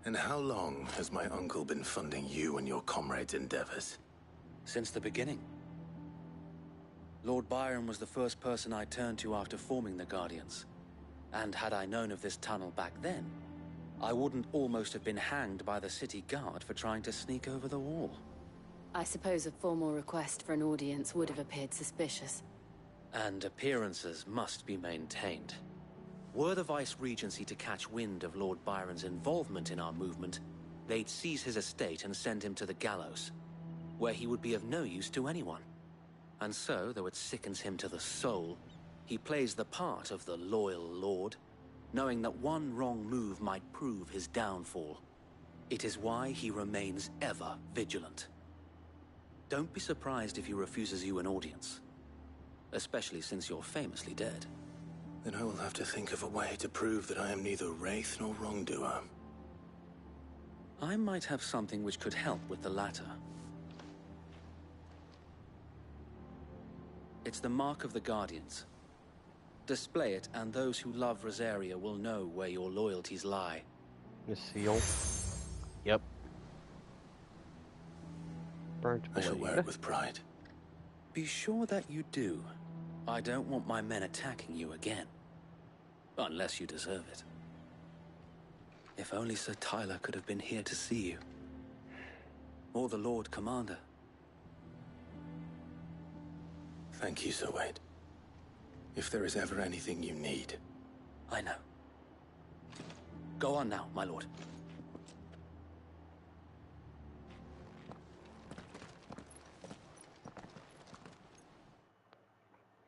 And how long has my uncle been funding you and your comrades' endeavors? Since the beginning. Lord Byron was the first person I turned to after forming the Guardians. And had I known of this tunnel back then, I wouldn't almost have been hanged by the city guard for trying to sneak over the wall. I suppose a formal request for an audience would have appeared suspicious. And appearances must be maintained. Were the Vice-Regency to catch wind of Lord Byron's involvement in our movement, they'd seize his estate and send him to the gallows, where he would be of no use to anyone. And so, though it sickens him to the soul, he plays the part of the loyal lord, knowing that one wrong move might prove his downfall. It is why he remains ever vigilant. Don't be surprised if he refuses you an audience, especially since you're famously dead. Then I will have to think of a way to prove that I am neither wraith nor wrongdoer. I might have something which could help with the latter. It's the mark of the Guardians. Display it, and those who love Rosaria will know where your loyalties lie. The seal. Yep. Burnt I shall blade. wear it with pride. Be sure that you do. I don't want my men attacking you again. Unless you deserve it. If only Sir Tyler could have been here to see you. Or the Lord Commander. Thank you, Sir Wade. If there is ever anything you need. I know. Go on now, my lord.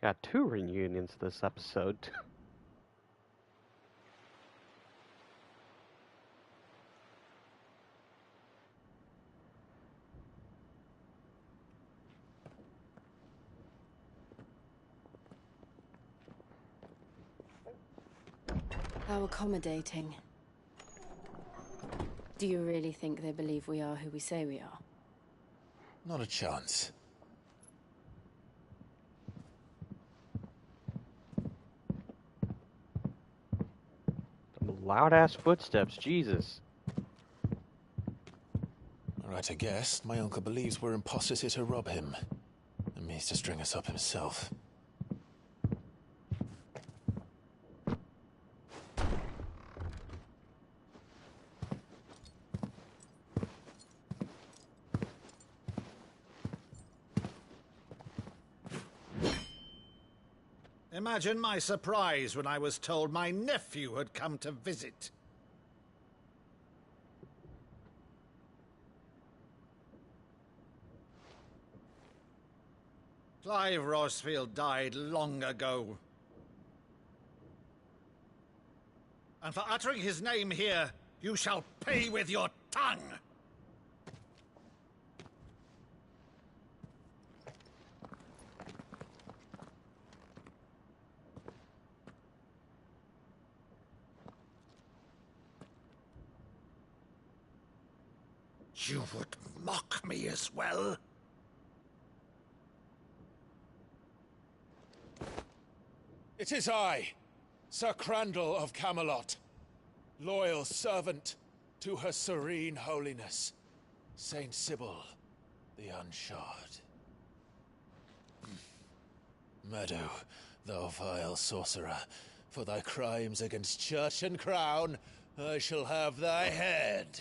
Got 2 reunions this episode. How accommodating. Do you really think they believe we are who we say we are? Not a chance. Loud-ass footsteps, Jesus. Alright, I guess. My uncle believes we're imposters here to rob him. And means to string us up himself. Imagine my surprise when I was told my nephew had come to visit. Clive Rosefield died long ago. And for uttering his name here, you shall pay with your tongue! You would mock me as well? It is I, Sir Crandall of Camelot, loyal servant to Her Serene Holiness, Saint Sybil the Unshod. Meadow, thou vile sorcerer, for thy crimes against church and crown, I shall have thy head.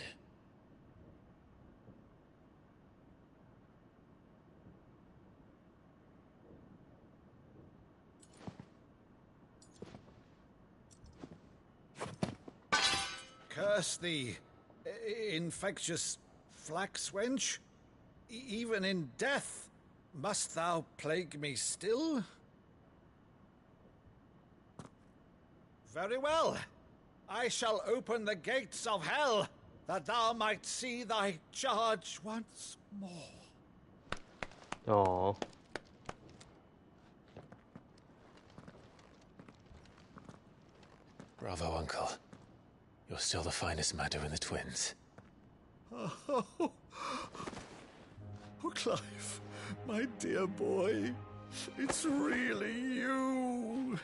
Curse thee, infectious flax wench. Even in death, must thou plague me still? Very well. I shall open the gates of hell, that thou might see thy charge once more. Aww. Bravo, Uncle. You're still the finest Meadow in the twins. Oh, Clive, my dear boy, it's really you.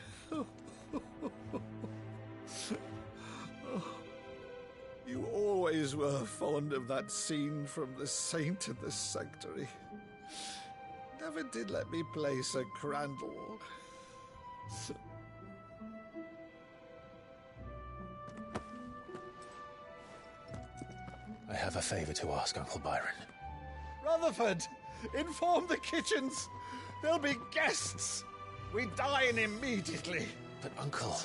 You always were fond of that scene from The Saint in the Sanctuary. Never did let me play Sir Crandall. I have a favor to ask, Uncle Byron. Rutherford, inform the kitchens. There'll be guests. We dine immediately. But, Uncle...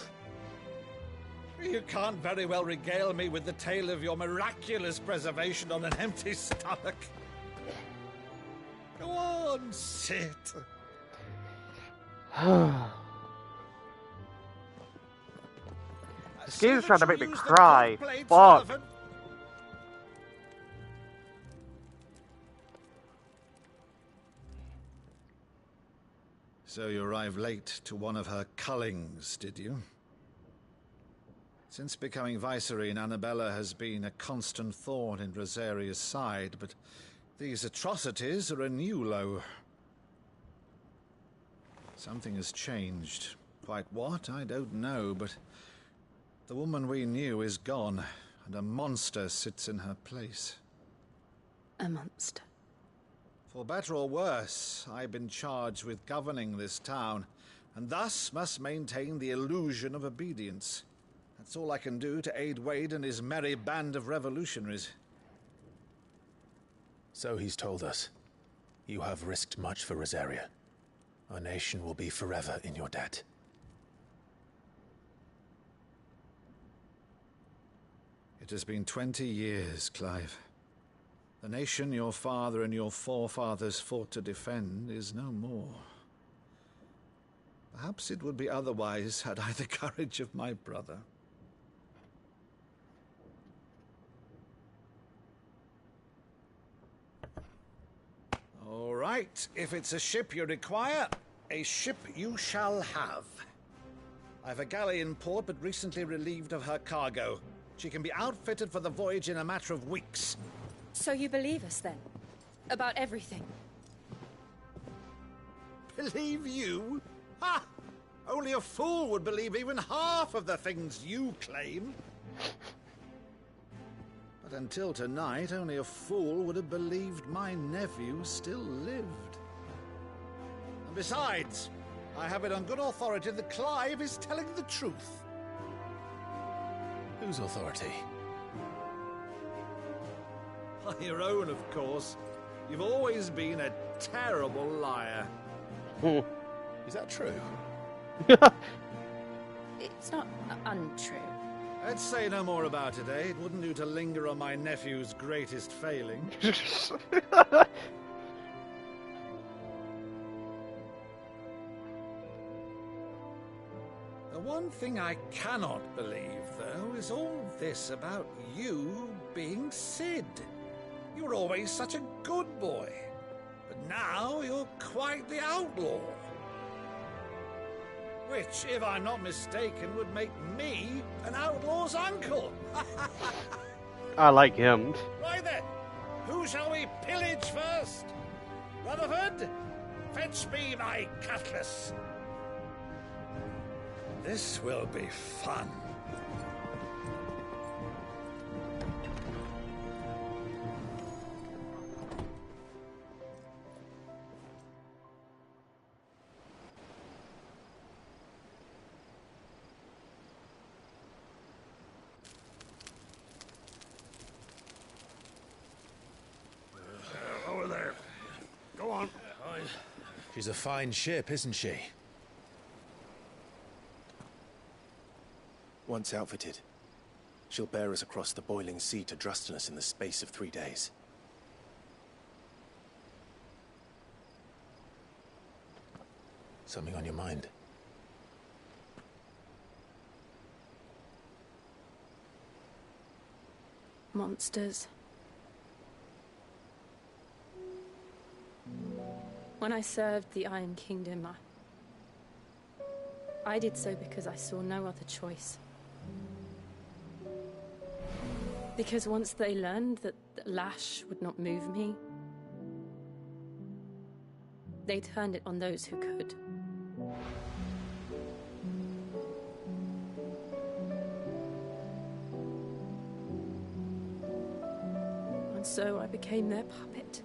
You can't very well regale me with the tale of your miraculous preservation on an empty stomach. Go on, sit. This game's trying to make me cry. Fuck. So you arrived late to one of her cullings, did you? Since becoming Vicereine, Annabella has been a constant thorn in Rosaria's side, but these atrocities are a new low. Something has changed. Quite what, I don't know, but the woman we knew is gone, and a monster sits in her place. A monster? For better or worse, I've been charged with governing this town, and thus must maintain the illusion of obedience. That's all I can do to aid Wade and his merry band of revolutionaries. So he's told us. You have risked much for Rosaria. Our nation will be forever in your debt. It has been 20 years, Clive. The nation your father and your forefathers fought to defend is no more. Perhaps it would be otherwise had I the courage of my brother. All right, if it's a ship you require, a ship you shall have. I've a galley in port, but recently relieved of her cargo. She can be outfitted for the voyage in a matter of weeks. So you believe us, then? About everything? Believe you? Ha! Only a fool would believe even half of the things you claim. But until tonight, only a fool would have believed my nephew still lived. And besides, I have it on good authority that Clive is telling the truth. Whose authority? By your own, of course. You've always been a terrible liar. Is that true? It's not untrue. Let's say no more about it, eh? It wouldn't do to linger on my nephew's greatest failing. The one thing I cannot believe, though, is all this about you being Sid. You were always such a good boy, but now you're quite the outlaw. Which, if I'm not mistaken, would make me an outlaw's uncle. I like him. Right then, who shall we pillage first? Rutherford, fetch me my cutlass. This will be fun. Over there. Go on. She's a fine ship, isn't she? Once outfitted, she'll bear us across the boiling sea to Drustenus in the space of 3 days. Something on your mind? Monsters. When I served the Iron Kingdom, I did so because I saw no other choice. Because once they learned that the lash would not move me, they turned it on those who could. And so I became their puppet.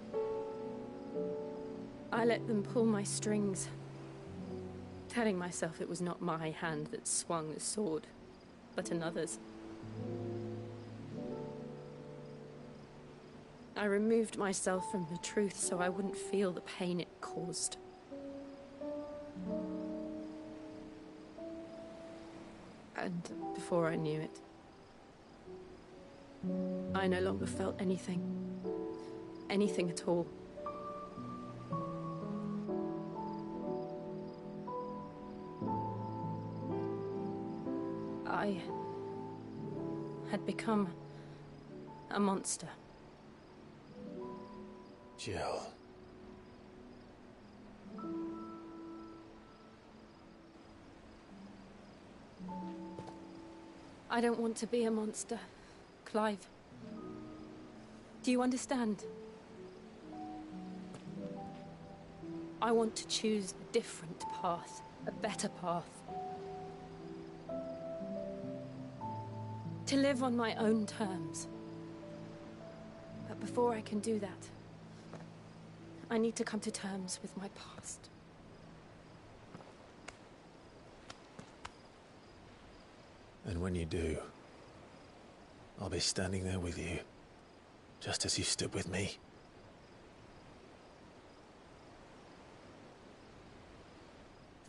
I let them pull my strings, telling myself it was not my hand that swung the sword, but another's. I removed myself from the truth so I wouldn't feel the pain it caused. And before I knew it, I no longer felt anything. Anything at all. I had become a monster. Jill. I don't want to be a monster, Clive. Do you understand? I want to choose a different path, a better path. To live on my own terms. But before I can do that, I need to come to terms with my past. And when you do, I'll be standing there with you, just as you stood with me.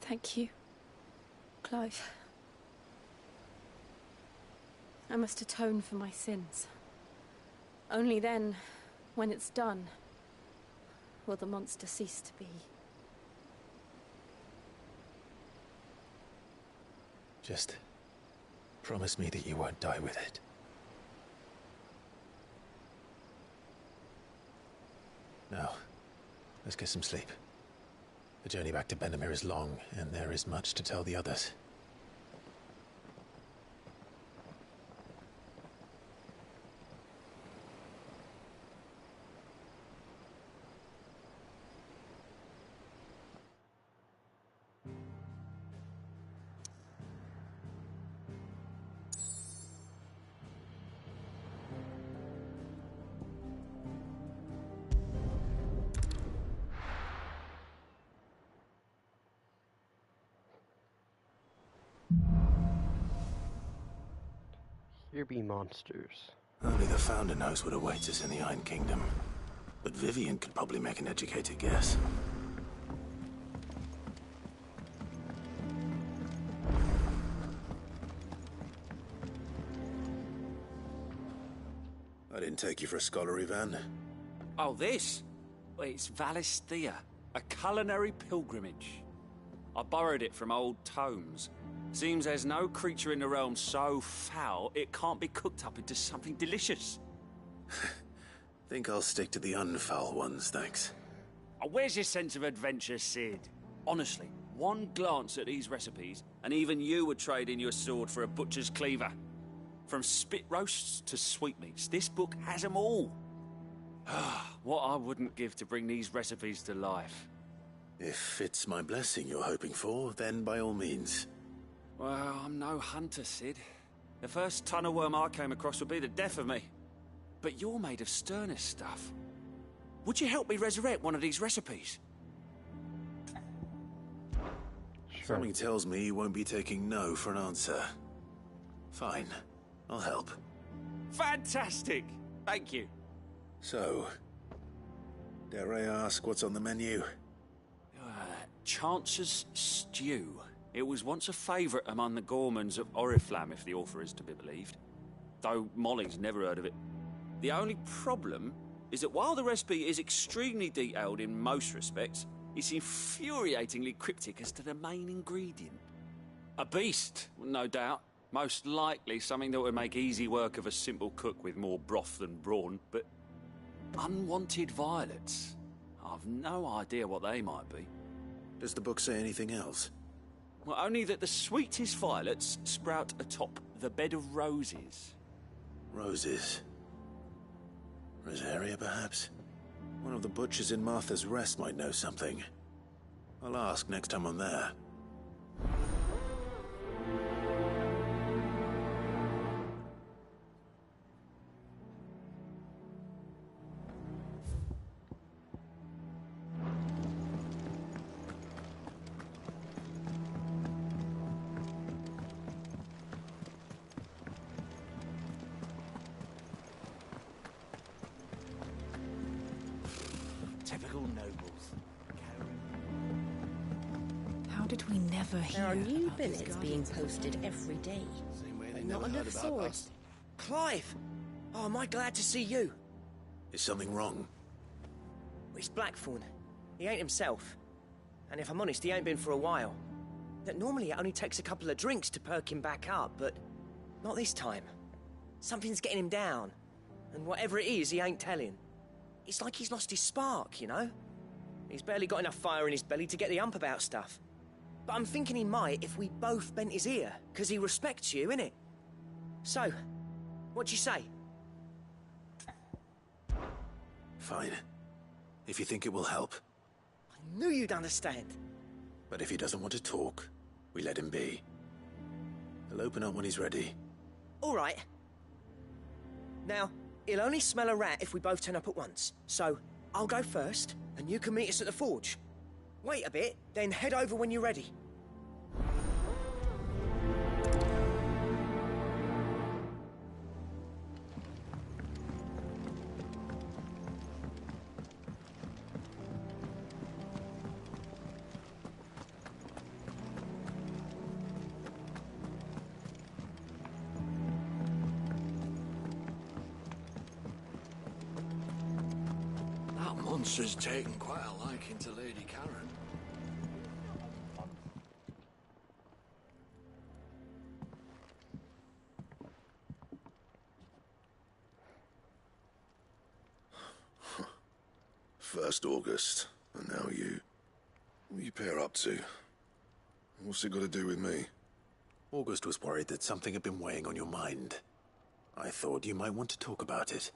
Thank you, Clive. I must atone for my sins. Only then, when it's done, will the monster cease to be. Just promise me that you won't die with it. Now, let's get some sleep. The journey back to Benamir is long, and there is much to tell the others. Here be monsters. Only the Founder knows what awaits us in the Iron Kingdom. But Vivian could probably make an educated guess. I didn't take you for a scholarly van. Oh, this? Well, it's Valisthea, a culinary pilgrimage. I borrowed it from old tomes. Seems there's no creature in the realm so foul it can't be cooked up into something delicious. Think I'll stick to the unfoul ones, thanks. Oh, where's your sense of adventure, Sid? Honestly, one glance at these recipes, and even you would trade in your sword for a butcher's cleaver. From spit roasts to sweetmeats, this book has them all. What I wouldn't give to bring these recipes to life. If it's my blessing you're hoping for, then by all means. Well, I'm no hunter, Sid. The first ton of worm I came across would be the death of me. But you're made of sterner stuff. Would you help me resurrect one of these recipes? Sure. Something tells me you won't be taking no for an answer. Fine, I'll help. Fantastic! Thank you. So, dare I ask what's on the menu? Chance's Stew. It was once a favourite among the gourmands of Oriflamme, if the author is to be believed. Though Molly's never heard of it. The only problem is that while the recipe is extremely detailed in most respects, it's infuriatingly cryptic as to the main ingredient. A beast, no doubt. Most likely something that would make easy work of a simple cook with more broth than brawn, but unwanted violets. I've no idea what they might be. Does the book say anything else? Well, only that the sweetest violets sprout atop the bed of roses. Roses. Rosaria, perhaps? One of the butchers in Martha's Rest might know something. I'll ask next time I'm there. Typical nobles. How did we never hear There are new about these billets being posted every day. Same way they Not never heard enough about swords. us. Clive! Oh, am I glad to see you? Is something wrong? It's Blackthorn. He ain't himself. And if I'm honest, he ain't been for a while. That normally it only takes a couple of drinks to perk him back up, but not this time. Something's getting him down. And whatever it is, he ain't telling. It's like he's lost his spark, you know? He's barely got enough fire in his belly to get the ump about stuff. But I'm thinking he might if we both bent his ear, because he respects you, innit? So, what do you say? Fine. If you think it will help. I knew you'd understand. But if he doesn't want to talk, we let him be. He'll open up when he's ready. All right. Now, he'll only smell a rat if we both turn up at once. So, I'll go first, and you can meet us at the forge. Wait a bit, then head over when you're ready. That monster's taken quite a liking to Lady Karen. First August, and now you. What are you pair up to? What's it got to do with me? August was worried that something had been weighing on your mind. I thought you might want to talk about it.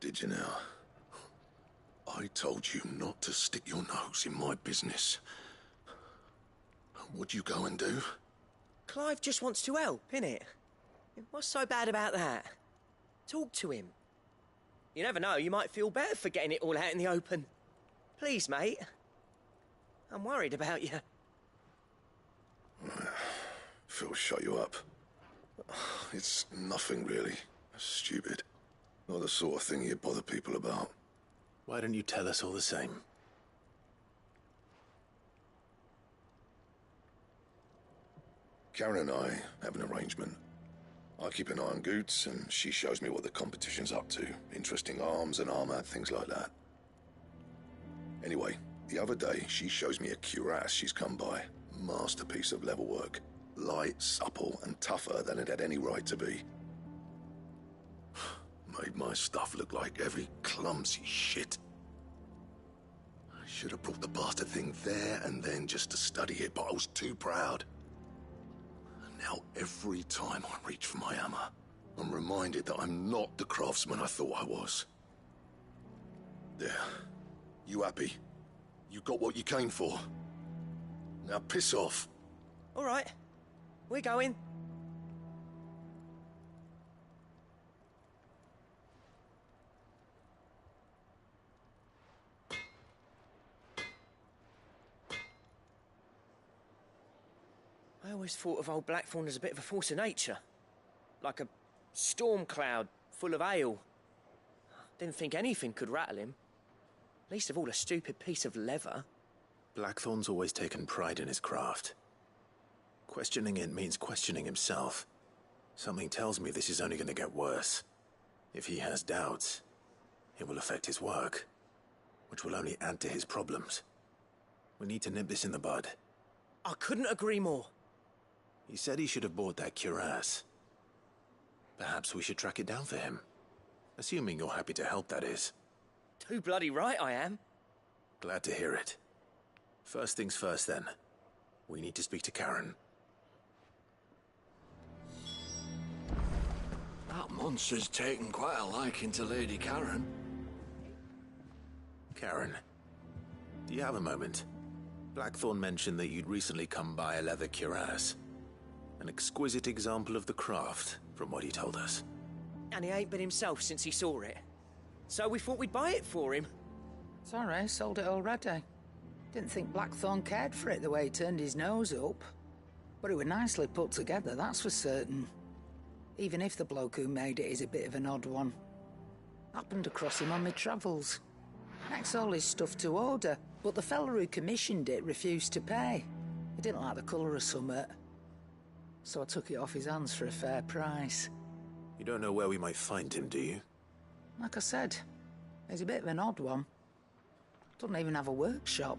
Did you now? I told you not to stick your nose in my business. What'd you go and do? Clive just wants to help, innit? What's so bad about that? Talk to him. You never know, you might feel better for getting it all out in the open. Please, mate. I'm worried about you. Phil shut you up. It's nothing really. Stupid. Not the sort of thing you bother people about. Why don't you tell us all the same? Karen and I have an arrangement. I keep an eye on Goots, and she shows me what the competition's up to. Interesting arms and armor, things like that. Anyway, the other day, she shows me a cuirass she's come by. Masterpiece of level work. Light, supple, and tougher than it had any right to be. Made my stuff look like heavy, clumsy shit. I should have brought the bastard thing there and then just to study it, but I was too proud. And now every time I reach for my hammer, I'm reminded that I'm not the craftsman I thought I was. There. You happy? You got what you came for. Now piss off. All right. We're going. I always thought of old Blackthorn as a bit of a force of nature. Like a storm cloud full of ale. Didn't think anything could rattle him. Least of all a stupid piece of leather. Blackthorn's always taken pride in his craft. Questioning it means questioning himself. Something tells me this is only going to get worse. If he has doubts, it will affect his work, which will only add to his problems. We need to nip this in the bud. I couldn't agree more. He said he should have bought that cuirass. Perhaps we should track it down for him. Assuming you're happy to help, that is. Too bloody right I am. Glad to hear it. First things first, then. We need to speak to Karen. That monster's taken quite a liking to Lady Karen. Karen, do you have a moment? Blackthorn mentioned that you'd recently come by a leather cuirass. An exquisite example of the craft, from what he told us. And he ain't been himself since he saw it. So we thought we'd buy it for him. Sorry, sold it already. Didn't think Blackthorn cared for it the way he turned his nose up. But it was nicely put together, that's for certain. Even if the bloke who made it is a bit of an odd one. Happened across him on my travels. Next all his stuff to order, but the fella who commissioned it refused to pay. He didn't like the colour of summit. So I took it off his hands for a fair price. You don't know where we might find him, do you? Like I said, he's a bit of an odd one. Doesn't even have a workshop.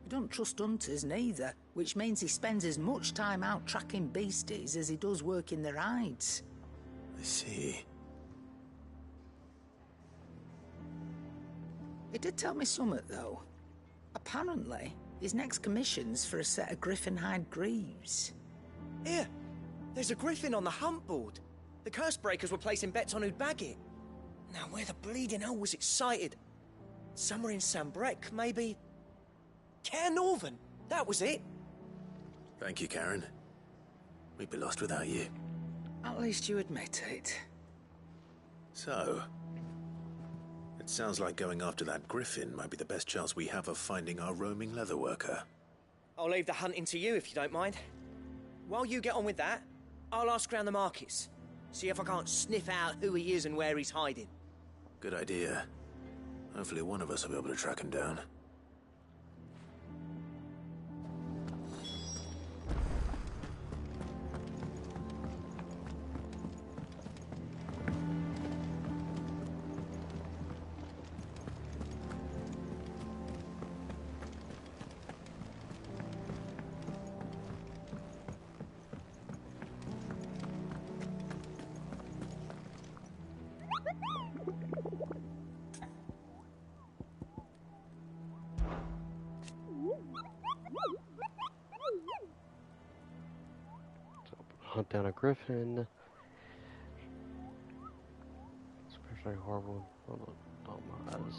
He don't trust hunters neither, which means he spends as much time out tracking beasties as he does working their hides. I see. He did tell me something, though. Apparently, his next commission's for a set of griffin hide greaves. Here, there's a griffin on the hunt board. The curse breakers were placing bets on who'd bag it. Now, where the bleeding hell was it sighted? Somewhere in Sambrec, maybe? Care Northern, that was it. Thank you, Karen. We'd be lost without you. At least you admit it. So, it sounds like going after that griffin might be the best chance we have of finding our roaming leatherworker. I'll leave the hunting to you if you don't mind. While you get on with that, I'll ask around the markets. See if I can't sniff out who he is and where he's hiding. Good idea. Hopefully one of us will be able to track him down. hunt down a griffin. Especially horrible Domas.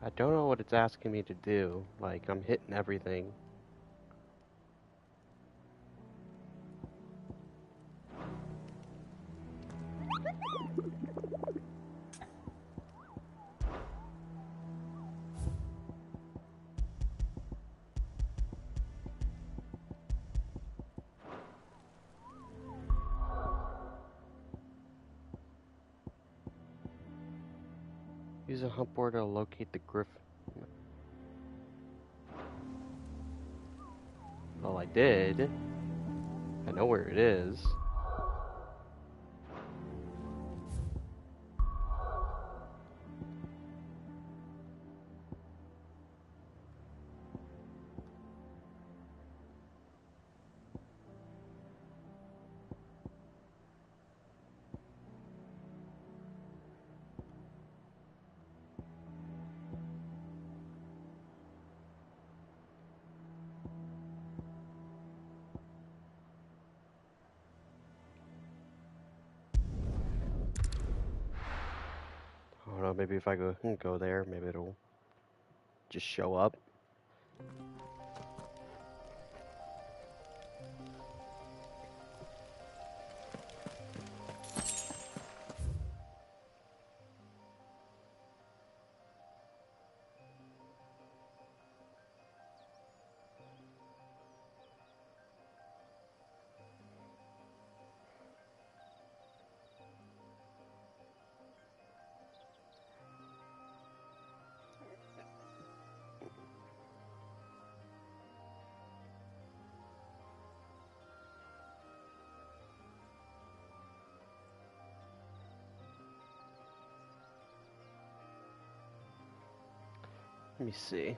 I don't know what it's asking me to do. Like, I'm hitting everything. Use a hunt board to locate the griffin. Well, I did. I know where it is. I don't know, maybe if I go there, maybe it'll just show up. Let me see.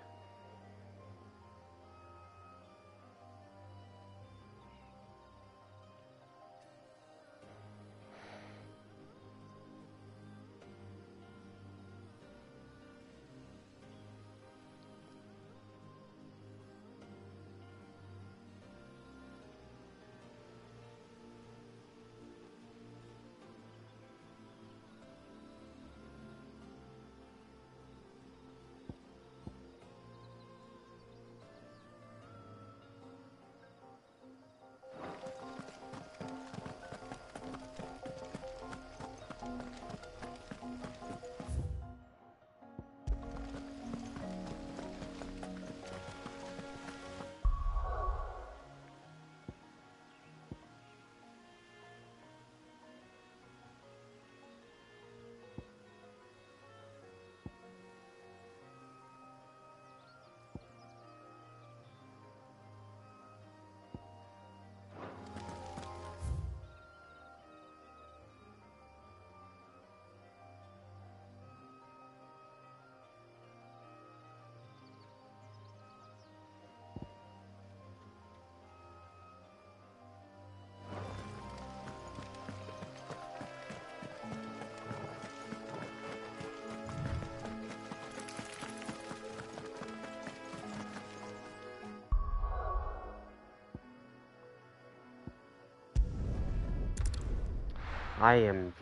I am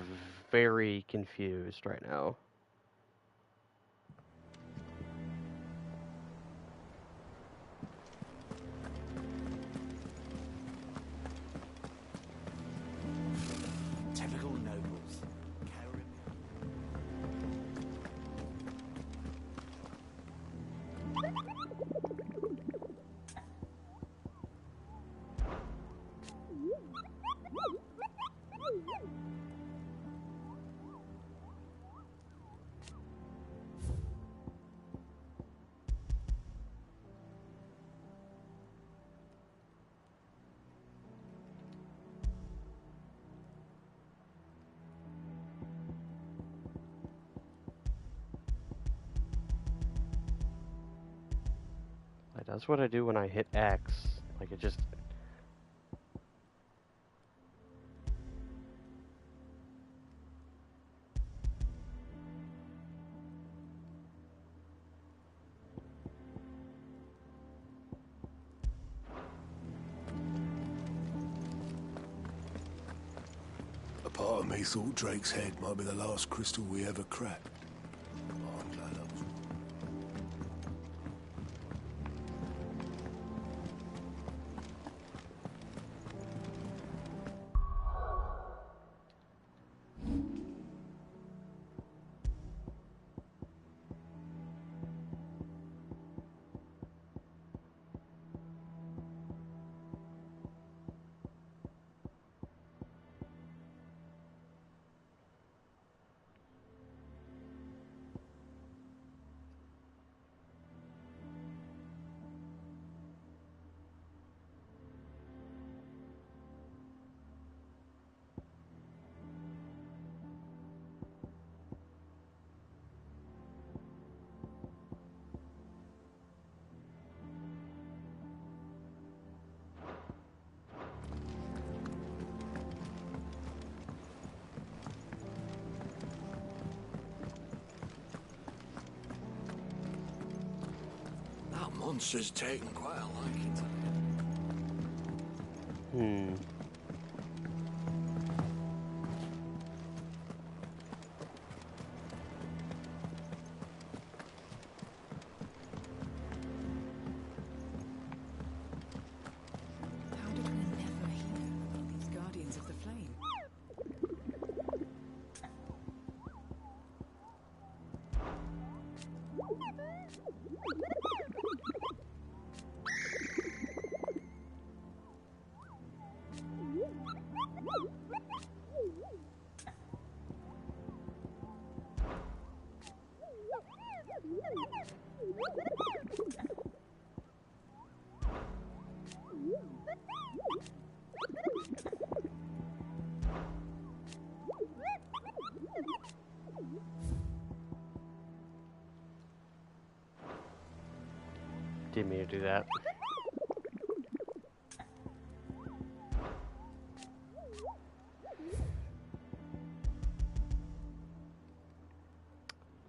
very confused right now. That's what I do when I hit X. Like, it just... A part of me thought Drake's head might be the last crystal we ever cracked. Oh, I'm glad I was wrong. That monster's taken quite a liking to Hmm. How did we never hear about these Guardians of the Flame? Didn't mean to do that.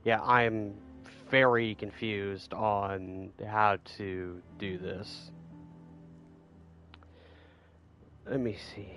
Yeah, I'm very confused on how to do this. Let me see.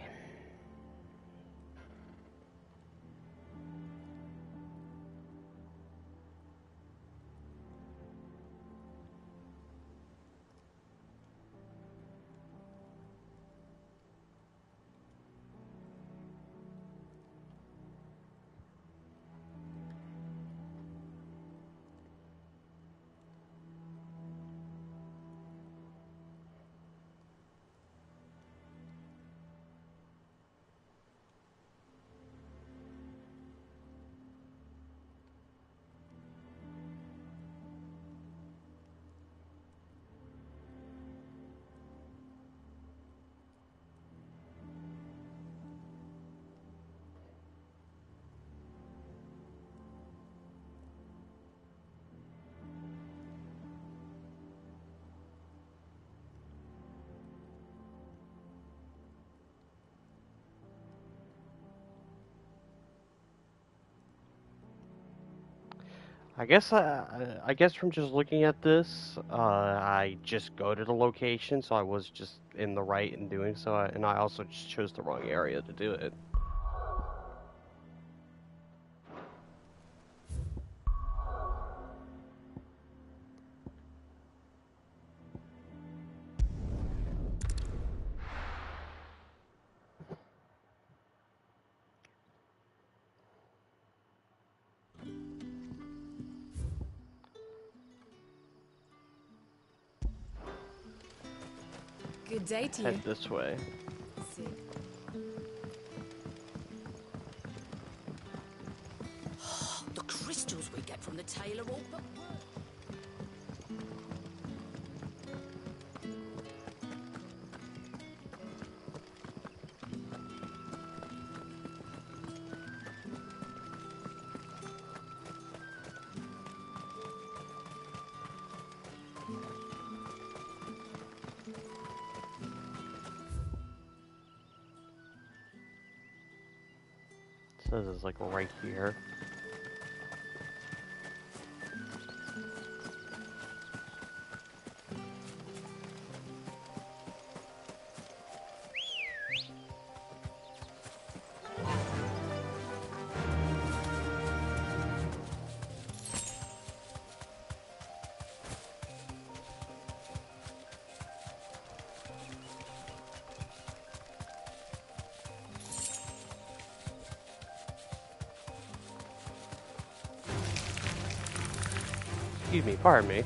I guess from just looking at this, I just go to the location, so I was just in the right in doing so, and I also just chose the wrong area to do it. Good day to Head you. this way. See. The crystals we get from the tailor all but says is like right here. Excuse me, pardon me.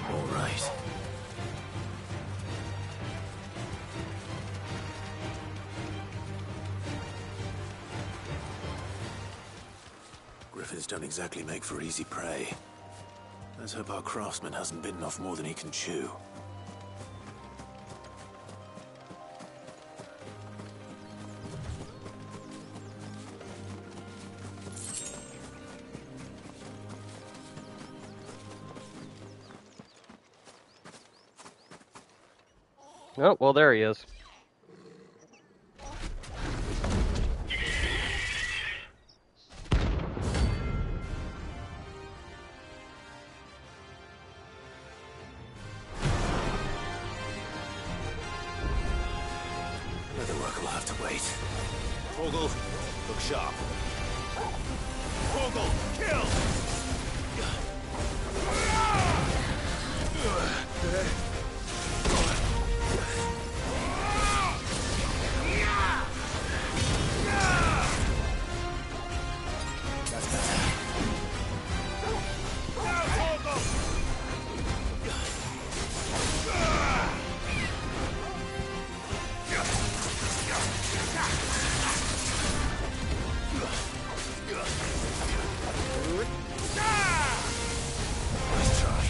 All right. Griffins don't exactly make for easy prey. Let's hope our craftsman hasn't bitten off more than he can chew. Oh, well, there he is. The work will have to wait. Vogel, look sharp. Vogel, kill! That's better. Nice try.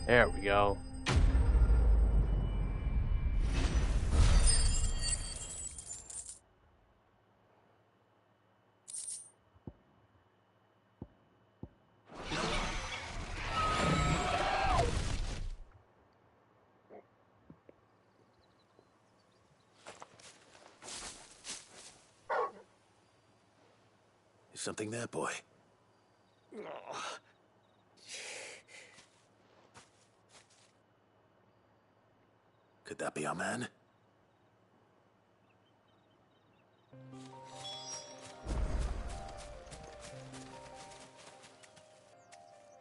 There we go. Is something there, boy? Could that be our man?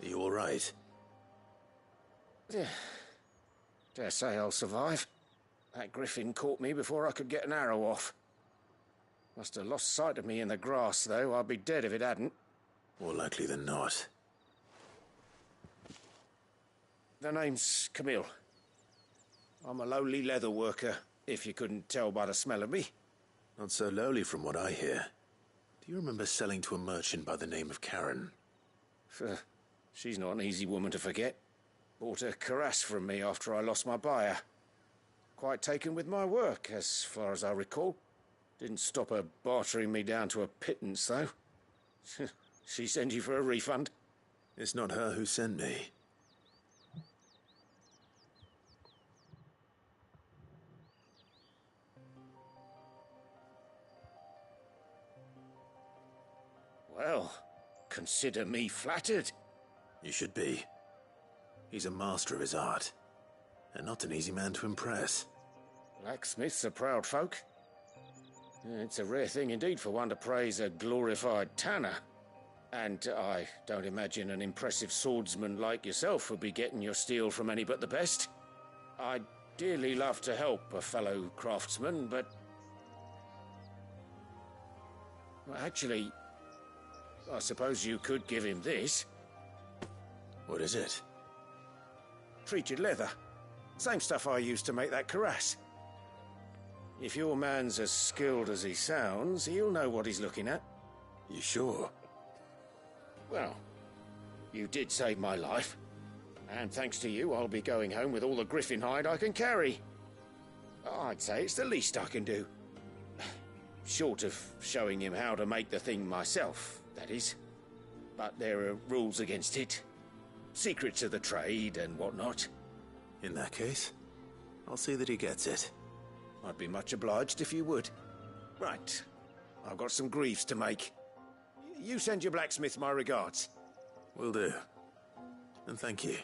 Are you all right? Dare say I'll survive. That griffin caught me before I could get an arrow off. Must have lost sight of me in the grass, though. I'd be dead if it hadn't. More likely than not. The name's Camille. I'm a lowly leather worker, if you couldn't tell by the smell of me. Not so lowly from what I hear. Do you remember selling to a merchant by the name of Karen? She's not an easy woman to forget. Bought a cuirass from me after I lost my buyer. Quite taken with my work, as far as I recall. Didn't stop her bartering me down to a pittance, though. She sent you for a refund? It's not her who sent me. Well, consider me flattered. You should be. He's a master of his art, and not an easy man to impress. Blacksmiths are proud folk. It's a rare thing indeed for one to praise a glorified tanner. And I don't imagine an impressive swordsman like yourself would be getting your steel from any but the best. I'd dearly love to help a fellow craftsman, but... well, actually, I suppose you could give him this. What is it? Treated leather. Same stuff I used to make that cuirass. If your man's as skilled as he sounds, he'll know what he's looking at. You sure? Well, you did save my life. And thanks to you, I'll be going home with all the griffin hide I can carry. I'd say it's the least I can do. Short of showing him how to make the thing myself, that is. But there are rules against it. Secrets of the trade and whatnot. In that case, I'll see that he gets it. I'd be much obliged if you would. Right. I've got some greaves to make. You send your blacksmith my regards. Will do. And thank you.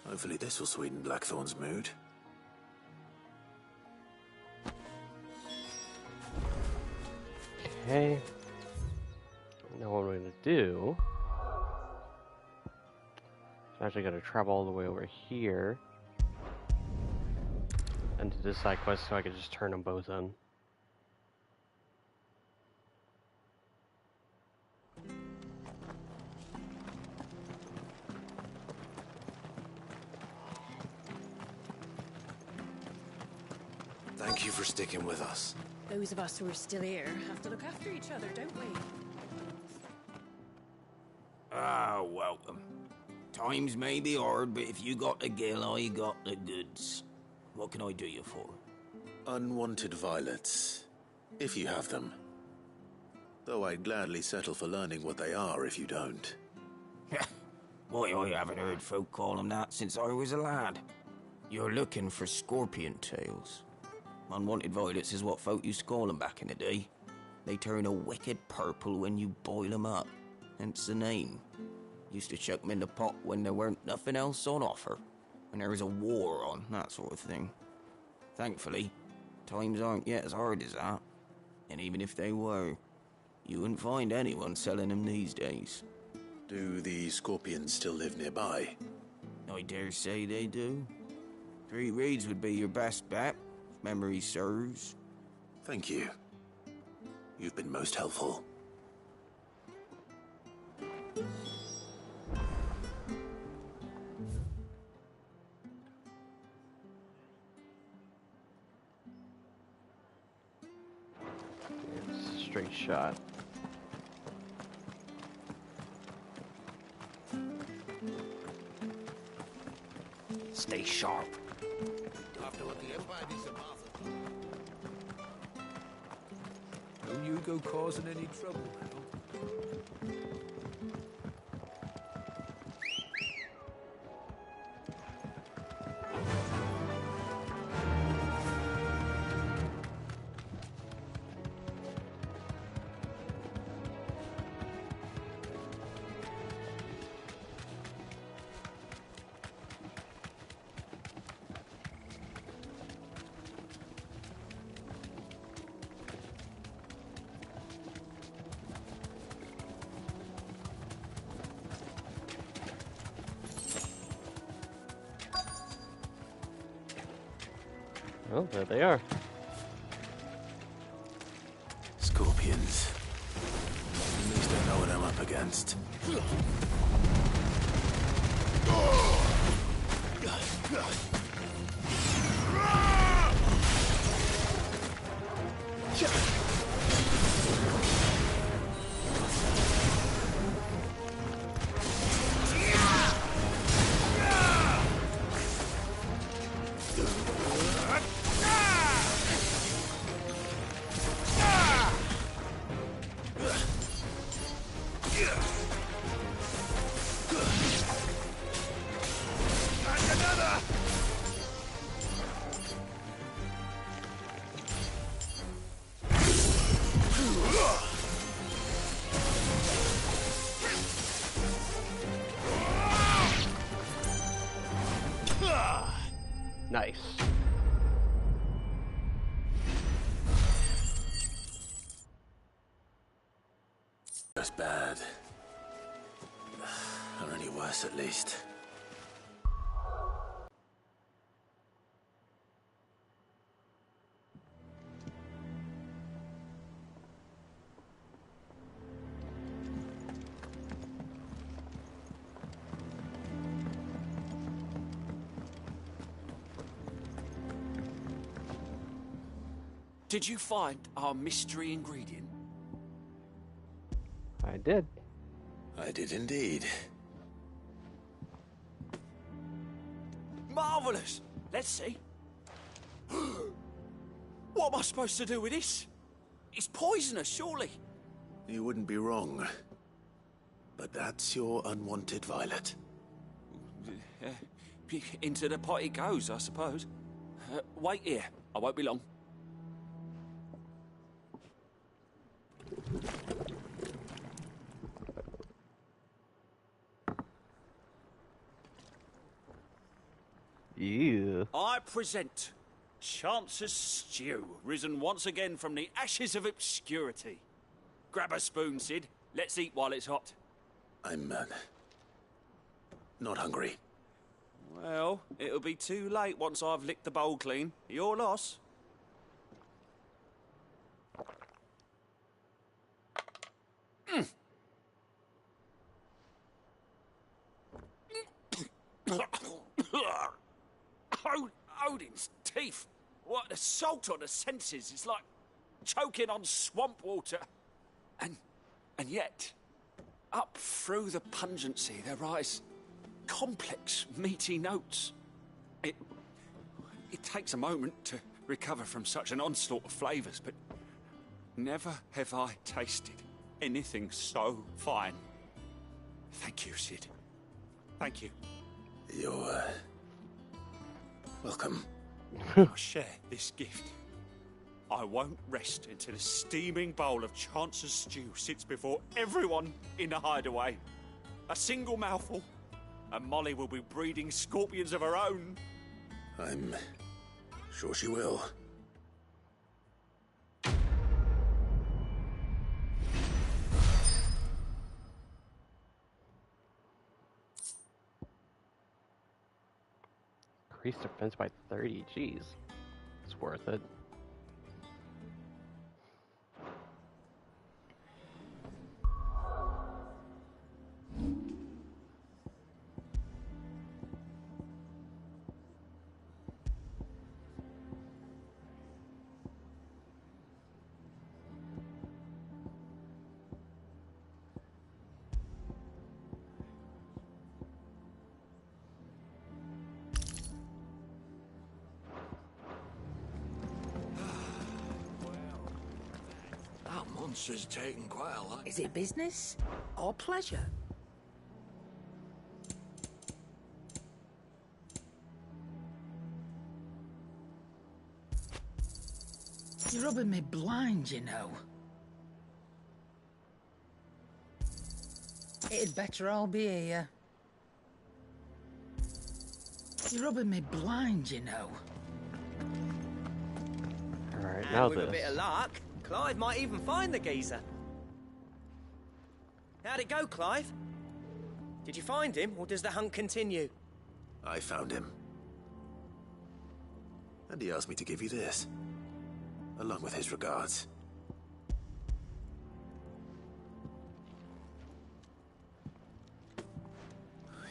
Hopefully this will sweeten Blackthorn's mood. Okay. Now what I'm going to do... I'm actually going to travel all the way over here. And to this side quest so I can just turn them both in. Thank you for sticking with us. Those of us who are still here have to look after each other, don't we? Ah, welcome. Times may be hard, but if you got the gill, I got the goods. What can I do you for? Unwanted violets, if you have them. Though I'd gladly settle for learning what they are if you don't. Why, I haven't heard folk call them that since I was a lad. You're looking for scorpion tails. Unwanted violets is what folk used to call them back in the day. They turn a wicked purple when you boil them up, hence the name. Used to chuck them in the pot when there weren't nothing else on offer, when there was a war on, that sort of thing. Thankfully, times aren't yet as hard as that, and even if they were, you wouldn't find anyone selling them these days. Do the scorpions still live nearby? I dare say they do. 3 Reeds would be your best bet, if memory serves. Thank you. You've been most helpful. Straight shot. Stay sharp. After what the Empire needs to Don't you go causing any trouble, Hal. Oh, there they are. Scorpions. At least I know what I'm up against. Nice. That's bad. Or any worse, at least. Did you find our mystery ingredient? I did. I did indeed. Marvellous! Let's see. What am I supposed to do with this? It's poisonous, surely. You wouldn't be wrong. But that's your unwanted violet. Into the pot it goes, I suppose. Wait here. I won't be long. Yeah. I present Chance's Stew, risen once again from the ashes of obscurity. Grab a spoon, Sid. Let's eat while it's hot. I'm, not hungry. Well, it'll be too late once I've licked the bowl clean. Your loss. Odin's teeth. What assault on the senses. It's like choking on swamp water. And yet, up through the pungency, there rise complex, meaty notes. It takes a moment to recover from such an onslaught of flavours, but never have I tasted anything so fine. Thank you, Sid. Thank you. You're, welcome. I share this gift. I won't rest until a steaming bowl of Chance's stew sits before everyone in the hideaway. A single mouthful, and Molly will be breeding scorpions of her own. I'm sure she will. Increase defense by 30. Jeez. It's worth it. That monster's taken quite a lot. Is it business or pleasure? You're rubbing me blind, you know. It'd better all be here. You're rubbing me blind, you know. Alright, And now with this. a bit of luck, Clive might even find the geezer. How'd it go, Clive? Did you find him, or does the hunt continue? I found him. And he asked me to give you this, along with his regards.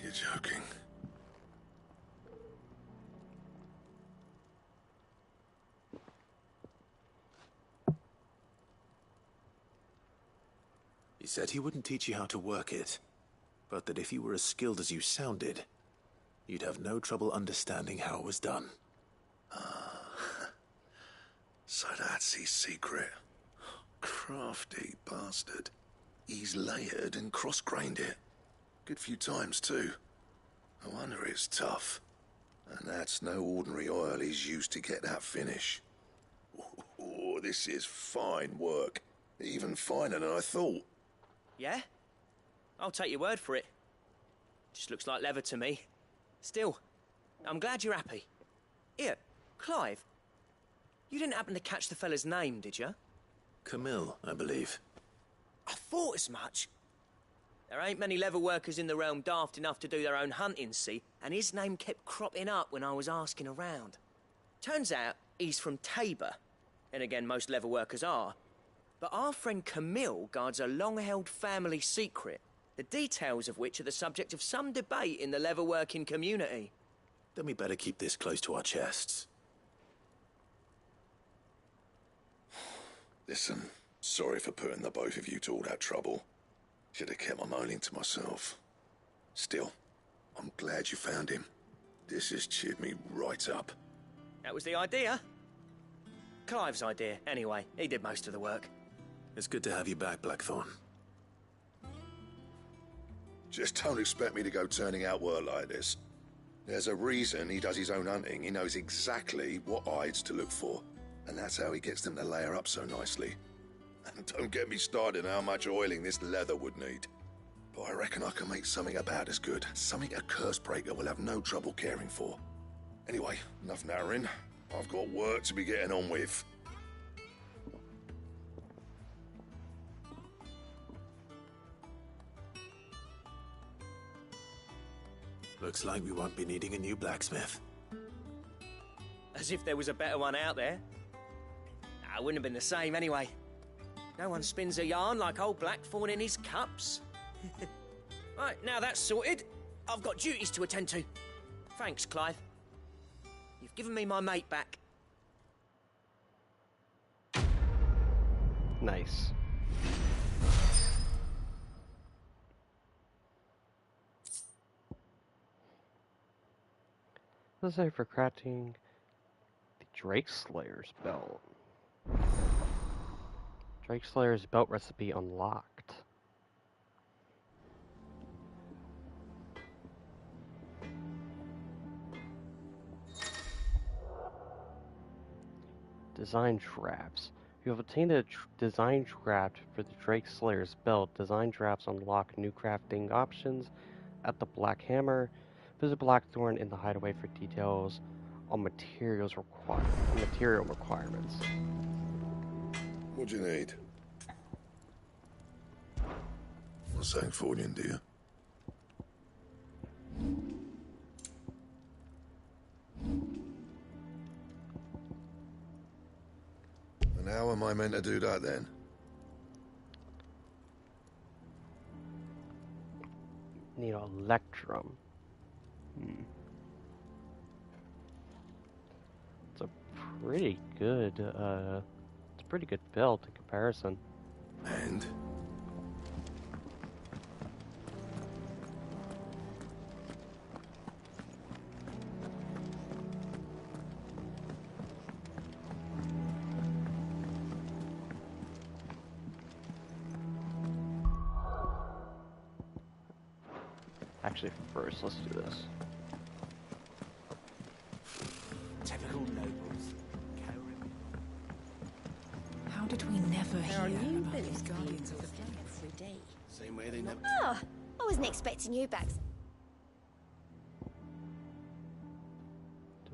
You're joking. He said he wouldn't teach you how to work it, but that if you were as skilled as you sounded, you'd have no trouble understanding how it was done. So that's his secret. Crafty bastard. He's layered and cross-grained it. Good few times, too. No wonder it's tough. And that's no ordinary oil he's used to get that finish. Oh, this is fine work. Even finer than I thought. Yeah? I'll take your word for it. Just looks like leather to me. Still, I'm glad you're happy. Here, Clive, you didn't happen to catch the fella's name, did you? Camille, I believe. I thought as much. There ain't many leather workers in the realm daft enough to do their own hunting, see, and his name kept cropping up when I was asking around. Turns out he's from Tabor, and again, most leather workers are. But our friend Camille guards a long-held family secret, the details of which are the subject of some debate in the leather-working community. Then we better keep this close to our chests. Listen, sorry for putting the both of you to all that trouble. Should have kept my moaning to myself. Still, I'm glad you found him. This has cheered me right up. That was the idea. Clive's idea, anyway. He did most of the work. It's good to have you back, Blackthorn. Just don't expect me to go turning out work like this. There's a reason he does his own hunting. He knows exactly what hides to look for. And that's how he gets them to layer up so nicely. And don't get me started on how much oiling this leather would need. But I reckon I can make something about as good. Something a Cursebreaker will have no trouble caring for. Anyway, enough narrowing. I've got work to be getting on with. Looks like we won't be needing a new blacksmith. As if there was a better one out there. Nah, it wouldn't have been the same anyway. No one spins a yarn like old Blackthorn in his cups. Right, now that's sorted, I've got duties to attend to. Thanks, Clive. You've given me my mate back. Nice. Necessary for crafting the Drake Slayer's belt. Drake Slayer's belt recipe unlocked. Design drafts. You have obtained a design draft for the Drake Slayer's belt. Design drafts unlock new crafting options at the Black Hammer. Visit Blackthorn in the Hideaway for details on material requirements. What do you need? A Sancfordian, do you? And how am I meant to do that then? Need Electrum. It's a pretty good, build in comparison. And? Actually, first, let's do this. Typical nobles. How did we never There are hear new about these villains guardians of the being every day. Same way they never. Oh, I wasn't expecting you back.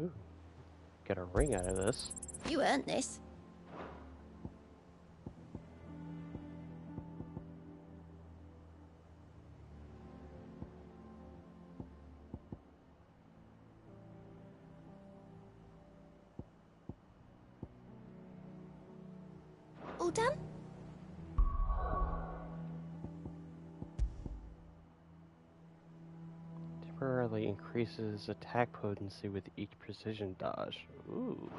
Ooh, get a ring out of this. You earned this. All done? Temporarily increases attack potency with each precision dodge. Ooh.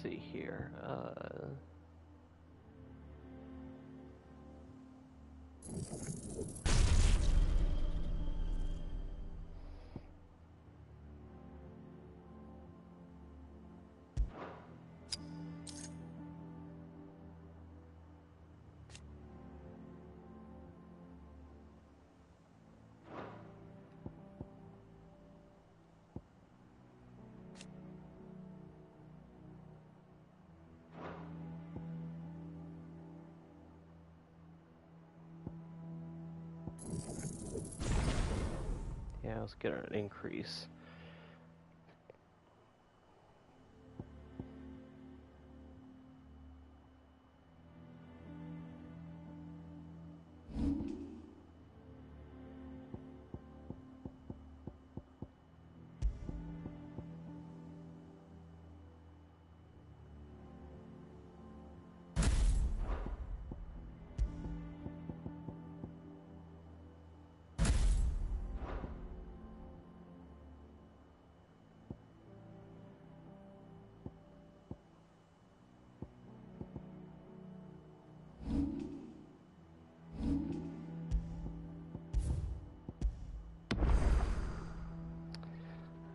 See here. Yeah, let's get an increase.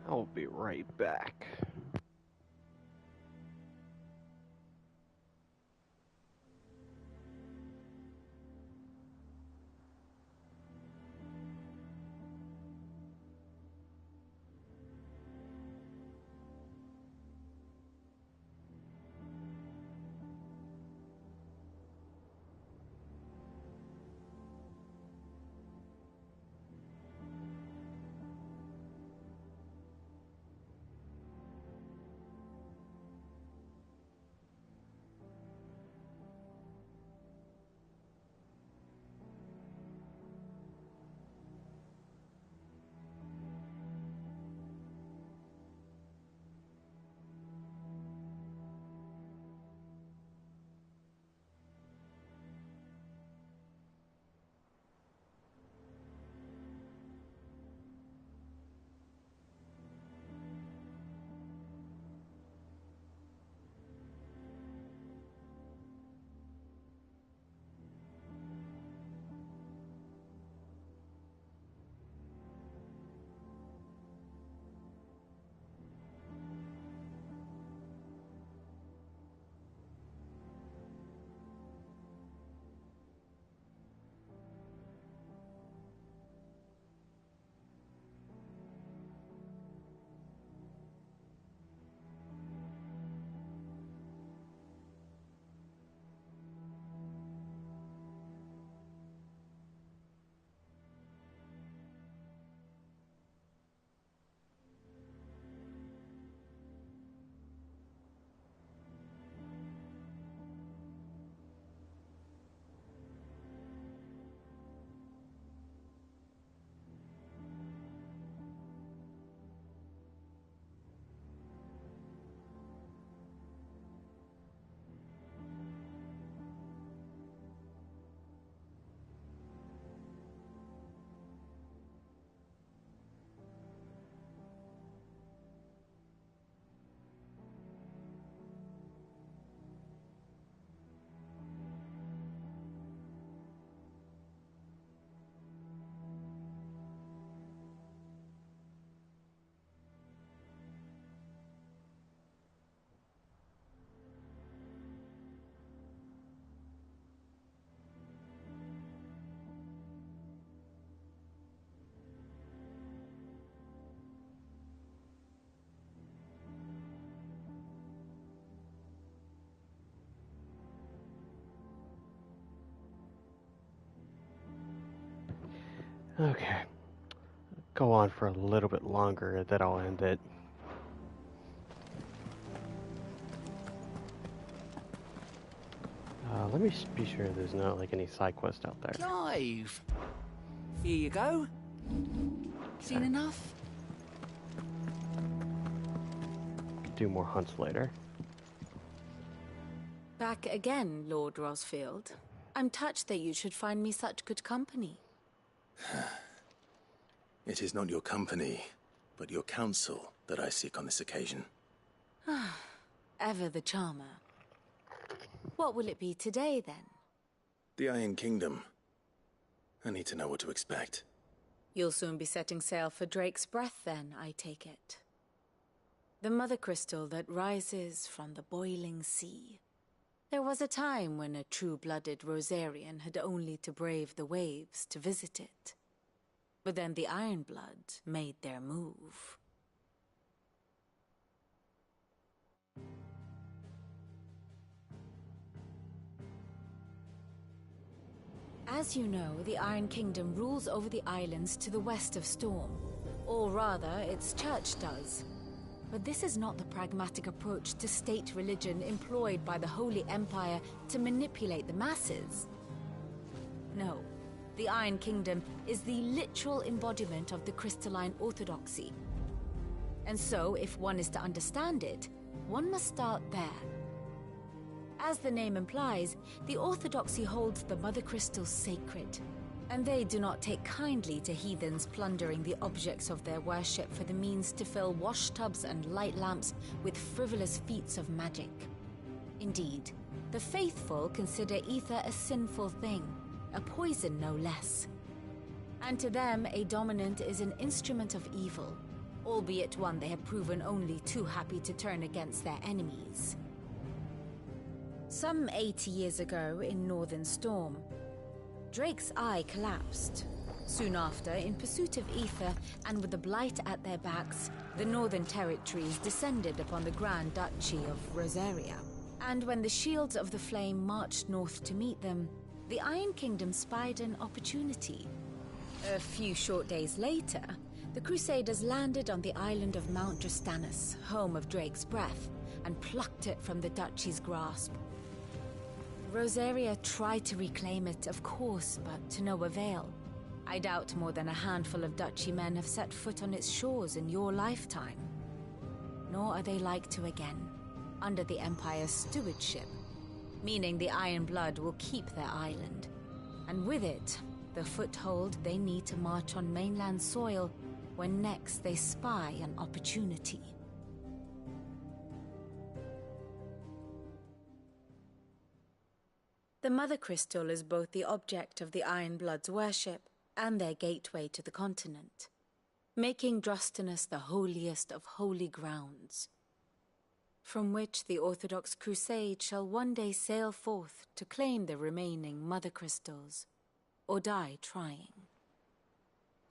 I'll be right back. Okay. Go on for a little bit longer, then I'll end it. Let me be sure there's not like any side quest out there. Clive! Here you go. Seen enough? Could do more hunts later. Back again, Lord Rosfield. I'm touched that you should find me such good company. It is not your company, but your counsel that I seek on this occasion. Ever the charmer. What will it be today, then? The Iron Kingdom. I need to know what to expect. You'll soon be setting sail for Drake's Breath, then, I take it. The mother crystal that rises from the boiling sea. There was a time when a true-blooded Rosarian had only to brave the waves to visit it. But then the Ironblood made their move. As you know, the Iron Kingdom rules over the islands to the west of Storm. Or rather, its church does. But this is not the pragmatic approach to state religion employed by the Holy Empire to manipulate the masses. No, the Iron Kingdom is the literal embodiment of the crystalline orthodoxy. And so, if one is to understand it, one must start there. As the name implies, the orthodoxy holds the mother crystals sacred, and they do not take kindly to heathens plundering the objects of their worship for the means to fill washtubs and light lamps with frivolous feats of magic. Indeed, the faithful consider ether a sinful thing, a poison no less. And to them, a dominant is an instrument of evil, albeit one they have proven only too happy to turn against their enemies. Some 80 years ago in Northern Storm, Drake's eye collapsed. Soon after, in pursuit of ether and with the blight at their backs, the Northern Territories descended upon the Grand Duchy of Rosaria. And when the Shields of the Flame marched north to meet them, the Iron Kingdom spied an opportunity. A few short days later, the Crusaders landed on the island of Mount Drastanus, home of Drake's Breath, and plucked it from the Duchy's grasp. Rosaria tried to reclaim it, of course, but to no avail. I doubt more than a handful of Duchy men have set foot on its shores in your lifetime. Nor are they like to again, under the Empire's stewardship, meaning the Iron Blood will keep their island, and with it, the foothold they need to march on mainland soil when next they spy an opportunity. The Mother Crystal is both the object of the Iron Blood's worship and their gateway to the continent, making Drastanus the holiest of holy grounds, from which the Orthodox Crusade shall one day sail forth to claim the remaining Mother Crystals, or die trying.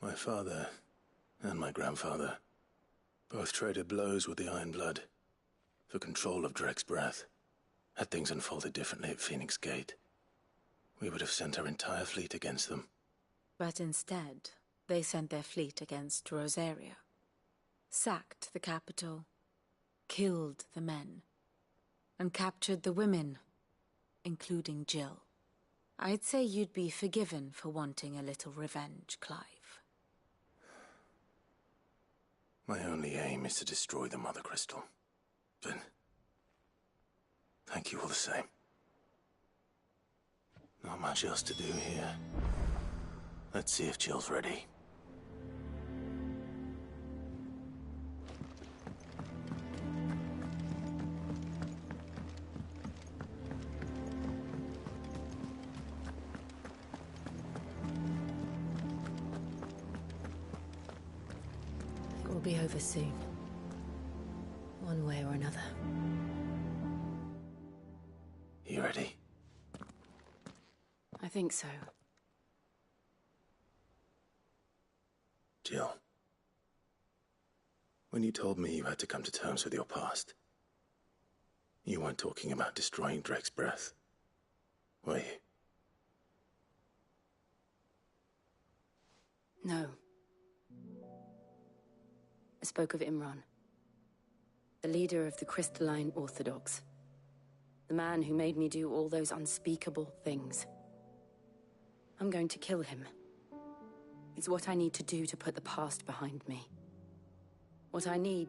My father and my grandfather both traded blows with the Iron Blood for control of Drake's Breath. Had things unfolded differently at Phoenix Gate, we would have sent our entire fleet against them. But instead, they sent their fleet against Rosaria, sacked the capital, killed the men, and captured the women, including Jill. I'd say you'd be forgiven for wanting a little revenge, Clive. My only aim is to destroy the Mother Crystal. But thank you all the same. Not much else to do here. Let's see if Jill's ready. It will be over soon, one way or another. You ready? I think so. Jill, when you told me you had to come to terms with your past, you weren't talking about destroying Drake's Breath, were you? No. I spoke of Imran, the leader of the Crystalline Orthodox. The man who made me do all those unspeakable things. I'm going to kill him. It's what I need to do to put the past behind me. What I need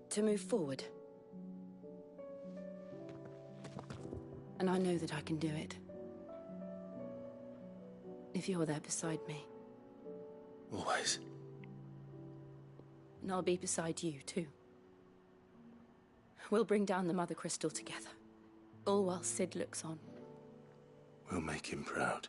to move forward. And I know that I can do it. If you're there beside me. Always. And I'll be beside you, too. We'll bring down the Mother Crystal together. All while Sid looks on. We'll make him proud.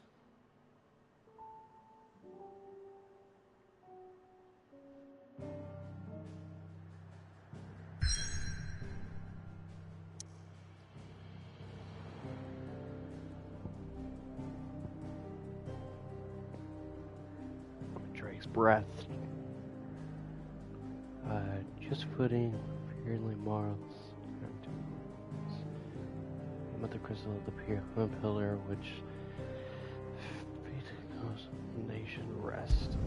Drake's breath. Just footing, purely morals. Mother Crystal of the pillar which the nation rest.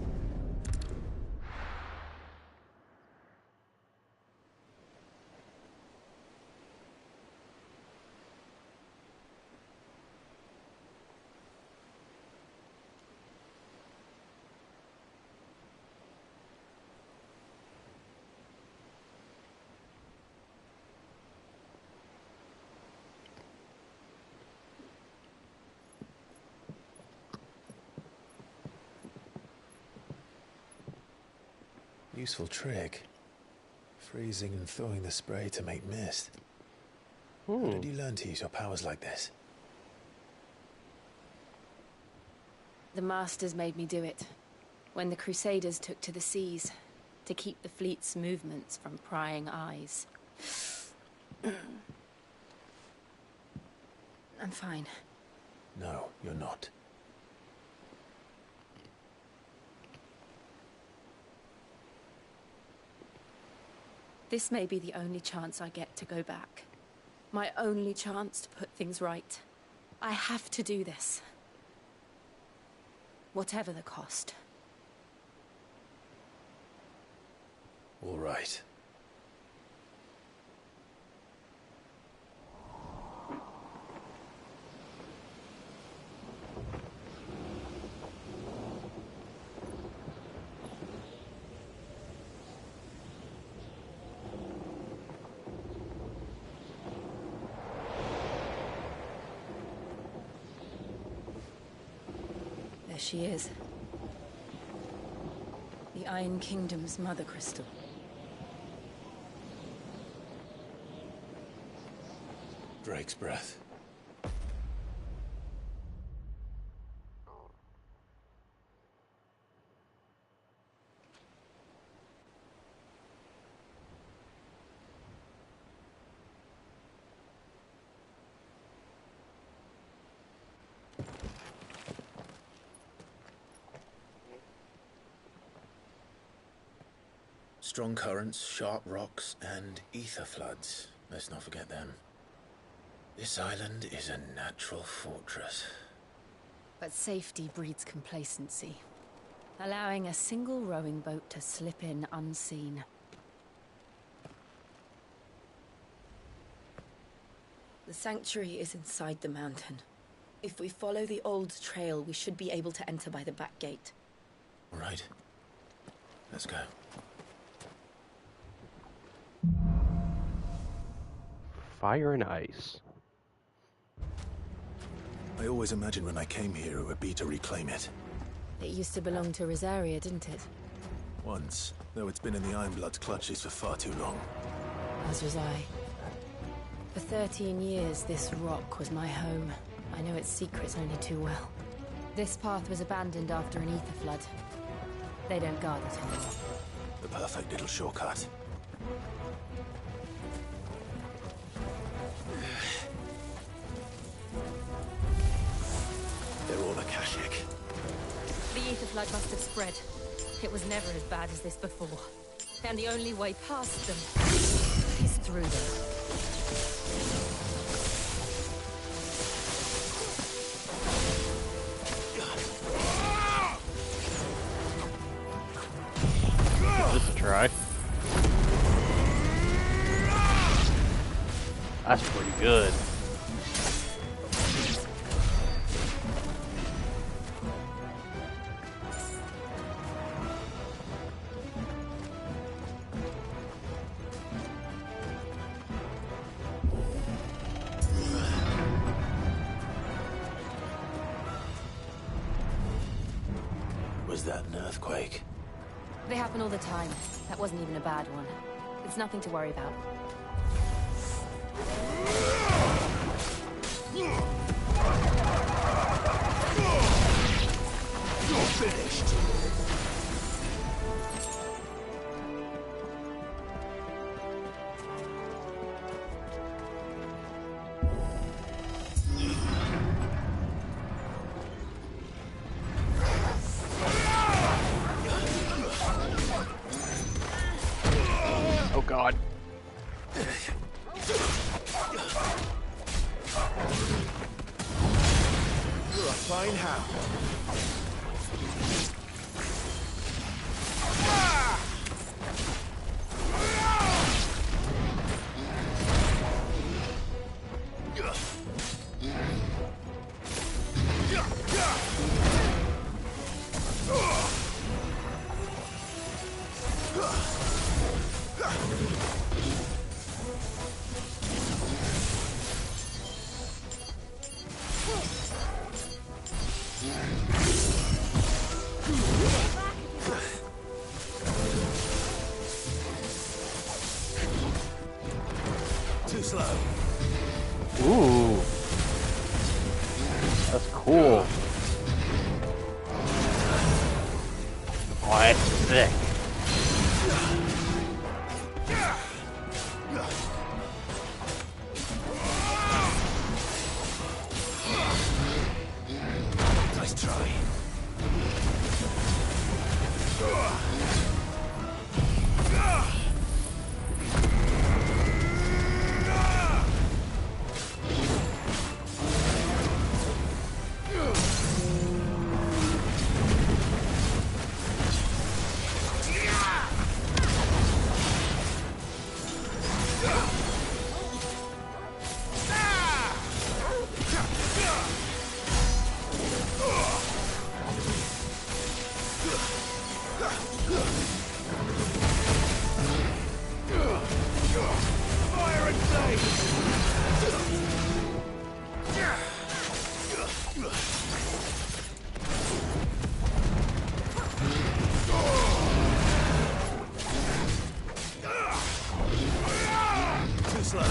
Useful trick. Freezing and thawing the spray to make mist. How did you learn to use your powers like this? The Masters made me do it. When the Crusaders took to the seas, to keep the fleet's movements from prying eyes. I'm fine. No, you're not. This may be the only chance I get to go back. My only chance to put things right. I have to do this. Whatever the cost. All right. There she is. The Iron Kingdom's Mother Crystal. Drake's breath. Strong currents, sharp rocks, and ether floods. Let's not forget them. This island is a natural fortress. But safety breeds complacency. Allowing a single rowing boat to slip in unseen. The sanctuary is inside the mountain. If we follow the old trail, we should be able to enter by the back gate. All right. Let's go. Fire and ice. I always imagined when I came here it would be to reclaim it. It used to belong to Rosaria, didn't it? Once, though it's been in the Ironblood's clutches for far too long. As was I. For 13 years, this rock was my home. I know its secrets only too well. This path was abandoned after an ether flood. They don't guard it anymore. The perfect little shortcut. They're all Akashic. The ether flood must have spread. It was never as bad as this before. And the only way past them is through them. try. That's pretty good. Was that an earthquake? They happen all the time. That wasn't even a bad one. It's nothing to worry about. You're finished. Oh God. You're a fine hound. Too slow. Ooh. That's cool. Oh, that's sick. Nice try. Fire and Too slow.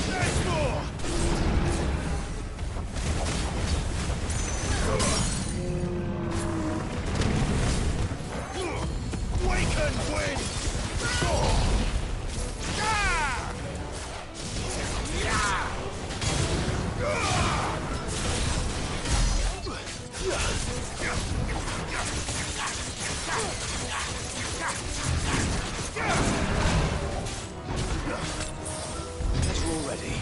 There's more. Wake and win! Guess we're all ready.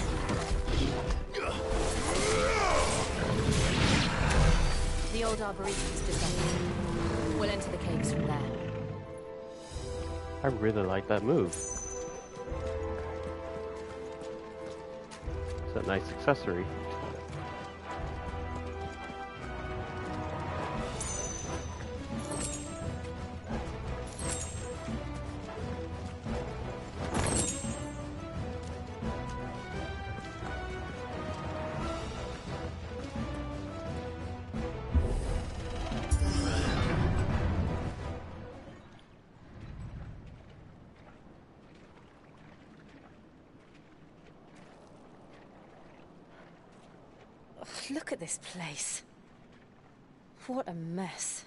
The old arboretum's descending. We'll enter the caves from there. I really like that move. It's a nice accessory. Look at this place. What a mess.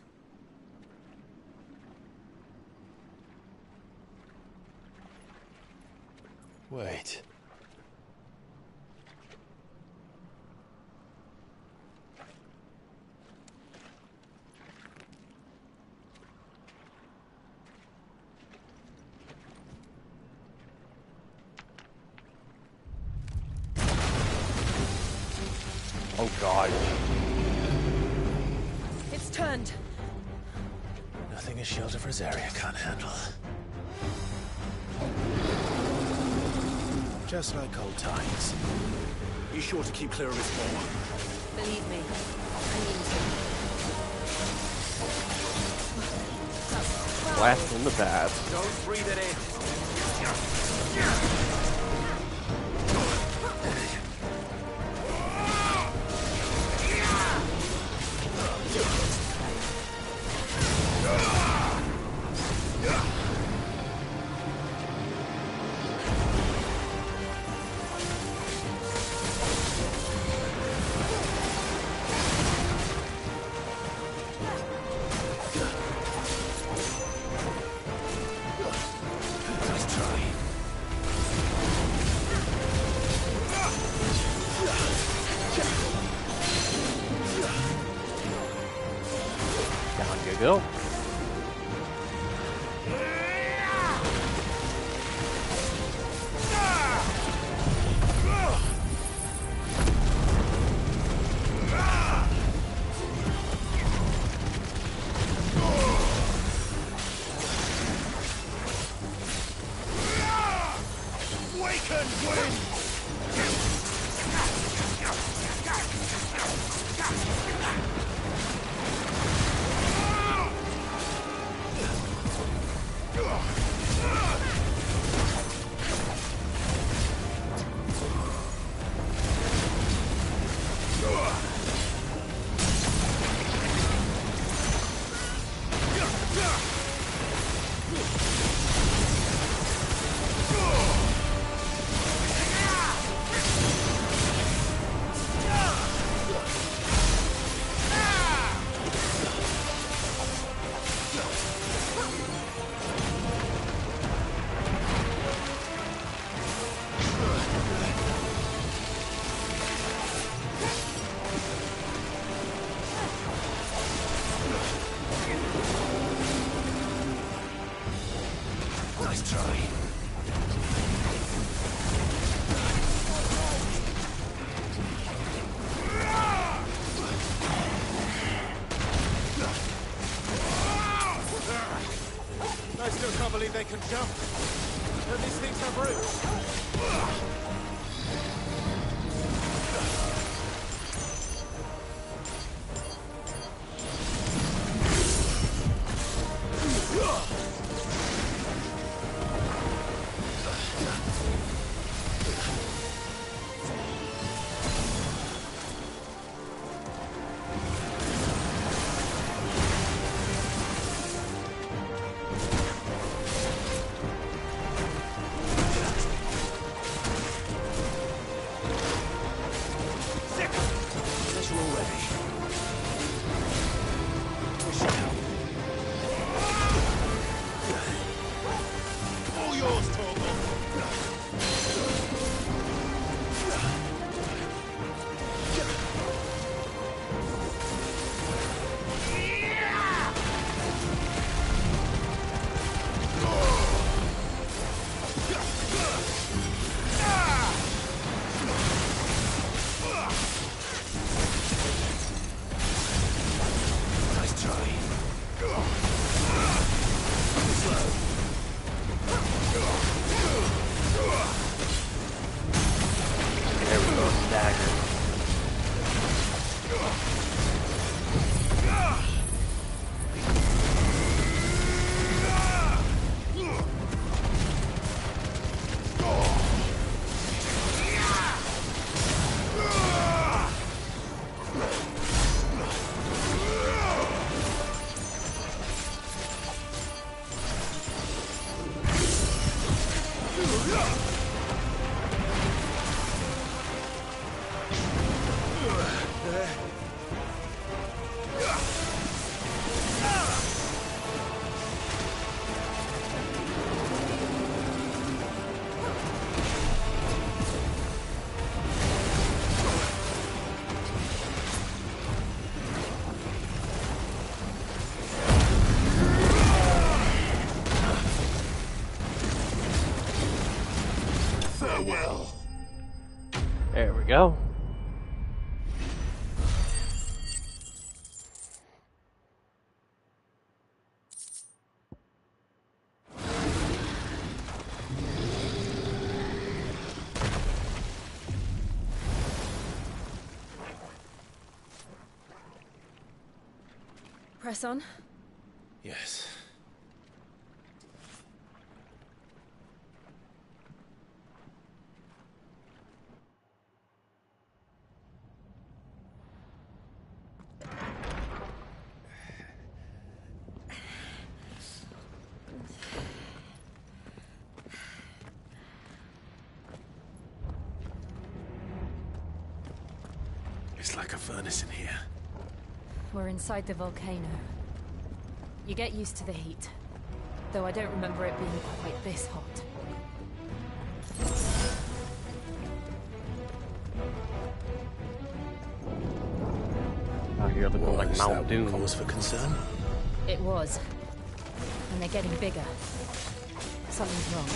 Wait. It's turned. Nothing a shelter for Zaria can't handle. Just like old times. Be sure to keep clear of its ball. Believe me, I mean to. Blast in the pad. Don't breathe it in. Down you go. Nice try. I still can't believe they can jump. Don't these things have roots? Press on. Yes. It's like a furnace in here. We're inside the volcano. You get used to the heat, though I don't remember it being quite this hot. Out here looking like Mount Doom. Cause for concern? It was. And they're getting bigger. Something's wrong.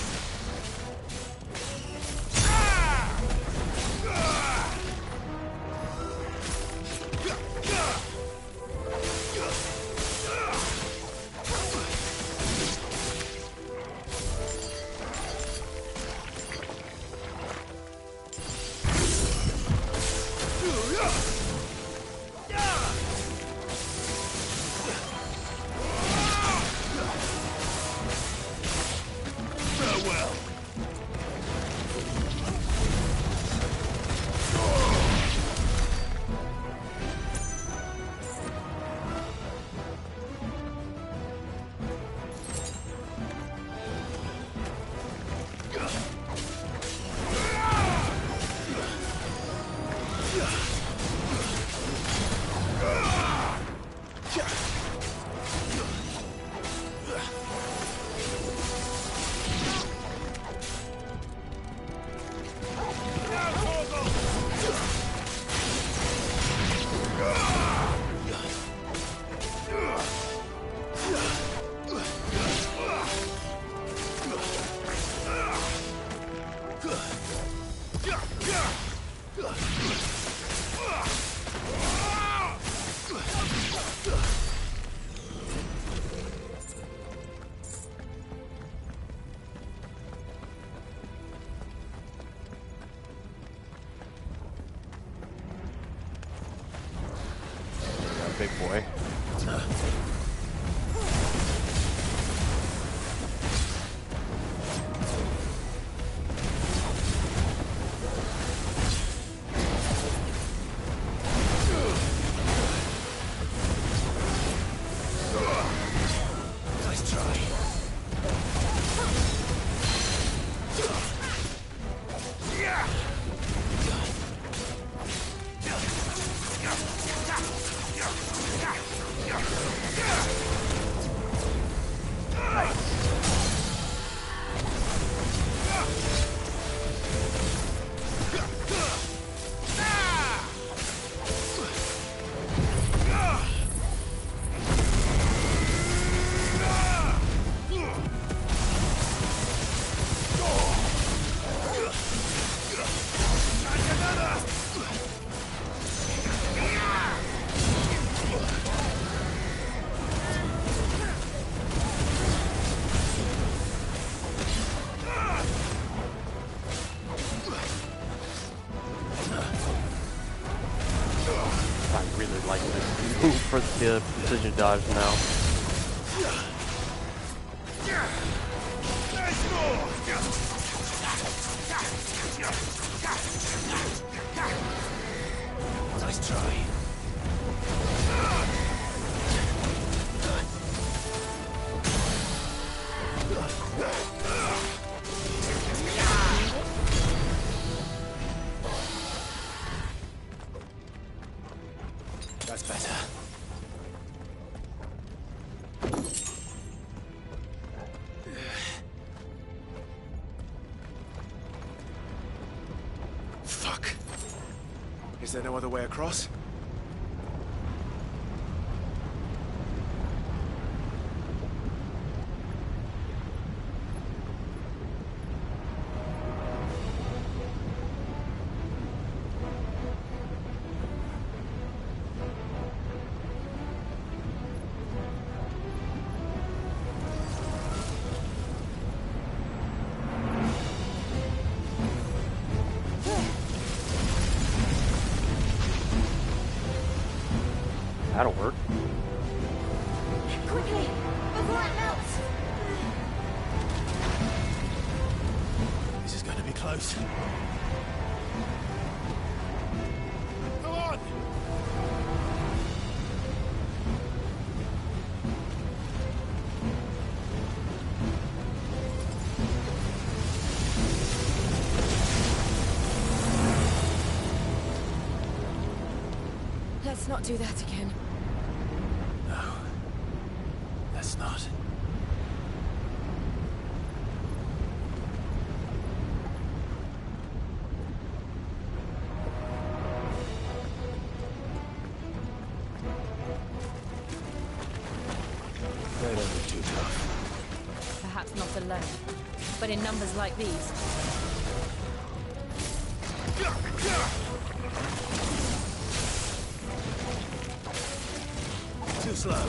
Big boy. Nice try. For the precision dodge now. Nice try. That's better. Fuck. Is there no other way across? That'll work. quickly, before it melts! This is going to be close. Come on! Let's not do that again. No. Let's not. They don't look too tough. Perhaps not alone, but in numbers like these. Too slow.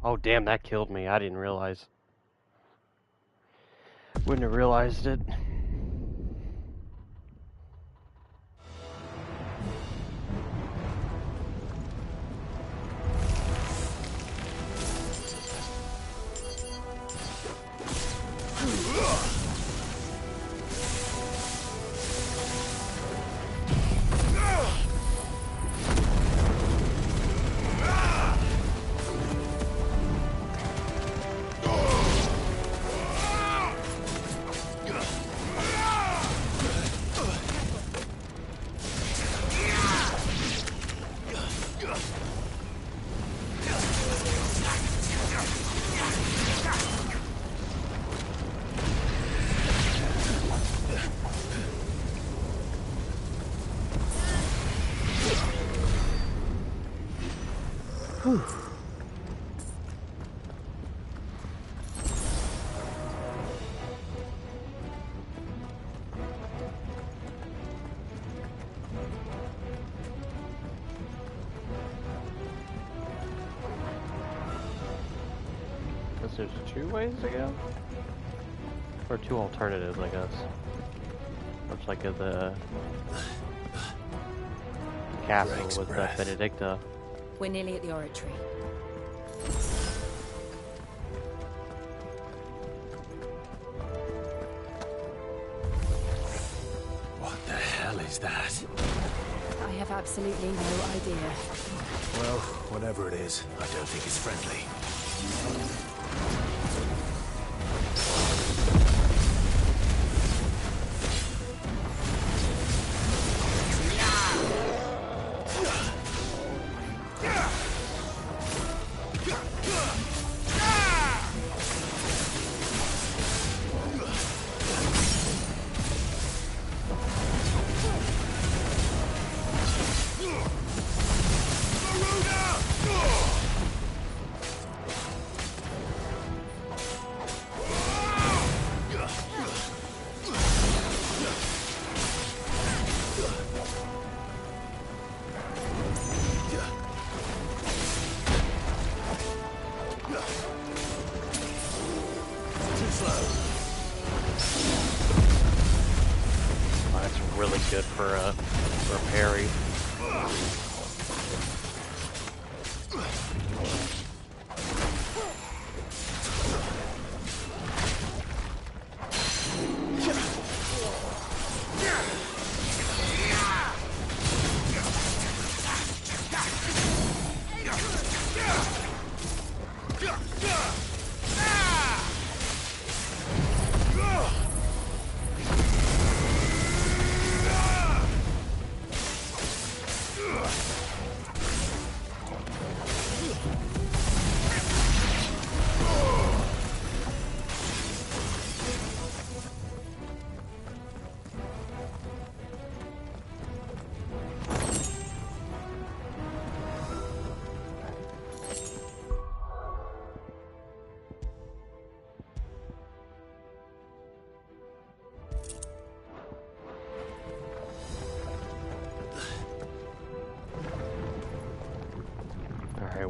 Oh damn, that killed me. I didn't realize. Wouldn't have realized it. Whew. Guess there's two ways to go? Or two alternatives, I guess. Much like the castle with Benedicta. We're nearly at the oratory. What the hell is that? I have absolutely no idea. Well, whatever it is, I don't think it's friendly. Really good for a parry. Ugh.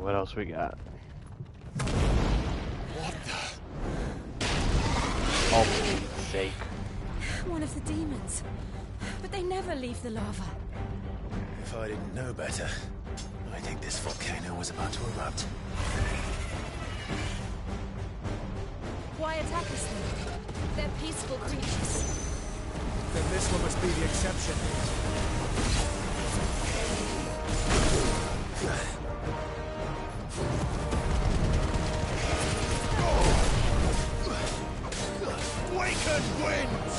what else we got? What the? Oh, for Pete's sake. One of the demons. But they never leave the lava. If I didn't know better, I think this volcano was about to erupt. Why attack us then? They're peaceful creatures. Then this one must be the exception. Wicked winds!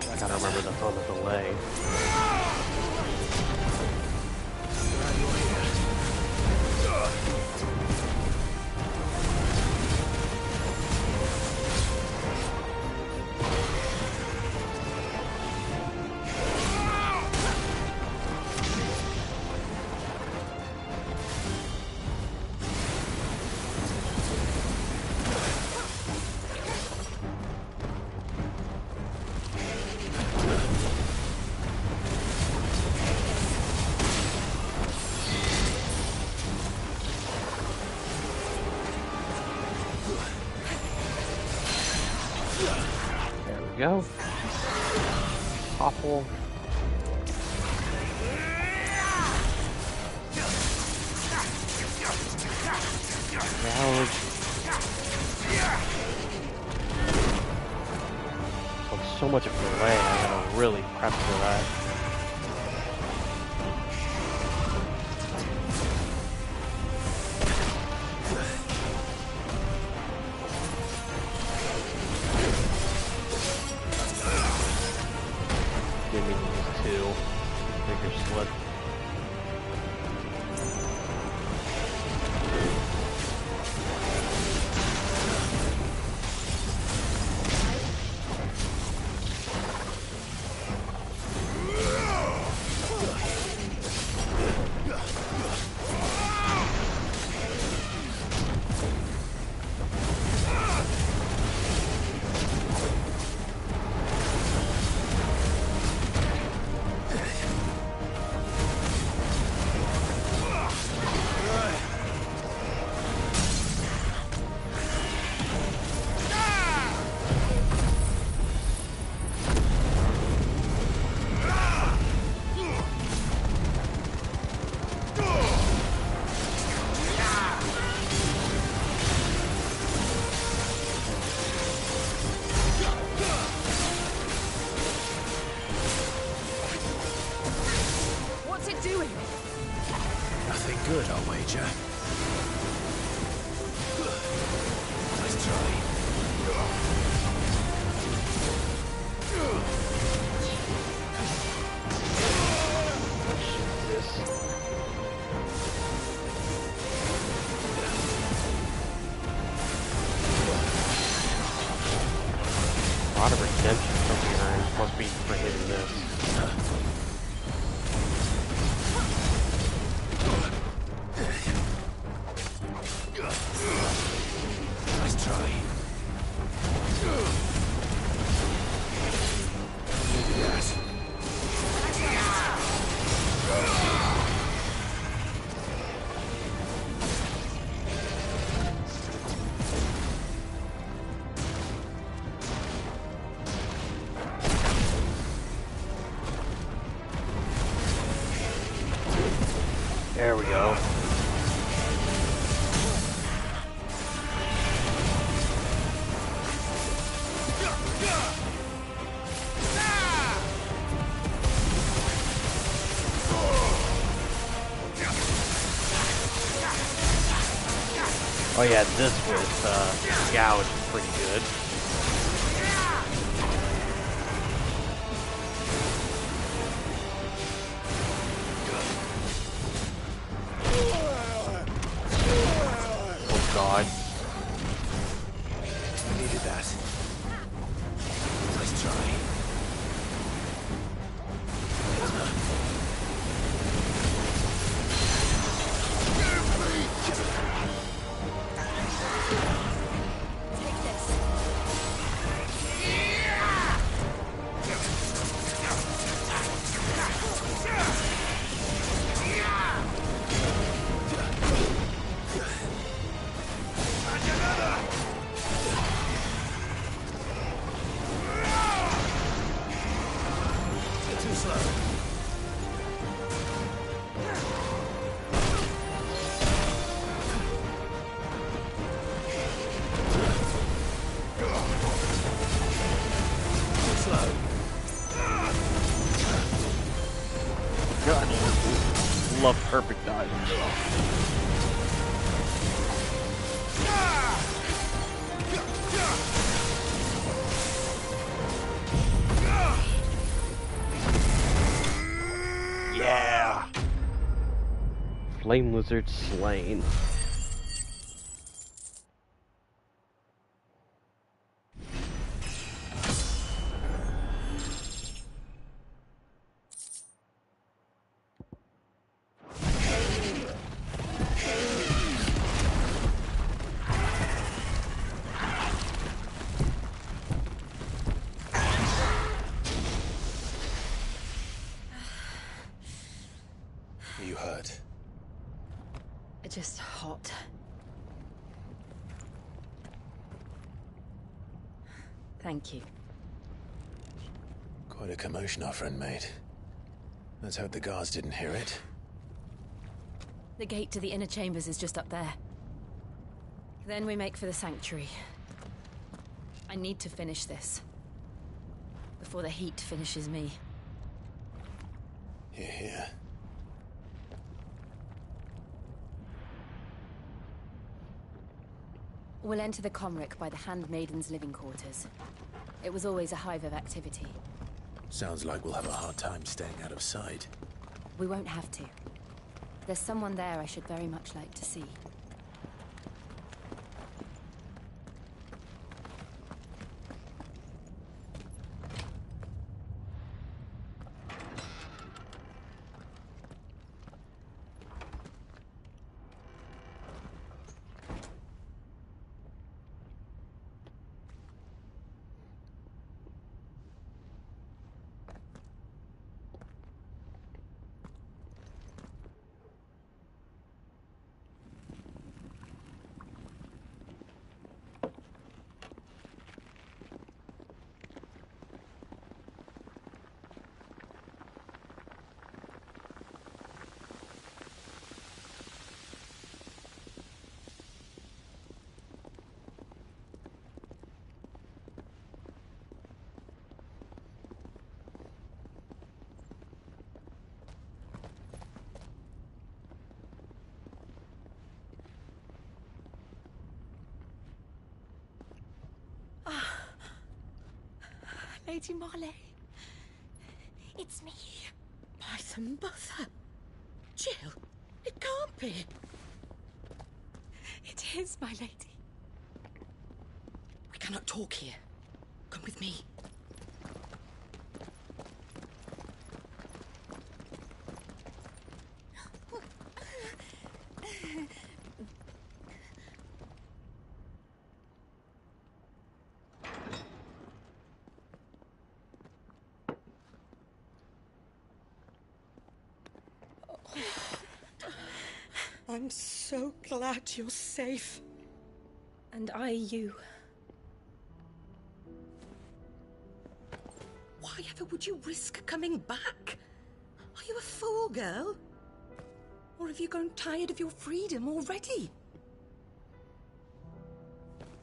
I gotta remember to throw the delay. There we go. Awful. Now so much of the way, I gotta really prep for that. Give me these two. Bigger slip. What's it doing? Nothing good, I'll wager. Let's try. A lot of redemption from here must be for hitting this. Let's try. Yes. There we go. Oh yeah, this with gouge is pretty good. Oh god. I needed that. God, I love perfect dodging. Yeah! Flame lizard slain. You hurt? Just hot. Thank you. Quite a commotion our friend made. Let's hope the guards didn't hear it. The gate to the inner chambers is just up there. Then we make for the sanctuary. I need to finish this. Before the heat finishes me. Hear, hear. We'll enter the Comric by the Handmaiden's living quarters. It was always a hive of activity. Sounds like we'll have a hard time staying out of sight. We won't have to. There's someone there I should very much like to see. Lady Marley. It's me. By some mother. Jill, it can't be. It is, my lady. We cannot talk here. Come with me. I'm so glad you're safe. And I you. Why ever would you risk coming back? Are you a fool, girl? Or have you grown tired of your freedom already?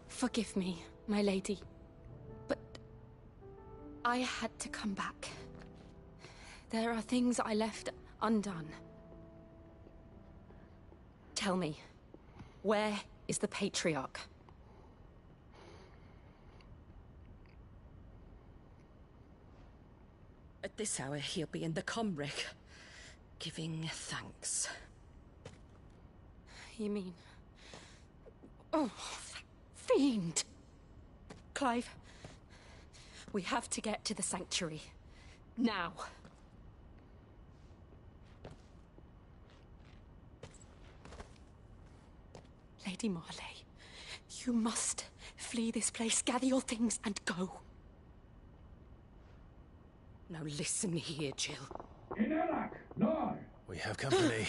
Forgive me, my lady. But I had to come back. There are things I left undone. Tell me, where is the Patriarch? At this hour, he'll be in the Comric, giving thanks. You mean... Oh, that fiend! Clive, we have to get to the sanctuary. Now. Lady Marley, you must flee this place, gather your things, and go. Now listen here, Jill. We have company.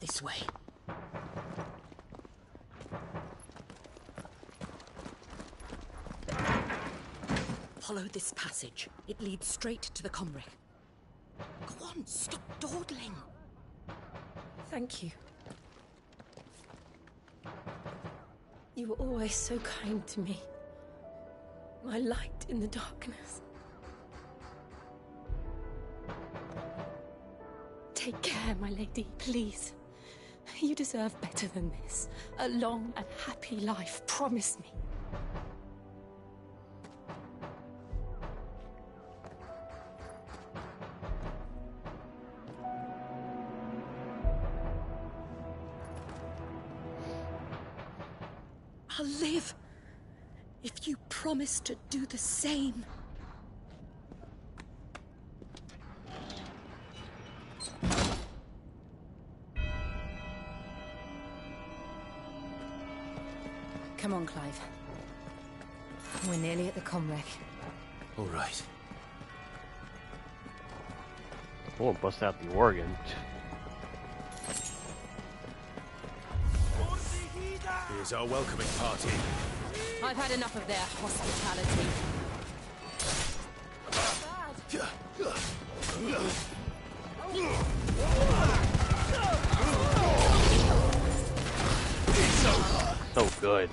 This way. Follow this passage. It leads straight to the Comric. Go on, stop dawdling. Thank you. You were always so kind to me. My light in the darkness. Take care, my lady, please. You deserve better than this. A long and happy life, promise me. I'll live if you promise to do the same. Come on, Clive. We're nearly at the comwreck. All right. I won't bust out the organ. Here's our welcoming party. I've had enough of their hospitality. So good.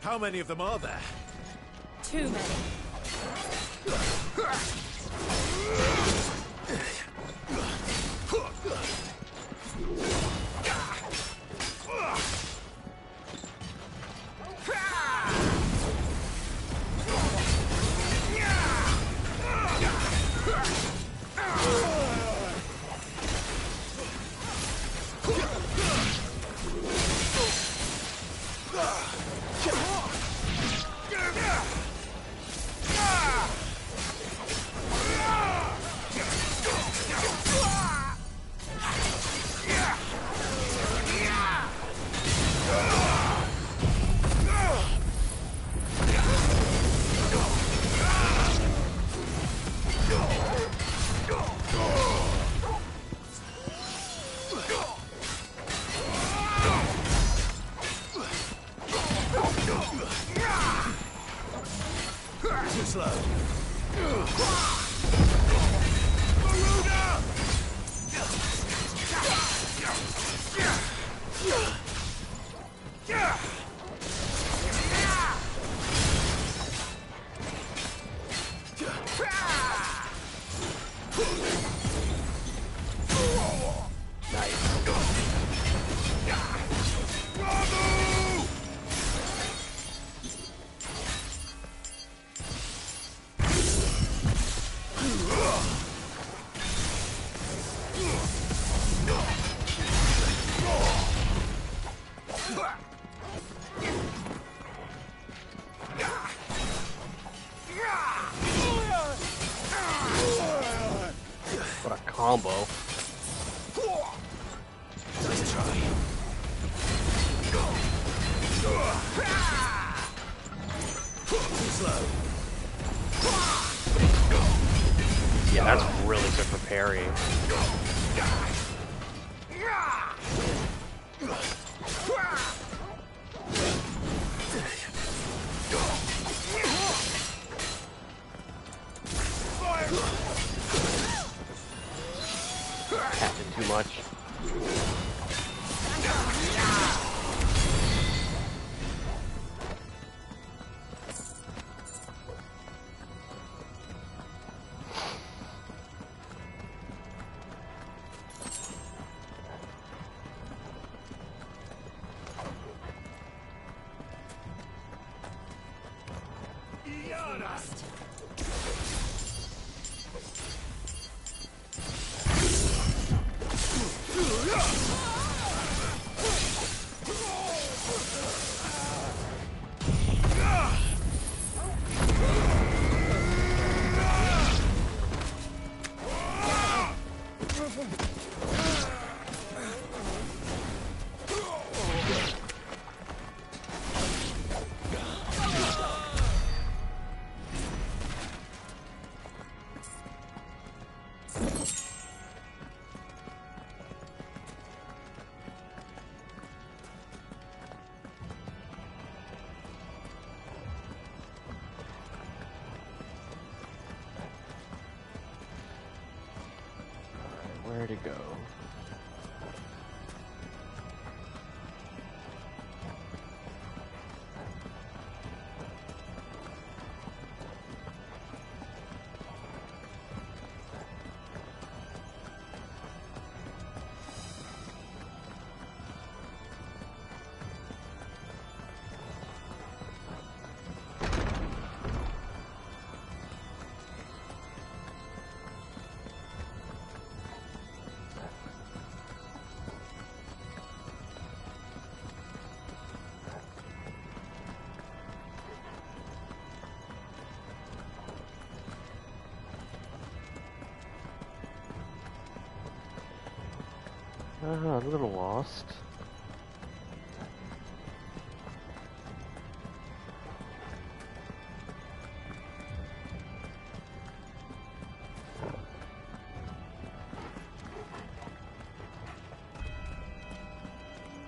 How many of them are there? Too many. Too slow. What a combo. Nice try. Too slow. Yeah, that's really good for parrying. Tapping too much. Where to go? A little lost.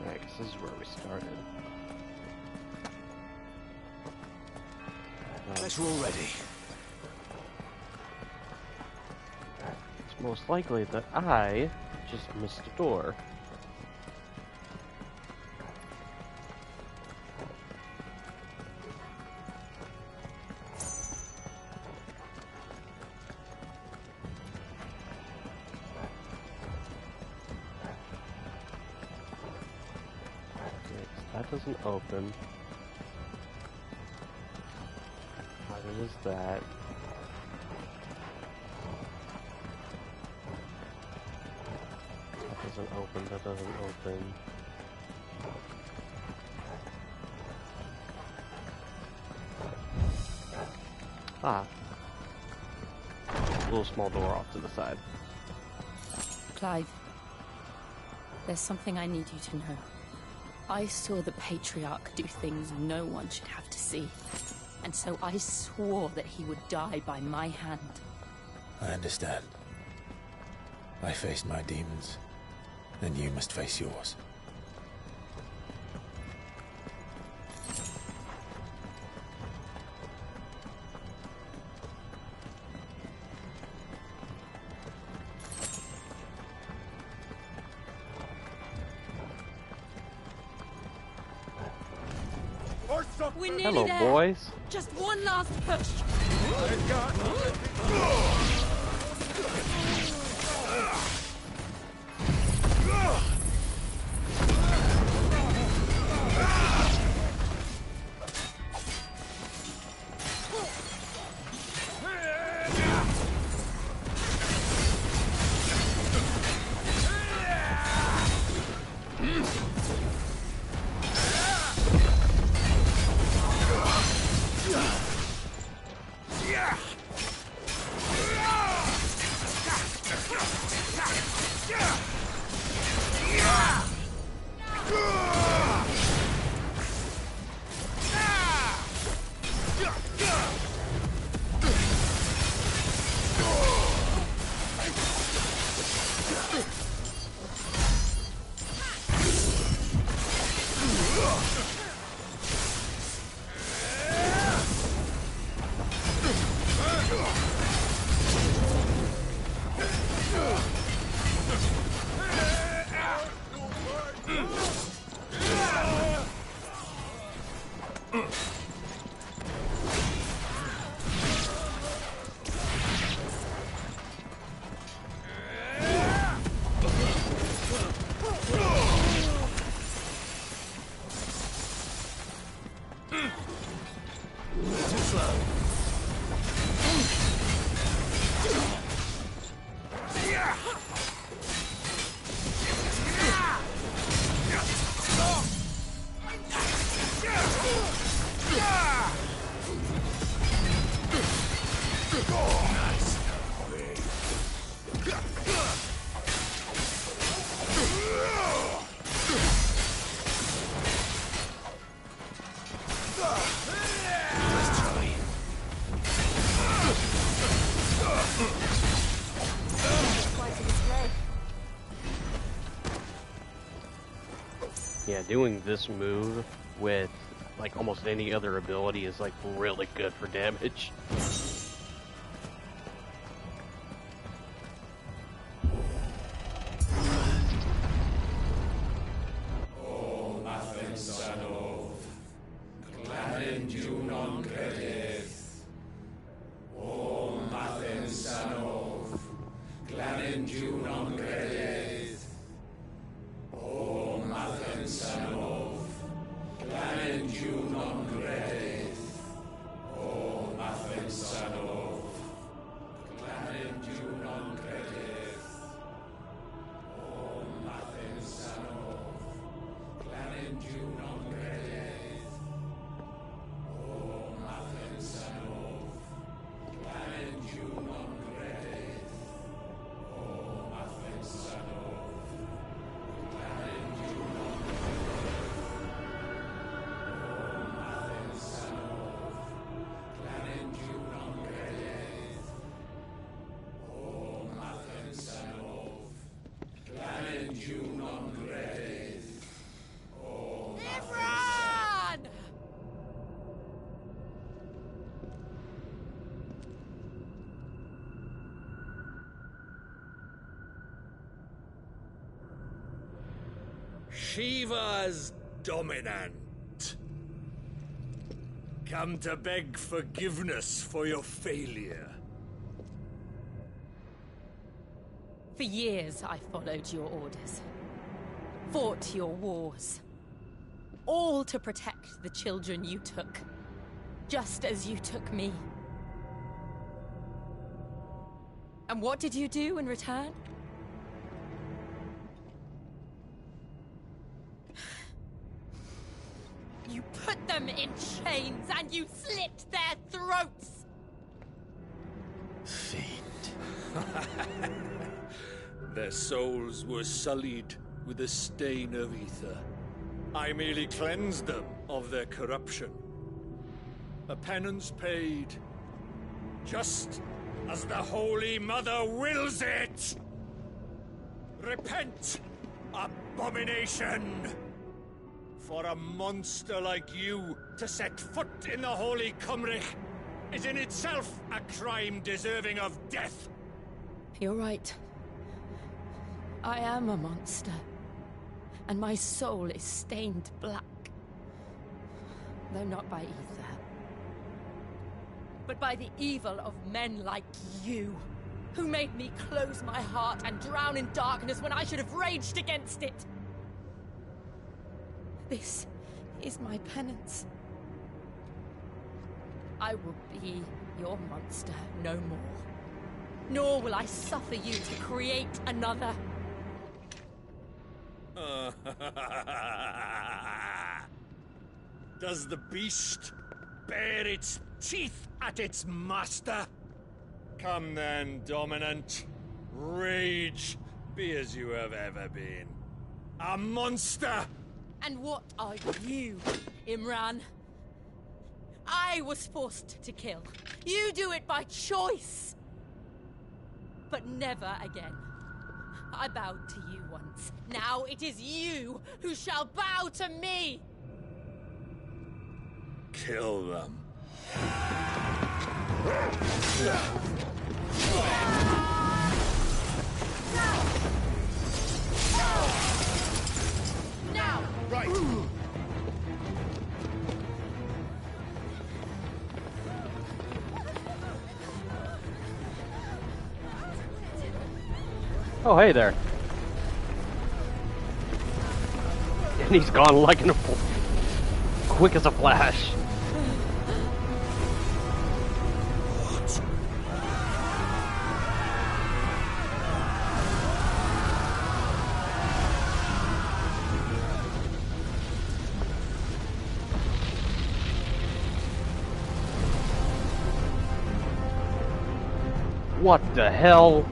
I guess this is where we started. Guess we're all ready. It's most likely that I just missed a door. That doesn't open. Neither does that. That doesn't open, that doesn't open. Ah. A little small door off to the side. Clive, there's something I need you to know. I saw the Patriarch do things no one should have to see. And so I swore that he would die by my hand. I understand. I faced my demons, and you must face yours. We nearly Hello, there. boys. Just one last push. Yeah, doing this move with like almost any other ability is like really good for damage. son of Glanendu non credith. O Mathen son of Glanendu non credith. O Mathen son of Glanendu non credith. O Mathen son of Glanendu non credith. O Mathen son of Glanendu non credith. O Mathen son of Glanendu non credith. O Mathen son of Glanendu non credith. O Mathen son of Glanendu non credith. O Imran! Shiva's dominant. Come to beg forgiveness for your failure. For years I followed your orders, fought your wars, all to protect the children you took, just as you took me. And what did you do in return? You put them in chains and you slit their throats! Their souls were sullied with the stain of ether. I merely cleansed them of their corruption. A penance paid, just as the Holy Mother wills it! Repent, abomination! For a monster like you to set foot in the Holy Cymric is in itself a crime deserving of death. You're right. I am a monster. And my soul is stained black. Though not by ether. But by the evil of men like you, who made me close my heart and drown in darkness when I should have raged against it. This is my penance. I will be your monster no more. Nor will I suffer you to create another. Does the beast bare its teeth at its master? Come then, dominant. Rage, be as you have ever been. A monster! And what are you, Imran? I was forced to kill. You do it by choice. But never again. I bowed to you once. Now it is you who shall bow to me! Kill them. Now! Right! Oh, hey there. And he's gone like in a quick as a flash. What the hell?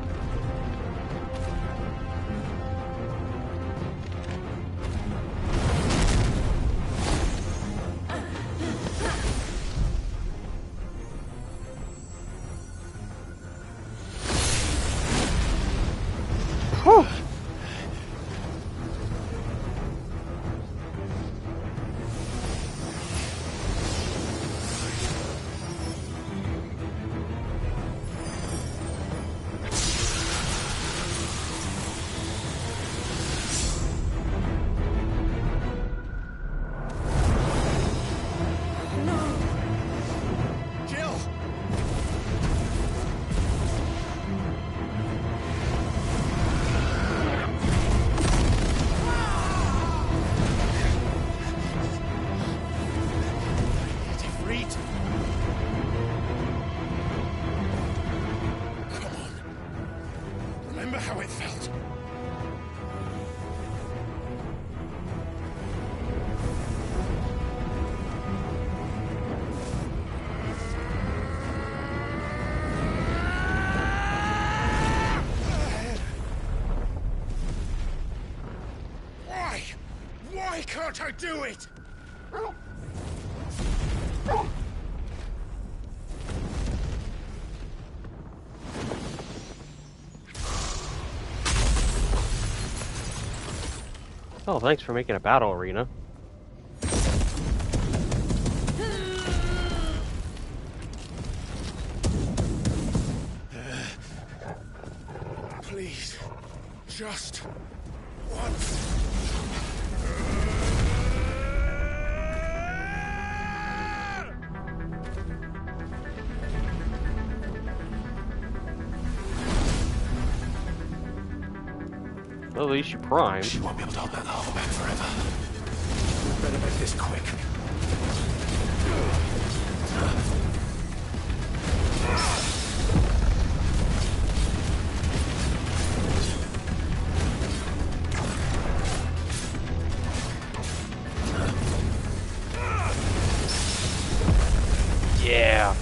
gonna do it! Oh, thanks for making a battle arena. Please, just once. Well, at least you prime. She won't be able to hold that lava back forever. Better make this quick. Yeah.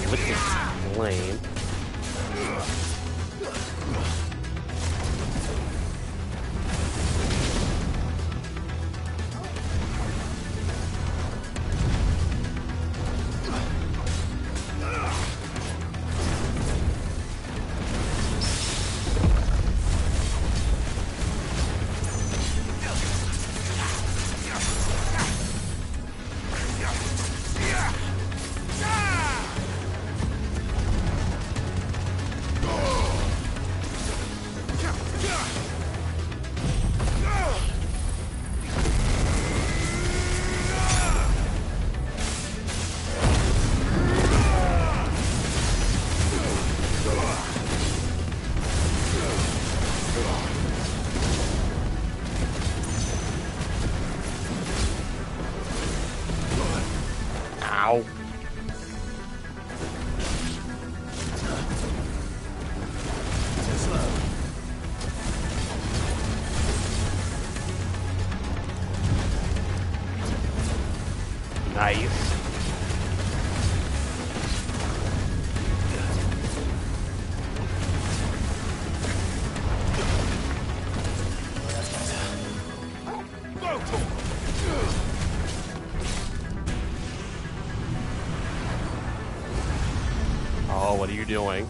With the flame. Ow. Nice. Oh, what are you doing?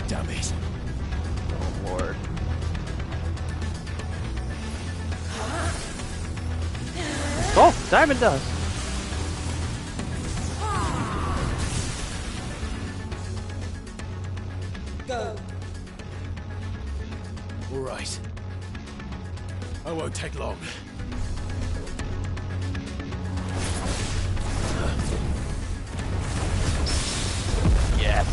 Damn it. Oh, Lord. Oh, diamond dust. Go. All right. I won't take long. Yes.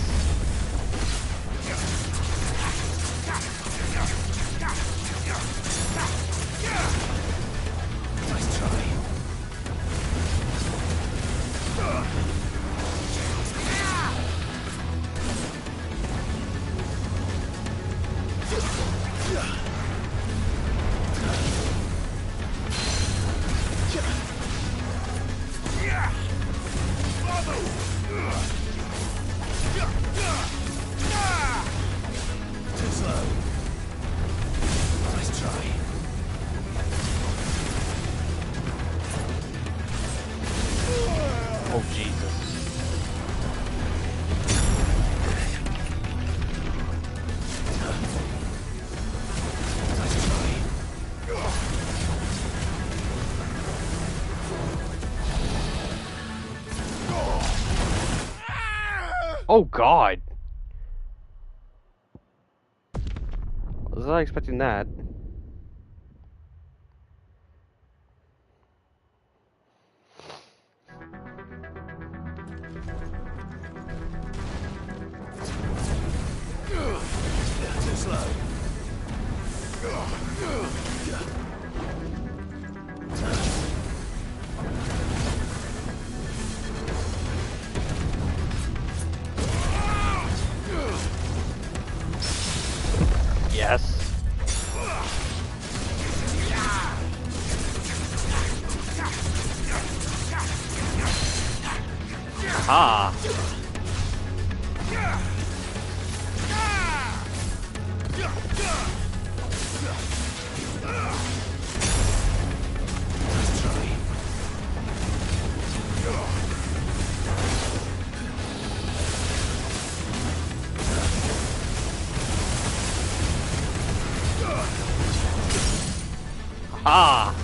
Nice try. Too slow. Nice try. Oh, Jesus. Nice try. Oh, God. Was not expecting that. Too slow. Yes. Aha! Ah!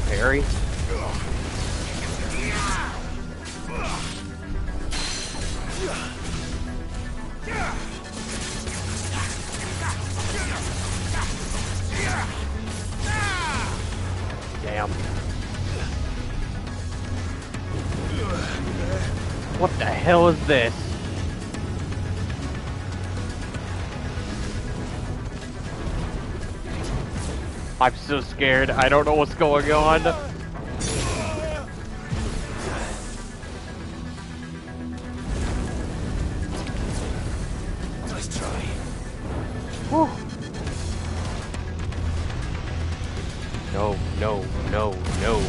Parry. Damn. What the hell is this? I'm so scared. I don't know what's going on. Nice try. Whew. No, no, no, no.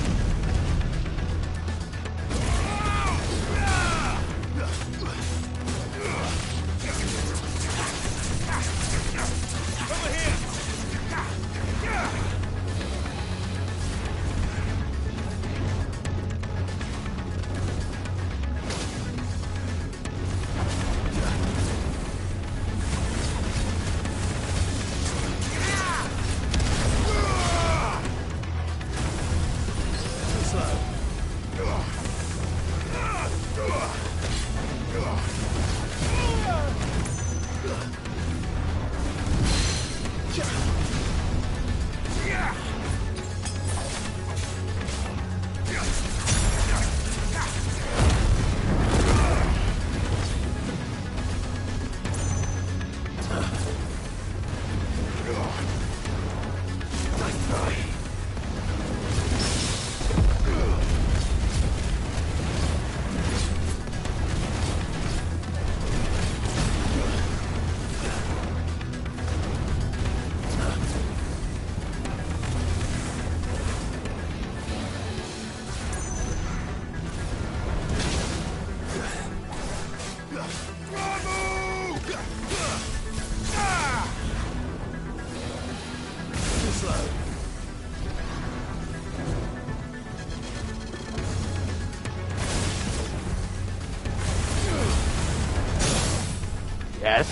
Yes.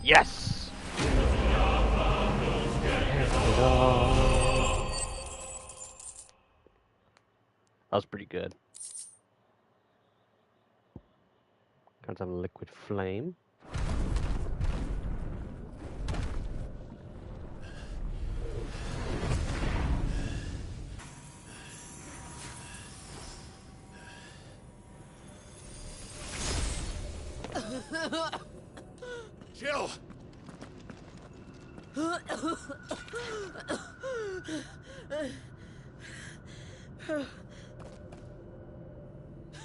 Yes. That was pretty good. Got some liquid flame. Jill!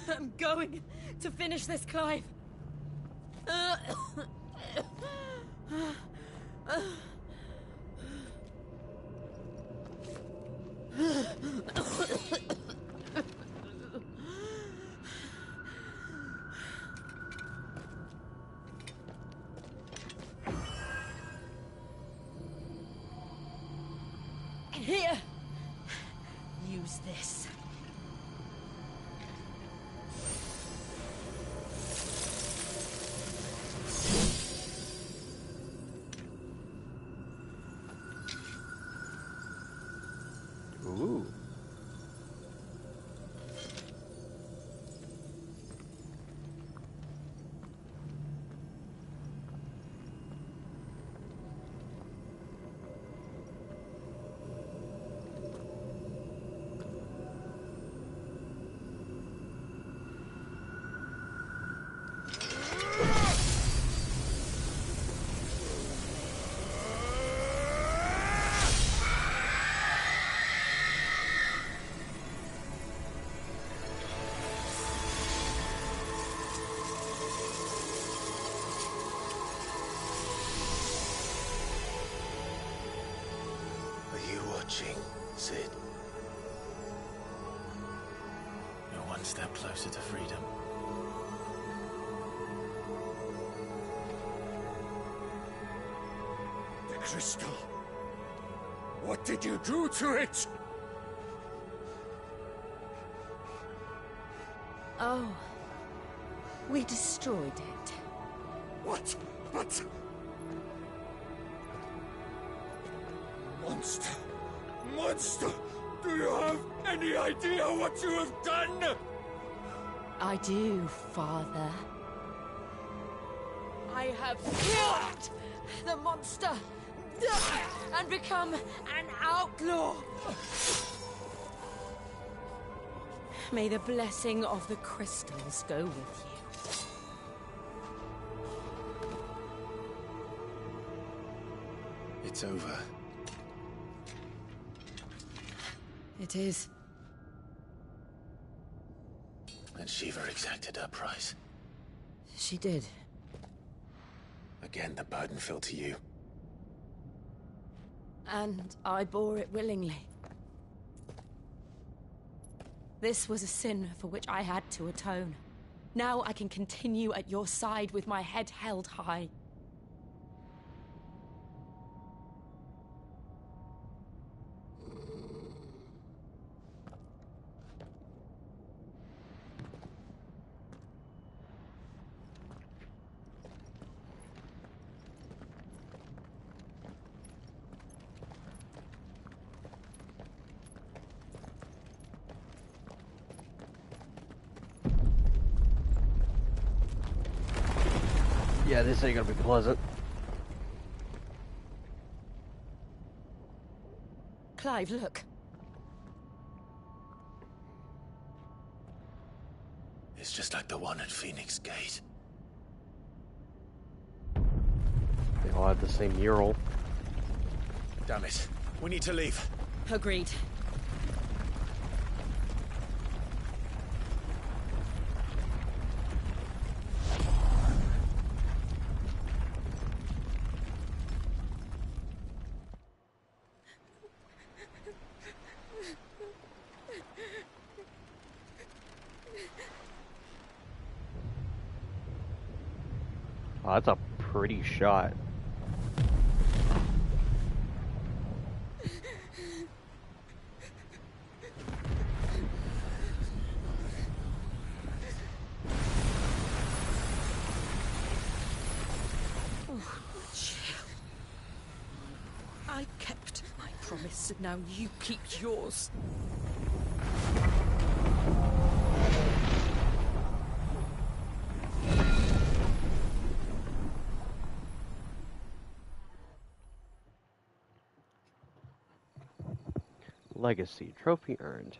I'm going to finish this, Clive. Here. use this. Ooh. Sid. You're one step closer to freedom. The crystal. What did you do to it? Oh. We destroyed it. What? But... Monster! Monster! Do you have any idea what you have done? I do, Father. I have killed the monster and become an outlaw. May the blessing of the crystals go with you. It's over. It is. And Shiva exacted her price. She did. Again, the burden fell to you. And I bore it willingly. This was a sin for which I had to atone. Now I can continue at your side with my head held high. Yeah, this ain't gonna be pleasant. Clive, look. It's just like the one at Phoenix Gate. They all have the same mural. Damn it. We need to leave. Agreed. Oh, that's a pretty shot. Oh, chill. I kept my promise, and now you keep yours. Legacy trophy earned.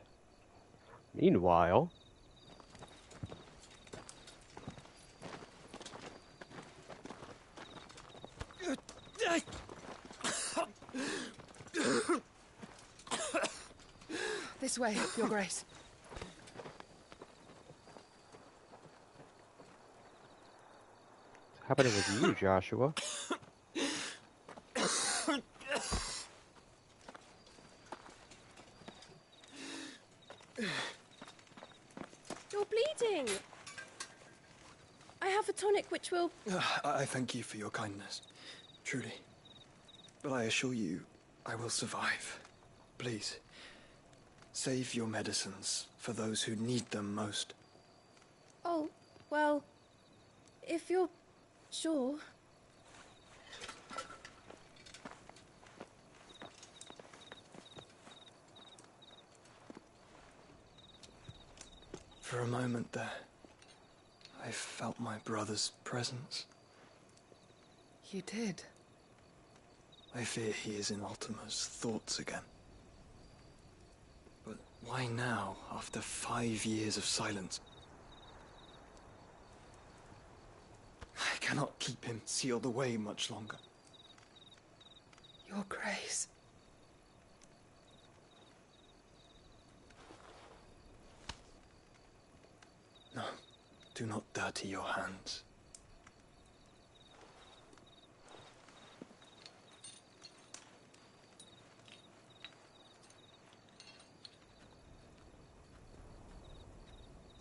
Meanwhile, This way, Your Grace. what's happening with you, Joshua? You're bleeding. I have a tonic which will... I thank you for your kindness, truly. But I assure you, I will survive. Please, Save your medicines for those who need them most. Oh, well, if you're sure. For a moment there, I felt my brother's presence. You did? I fear he is in Ultima's thoughts again. But why now, after 5 years of silence? I cannot keep him sealed away much longer. Your Grace. No, do not dirty your hands.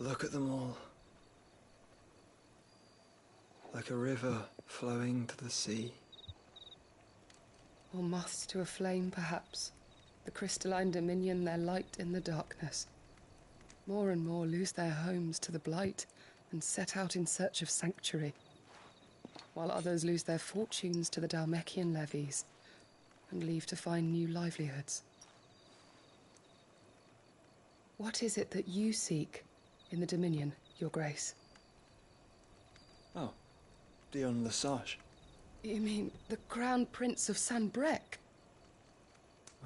Look at them all. Like a river flowing to the sea. Or moths to a flame, perhaps. The crystalline dominion their light in the darkness. More and more lose their homes to the blight and set out in search of sanctuary, while others lose their fortunes to the Dhalmekian levies and leave to find new livelihoods. What is it that you seek in the Dominion, Your Grace? Oh, Dion Lesage. You mean the Crown Prince of Sanbrec?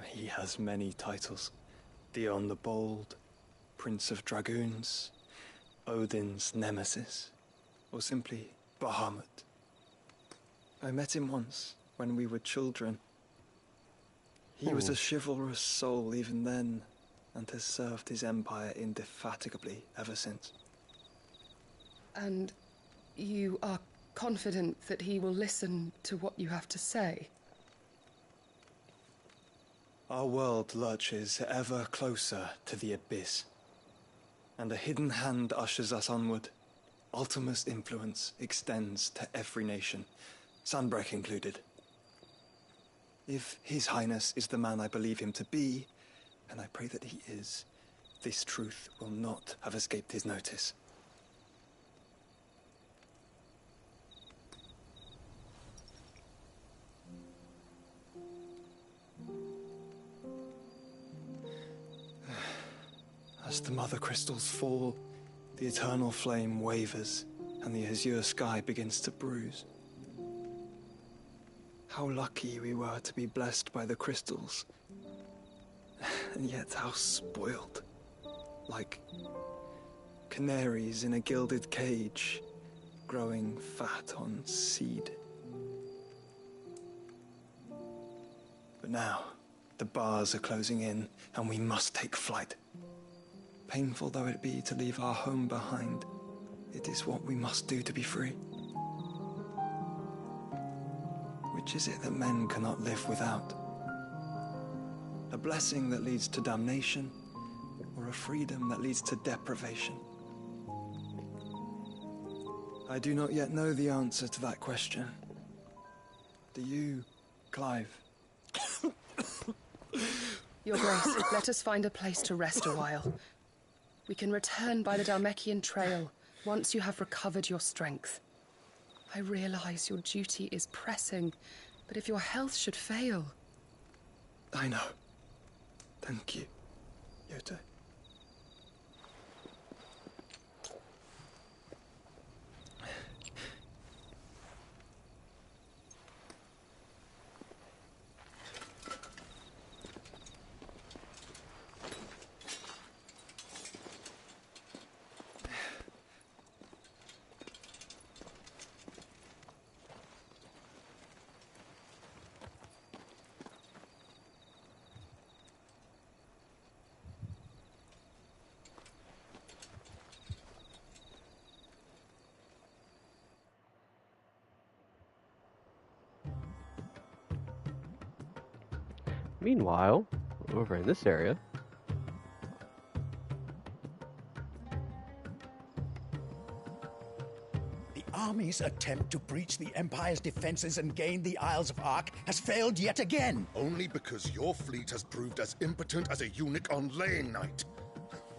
He has many titles. Dion the Bold, Prince of Dragoons, Odin's Nemesis, or simply Bahamut. I met him once, when we were children. He was a chivalrous soul even then, and has served his empire indefatigably ever since. And you are confident that he will listen to what you have to say? Our world lurches ever closer to the abyss, and a hidden hand ushers us onward. Ultima's influence extends to every nation, Sanbrec included. If His Highness is the man I believe him to be, and I pray that he is, this truth will not have escaped his notice. As the mother crystals fall, the eternal flame wavers, and the azure sky begins to bruise. How lucky we were to be blessed by the crystals, and yet how spoiled. Like canaries in a gilded cage, growing fat on seed. But now, the bars are closing in, and we must take flight. Painful though it be to leave our home behind, it is what we must do to be free. Which is it that men cannot live without? A blessing that leads to damnation, or a freedom that leads to deprivation? I do not yet know the answer to that question. Do you, Clive? Your Grace, let us find a place to rest a while. We can return by the Dhalmekian trail once you have recovered your strength. I realize your duty is pressing, but if your health should fail... I know. Thank you, Yote. Meanwhile, over in this area, The army's attempt to breach the Empire's defenses and gain the Isles of Ark has failed yet again. Only because your fleet has proved as impotent as a eunuch on laying night.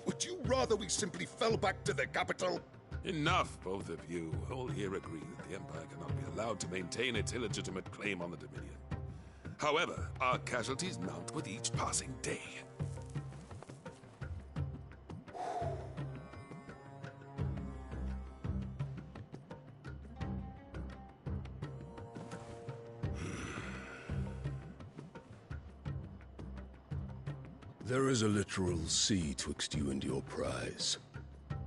Would you rather we simply fell back to the capital? Enough, both of you. All here agree that the Empire cannot be allowed to maintain its illegitimate claim on the Dominion. However, our casualties mount with each passing day. There is a literal sea twixt you and your prize.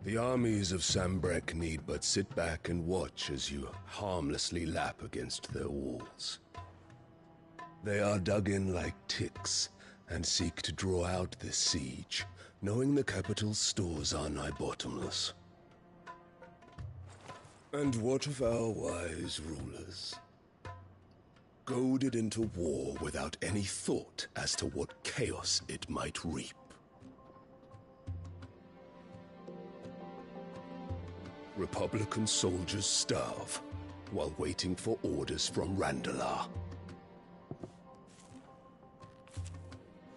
The armies of Sambrek need but sit back and watch as you harmlessly lap against their walls. They are dug in like ticks and seek to draw out this siege, knowing the capital's stores are nigh bottomless. And what of our wise rulers? Goaded into war without any thought as to what chaos it might reap. Republican soldiers starve while waiting for orders from Randalar.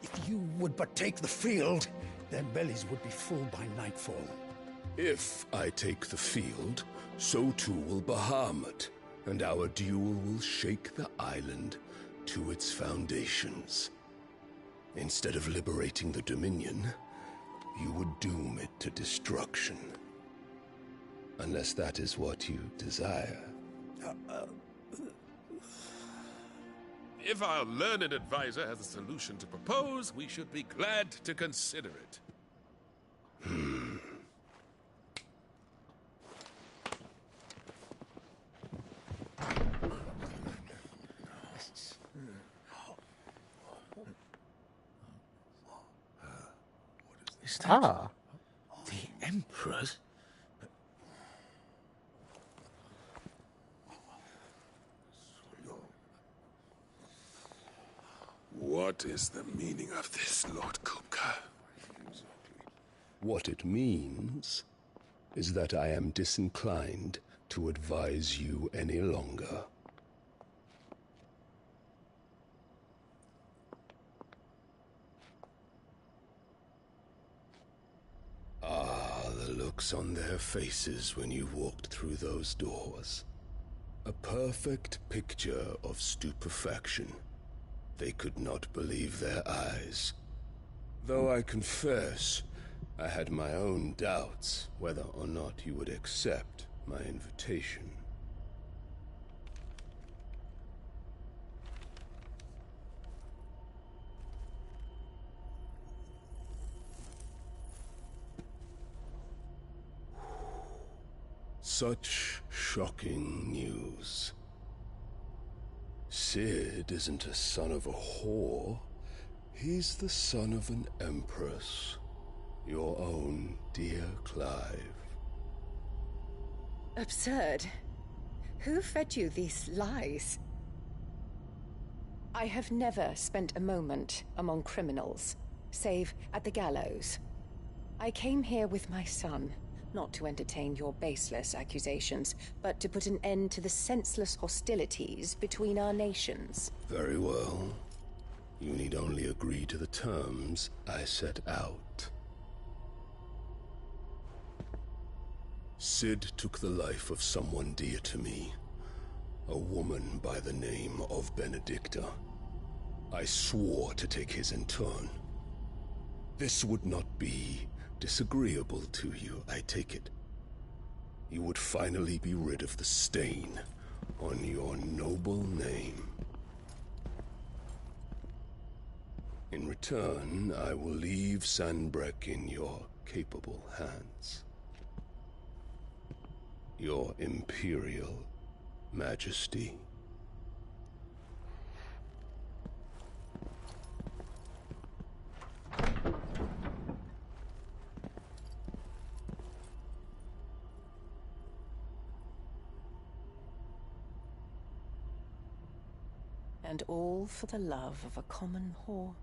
If you would but take the field, their bellies would be full by nightfall. If I take the field, so too will Bahamut, and our duel will shake the island to its foundations. Instead of liberating the Dominion, you would doom it to destruction. Unless that is what you desire. If our learned advisor has a solution to propose, we should be glad to consider it. Is that the Emperor's? What is the meaning of this, Lord Kupka? What it means is that I am disinclined to advise you any longer. Ah, the looks on their faces when you walked through those doors. A perfect picture of stupefaction. They could not believe their eyes. Though I confess, I had my own doubts whether or not you would accept my invitation. Such shocking news. Sid isn't a son of a whore. He's the son of an empress. Your own dear Clive. Absurd. Who fed you these lies? I have never spent a moment among criminals, save at the gallows. I came here with my son, not to entertain your baseless accusations, but to put an end to the senseless hostilities between our nations. Very well. You need only agree to the terms I set out. Sid took the life of someone dear to me, a woman by the name of Benedicta. I swore to take his in turn. This would not be disagreeable to you, I take it. You would finally be rid of the stain on your noble name. In return, I will leave Sanbrek in your capable hands. Your Imperial Majesty. And all for the love of a common whore.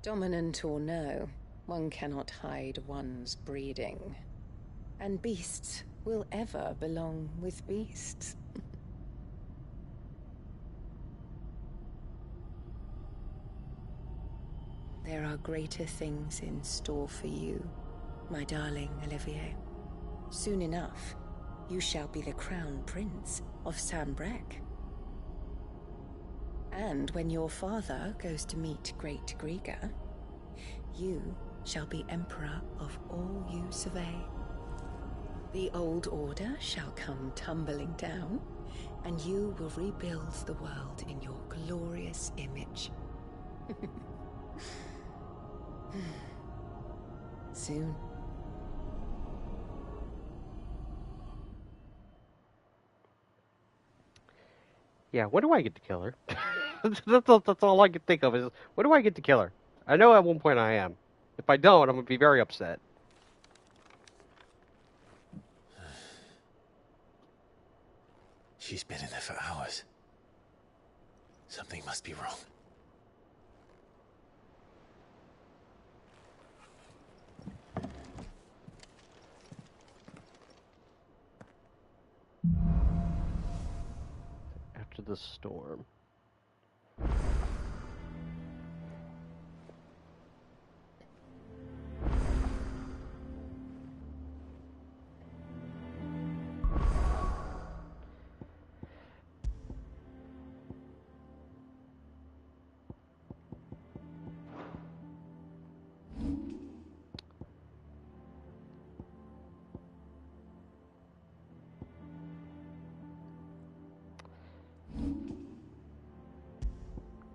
Dominant or no, one cannot hide one's breeding. And beasts will ever belong with beasts. There are greater things in store for you, my darling Olivier. Soon enough, you shall be the crown prince of Sambrec. And when your father goes to meet Great Grieger, you shall be emperor of all you survey. The old order shall come tumbling down, and you will rebuild the world in your glorious image. Soon. Yeah, when do I get to kill her? That's all I can think of is, when do I get to kill her? I know at one point I am. If I don't, I'm going to be very upset. She's been in there for hours. Something must be wrong. After the storm.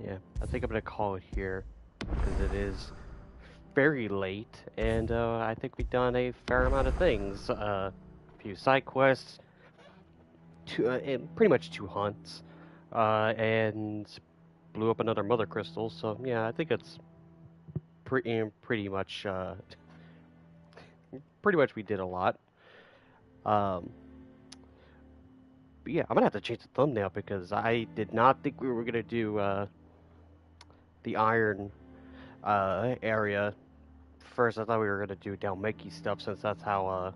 Yeah, I think I'm going to call it here, because it is very late, and I think we've done a fair amount of things. A few side quests, and pretty much 2 hunts, and blew up another mother crystal, so yeah, I think it's pretty much we did a lot. But yeah, I'm going to have to change the thumbnail, because I did not think we were going to do the iron area. First, I thought we were gonna do Dhalmekie stuff, since that's how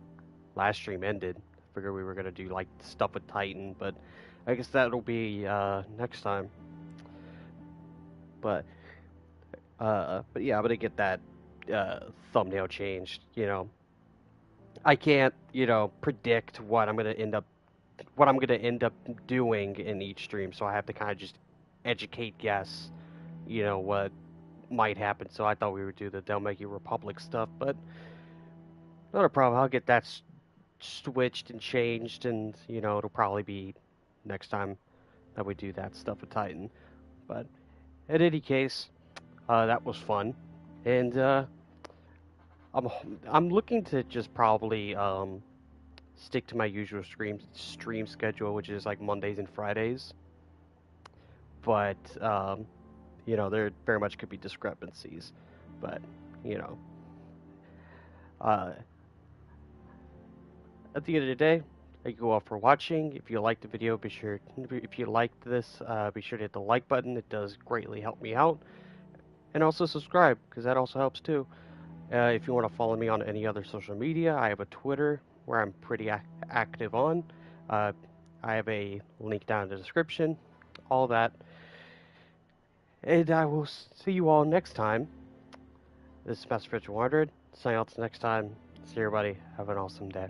last stream ended. I figured we were gonna do like stuff with Titan, but I guess that'll be next time. But yeah, I'm gonna get that thumbnail changed. You know, I can't predict what I'm gonna end up doing in each stream, so I have to kind of just educate guess. What might happen. So I thought we would do the Dhalmekie Republic stuff, but not a problem. I'll get that switched and changed, and it'll probably be next time that we do that stuff with Titan. But in any case, that was fun, and I'm looking to just probably stick to my usual stream schedule, which is like Mondays and Fridays. But there very much could be discrepancies, but at the end of the day, thank you all for watching. If you liked the video, if you liked this, be sure to hit the like button. It does greatly help me out. And also subscribe, because that also helps too. If you want to follow me on any other social media, I have a Twitter where I'm pretty active on. I have a link down in the description, all that. And I will see you all next time. This is Master Fitch 100. Signing out till next time. See everybody. Have an awesome day.